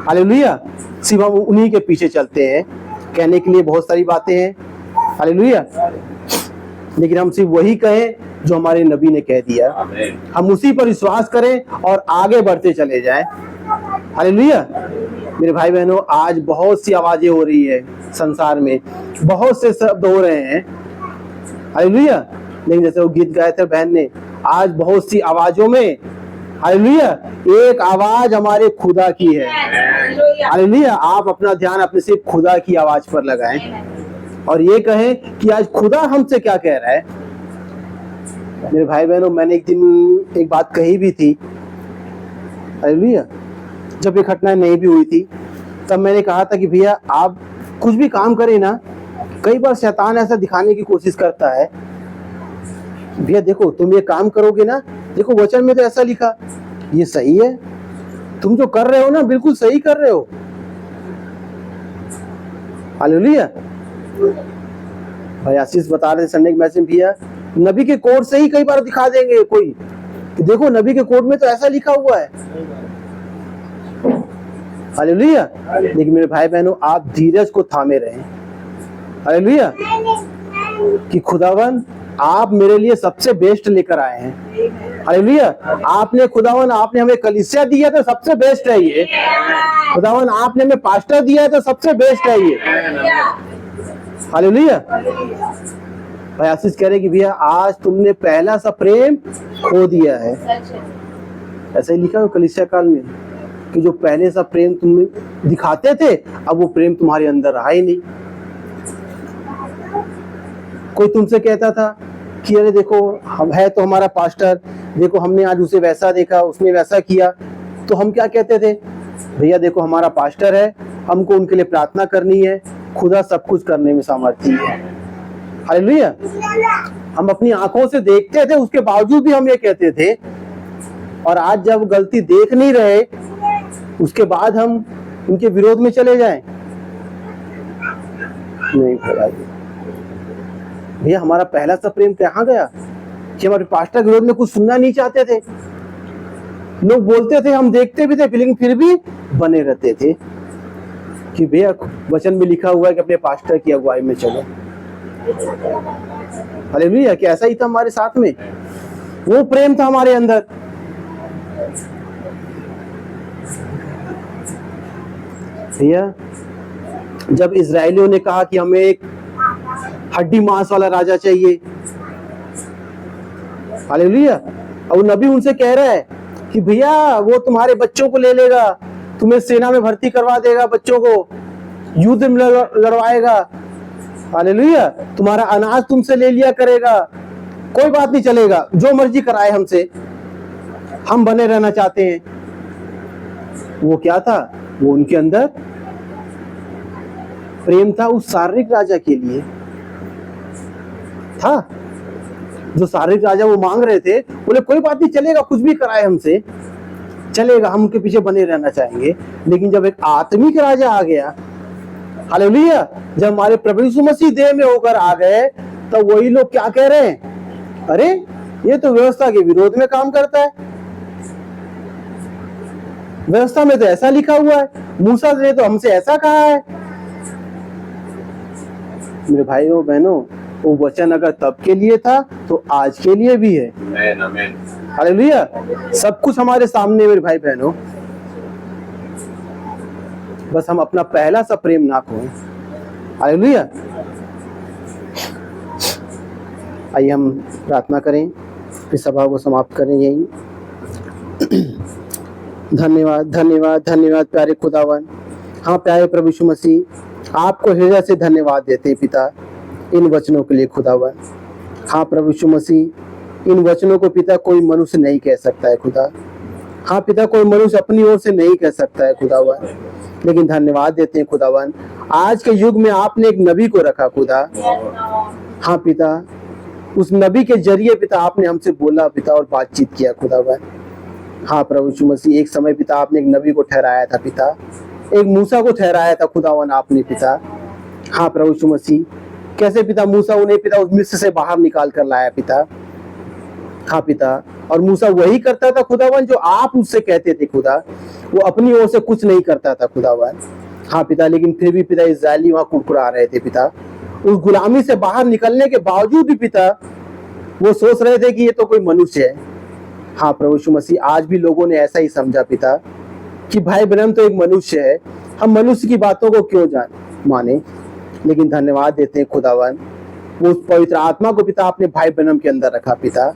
हालेलुया। सिर्फ हम उन्हीं के पीछे चलते हैं। कहने के लिए बहुत सारी बातें हैं, हालेलुया, लेकिन हम सिर्फ वही कहें जो हमारे नबी ने कह दिया। हम उसी पर विश्वास करें और आगे बढ़ते चले जाएं। हालेलुया। मेरे भाई बहनों, आज बहुत सी आवाजें हो रही है संसार में, बहुत से शब्द हो रहे हैं। हालेलुया। लेकिन जैसे वो गीत गाए थे बहन ने, आज बहुत सी आवाजों में, हालेलुया, एक आवाज हमारे खुदा की है। हालेलुया। आप अपना ध्यान अपने सिर्फ खुदा की आवाज पर लगाएं और ये कहें कि आज खुदा हमसे क्या कह रहा है। मेरे भाई बहनों, मैंने एक दिन एक बात कही भी थी। हालेलुया। जब ये घटना नहीं भी हुई थी तब मैंने कहा था कि भैया आप कुछ भी काम करें ना, कई बार शैतान ऐसा दिखाने की कोशिश करता है, भैया देखो तुम ये काम करोगे ना, देखो वचन में तो ऐसा लिखा, ये सही है, तुम जो कर रहे हो ना बिल्कुल सही कर रहे हो। हालेलुया। भाई आशीष बता रहे थे संडे के मैसेज में, भैया नबी के कोड से ही कई बार दिखा देंगे कोई कि देखो नबी के कोड में तो ऐसा लिखा हुआ है। हालेलुया। लेकिन मेरे भाई बहनों, आप धीरज को थामे रहें। हालेलुया। कि खुदावन आप मेरे लिए सबसे बेस्ट लेकर आए हैं। हालेलुया। आपने खुदावन, आपने हमें कलीसिया दिया तो सबसे बेस्ट है ये। खुदावन आपने हमें पास्टर दिया है तो सबसे बेस्ट है ये। हालेलुया। भाई आशीष कह रहे कि भैया आज तुमने पहला सा प्रेम खो दिया है। ऐसा ही लिखा है कलीसिया काल में कि जो पहले सा प्रेम तुम दिखाते थे, अब वो प्रेम तुम्हारे अंदर रहा ही नहीं। कोई तुमसे कहता था कि अरे देखो हम है तो हमारा पास्टर, देखो हमने आज उसे वैसा देखा, उसने वैसा किया, तो हम क्या कहते थे, भैया देखो हमारा पास्टर है, हमको उनके लिए प्रार्थना करनी है, खुदा सब कुछ करने में सामर्थ्य है। हालेलुया। हम अपनी आंखों से देखते थे, उसके बावजूद भी हम ये कहते थे, और आज जब गलती देख नहीं रहे उसके बाद हम उनके विरोध में चले जाएं। नहीं भैया, हमारा पहला सा प्रेम कहाँ गया कि हमारे पास्टर के विरोध में कुछ सुनना नहीं चाहते थे। लोग बोलते थे, हम देखते भी थे, लेकिन फिर भी बने रहते थे कि भैया वचन में लिखा हुआ है कि अपने पास्टर की अगुवाई में चलो। हालेलुया। कि ऐसा ही था हमारे साथ में, वो प्रेम था हमारे अंदर। भैया जब इजरायलियों ने कहा कि हमें एक हड्डी मांस वाला राजा चाहिए, हालेलुया, और नबी उनसे कह रहा है कि भैया वो तुम्हारे बच्चों को ले लेगा, तुम्हें सेना में भर्ती करवा देगा बच्चों को, युद्ध लड़वाएगा, हालेलुया। तुम्हारा अनाज तुमसे ले लिया करेगा, कोई बात नहीं चलेगा, जो मर्जी कराए हमसे, हम बने रहना चाहते हैं। वो क्या था? वो उनके अंदर प्रेम था उस शारीरिक राजा के लिए था। जो शारीरिक राजा वो मांग रहे थे, बोले कोई बात नहीं चलेगा, कुछ भी कराए हमसे चलेगा, हम उनके पीछे बने रहना चाहेंगे। लेकिन जब एक आत्मिक राजा आ गया, हालेलुया, जब हमारे प्रभु यीशु मसीह देह में होकर आ गए, तो वही लोग क्या कह रहे हैं? अरे ये तो व्यवस्था के विरोध में काम करता है, व्यवस्था में तो ऐसा लिखा हुआ है, मूसा ने तो हमसे ऐसा कहा है। मेरे भाइयों बहनों, वो वचन अगर तब के लिए था तो आज के लिए भी है। हालेलुया। सब कुछ हमारे सामने मेरे भाई बहनों, बस हम अपना पहला सा प्रेम ना खोएं। हालेलुया। आइए हम प्रार्थना करें, फिर सभा को समाप्त करें यही। धन्यवाद धन्यवाद धन्यवाद प्यारे खुदावन। हाँ प्यारे प्रभु यीशु मसीह, आपको हृदय से धन्यवाद देते हैं पिता इन वचनों के लिए खुदावन। हाँ प्रभु यीशु मसीह, इन वचनों को पिता कोई मनुष्य नहीं कह सकता है खुदा। हाँ पिता, कोई मनुष्य अपनी ओर से नहीं कह सकता है खुदावन, लेकिन धन्यवाद देते हैं खुदावन, आज के युग में आपने एक नबी को रखा खुदा। हाँ पिता, उस नबी के जरिए पिता आपने हमसे बोला पिता और बातचीत किया खुदावन। हाँ प्रभु यीशु मसीह, एक समय पिता आपने एक नबी को ठहराया था पिता, एक मूसा को ठहराया था खुदावन आपने पिता। हाँ प्रभु यीशु मसीह, कैसे पिता मूसा उन्हें पिता उस मिस्र से बाहर निकाल कर लाया पिता। हाँ पिता, और मूसा वही करता था खुदावन जो आप उससे कहते थे खुदा, वो अपनी ओर से कुछ नहीं करता था खुदावन। हाँ पिता, लेकिन फिर भी पिता इस्राएली वहां कुड़कुड़ा रहे थे पिता, उस गुलामी से बाहर निकलने के बावजूद भी पिता वो सोच रहे थे कि ये तो कोई मनुष्य है। हाँ प्रभु यीशु मसीह, आज भी लोगों ने ऐसा ही समझा पिता कि भाई ब्रह्म तो एक मनुष्य है, हम मनुष्य की बातों को क्यों माने। लेकिन धन्यवाद देते हैं खुदावन, वो उस पवित्र आत्मा को पिता आपने भाई ब्रह्म के अंदर रखा पिता।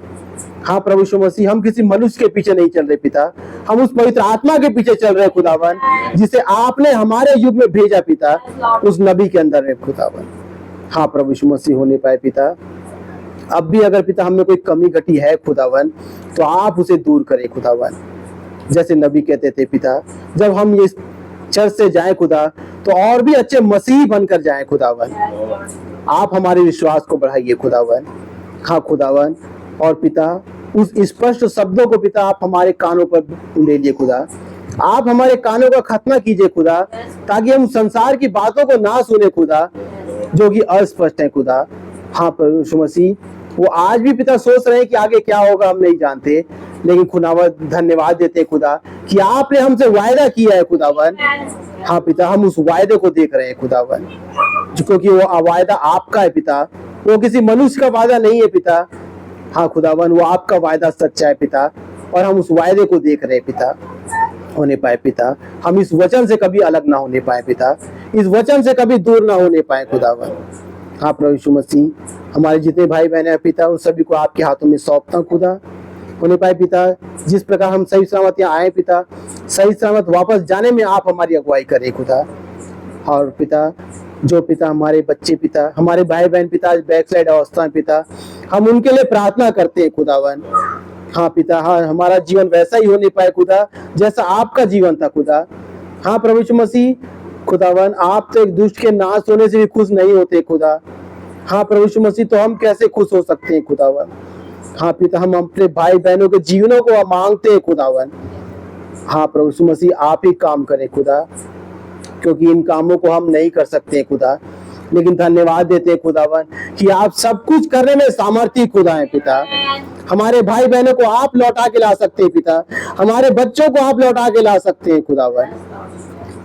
हाँ प्रभु यीशु मसीह, हम किसी मनुष्य के पीछे नहीं चल रहे पिता, हम उस पवित्र आत्मा के पीछे चल रहे खुदावन, जिसे आपने हमारे युग में भेजा पिता, उस नबी के अंदर है खुदावन। हाँ प्रभु यीशु मसीह, होने पाए पिता, अब भी अगर पिता हमें कोई कमी घटी है खुदावन, तो आप उसे दूर करें खुदावन। जैसे नबी कहते थे पिता, जब हम ये चर्च से जाएं खुदा, तो और भी अच्छे मसीह बनकर जाएं खुदावन। आप हमारे विश्वास को बढ़ाइए खुदावन। हाँ खुदावन, और पिता उस स्पष्ट शब्दों को पिता आप हमारे कानों पर ले लिए खुदा, आप हमारे कानों का खतना कीजिए खुदा, ताकि हम संसार की बातों को ना सुने खुदा जो कि अस्पष्ट है खुदा। हाँ प्रभु यीशु मसीह, वो आज भी पिता सोच रहे हैं कि आगे क्या होगा हम नहीं जानते, लेकिन खुदावन धन्यवाद देते खुदा कि आपने हमसे वायदा किया है खुदावन। हाँ पिता, हम उस वायदे को देख रहे हैं खुदावन, क्योंकि वो वायदा आपका है पिता, वो किसी मनुष्य का वायदा नहीं है पिता। हाँ खुदावन, वो आपका वायदा सच्चा है पिता, और हम उस वायदे को देख रहे हैं पिता। होने पाए पिता, हम इस वचन से कभी अलग ना होने पाए पिता, इस वचन से कभी दूर ना होने पाए खुदावन। हाँ प्रभु यीशु मसीह, हमारे जितने भाई बहन हैं पिता, उन सभी को आपके हाथों में सौंपता हूं खुदा। होने पाए पिता, जिस प्रकार हम सही सलामत यहाँ आए पिता, सही सलामत वापस जाने में आप हमारी अगुवाई करें खुदा। और पिता, जो पिता हमारे बच्चे पिता, हमारे भाई बहन पिता आज बैकसाइड अवस्था में पिता, हम उनके लिए प्रार्थना करते हैं खुदावन। हाँ पिता, हाँ हमारा जीवन वैसा ही होने पाए खुदा जैसा आपका जीवन था खुदा। हाँ प्रभु यीशु मसीह खुदावन, आप तो एक दुष्ट के नाश होने से भी खुश नहीं होते खुदा। हाँ प्रभु यीशु मसीह, तो हम कैसे खुश हो सकते हैं खुदावन। हाँ पिता, हम अपने भाई बहनों के जीवनों को मांगते हैं खुदावन। हाँ प्रभु यीशु मसीह, आप ही काम करें खुदा, क्योंकि इन कामों को हम नहीं कर सकते हैं खुदा। लेकिन धन्यवाद देते हैं खुदावन कि आप सब कुछ करने में सामर्थ्य खुदा है पिता। हमारे भाई बहनों को आप लौटा के ला सकते हैं पिता, हमारे बच्चों को आप लौटा के ला सकते हैं खुदावन।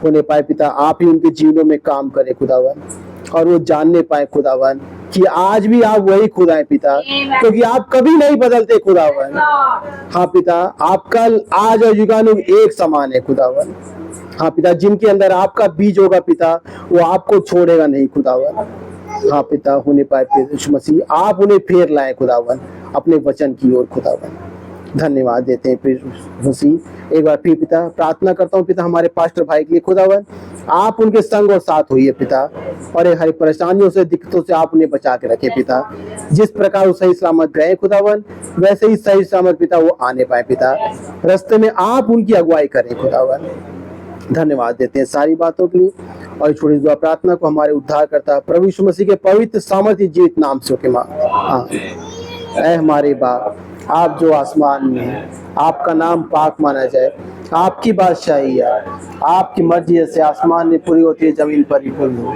होने पाए पिता, आप ही उनके जीवनों में काम करें खुदावन, और वो जानने पाए खुदावन कि आज भी आप वही खुदा है पिता, क्योंकि आप कभी नहीं बदलते खुदावन। हाँ पिता, आप कल आज और युगानुग एक समान है खुदावन। हाँ पिता, जिनके अंदर आपका बीज होगा पिता, वो आपको छोड़ेगा नहीं खुदावन। हाँ पिता, होने पाए यीशु मसीह, आप उन्हें फेर लाए खुदावन अपने वचन की ओर खुदावन। धन्यवाद देते हैं फिर मसीह, एक बार फिर पिता प्रार्थना करता हूँ पिता हमारे पास्टर भाई के लिए खुदावन, आप उनके संग और साथ होइए पिता, और ये हरी परेशानियों से दिक्कतों से आप उन्हें बचा के रखे पिता। जिस प्रकार वो सही सलामत गए खुदावन, वैसे ही सही सलामत पिता वो आने पाए पिता। रास्ते में आप उनकी अगुवाई करें खुदावन। धन्यवाद देते हैं सारी बातों के लिए, और इस छोटी दुआ प्रार्थना को हमारे उद्धार करता प्रभु यीशु मसीह के पवित्र सामर्थ्य जीवित नाम से के मां। ऐ हमारे बाप, आप जो आसमान में हैं, आपका नाम पाक माना जाए, आपकी बादशाही आए, आपकी मर्जी जैसे आसमान में पूरी होती है जमीन पर भी पूरी हो।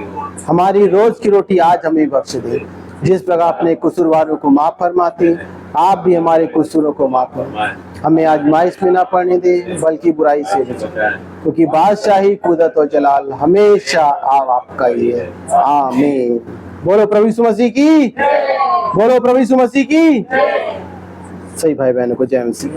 हमारी रोज की रोटी आज हमें बख्श दे, जिस प्रकार अपने कसूरवारों को माफ फरमाते, आप भी हमारे कसूरों को माफ फरमाएं। हमें आजमाइश में ना पड़ने दे, बल्कि बुराई से बचाएं, क्योंकि बादशाही, कुदरत और जलाल हमेशा आपका ही है। आमीन। बोलो प्रभु यीशु मसीह की, बोलो प्रभु यीशु मसीह की। सही भाई बहनों को जय मसीह।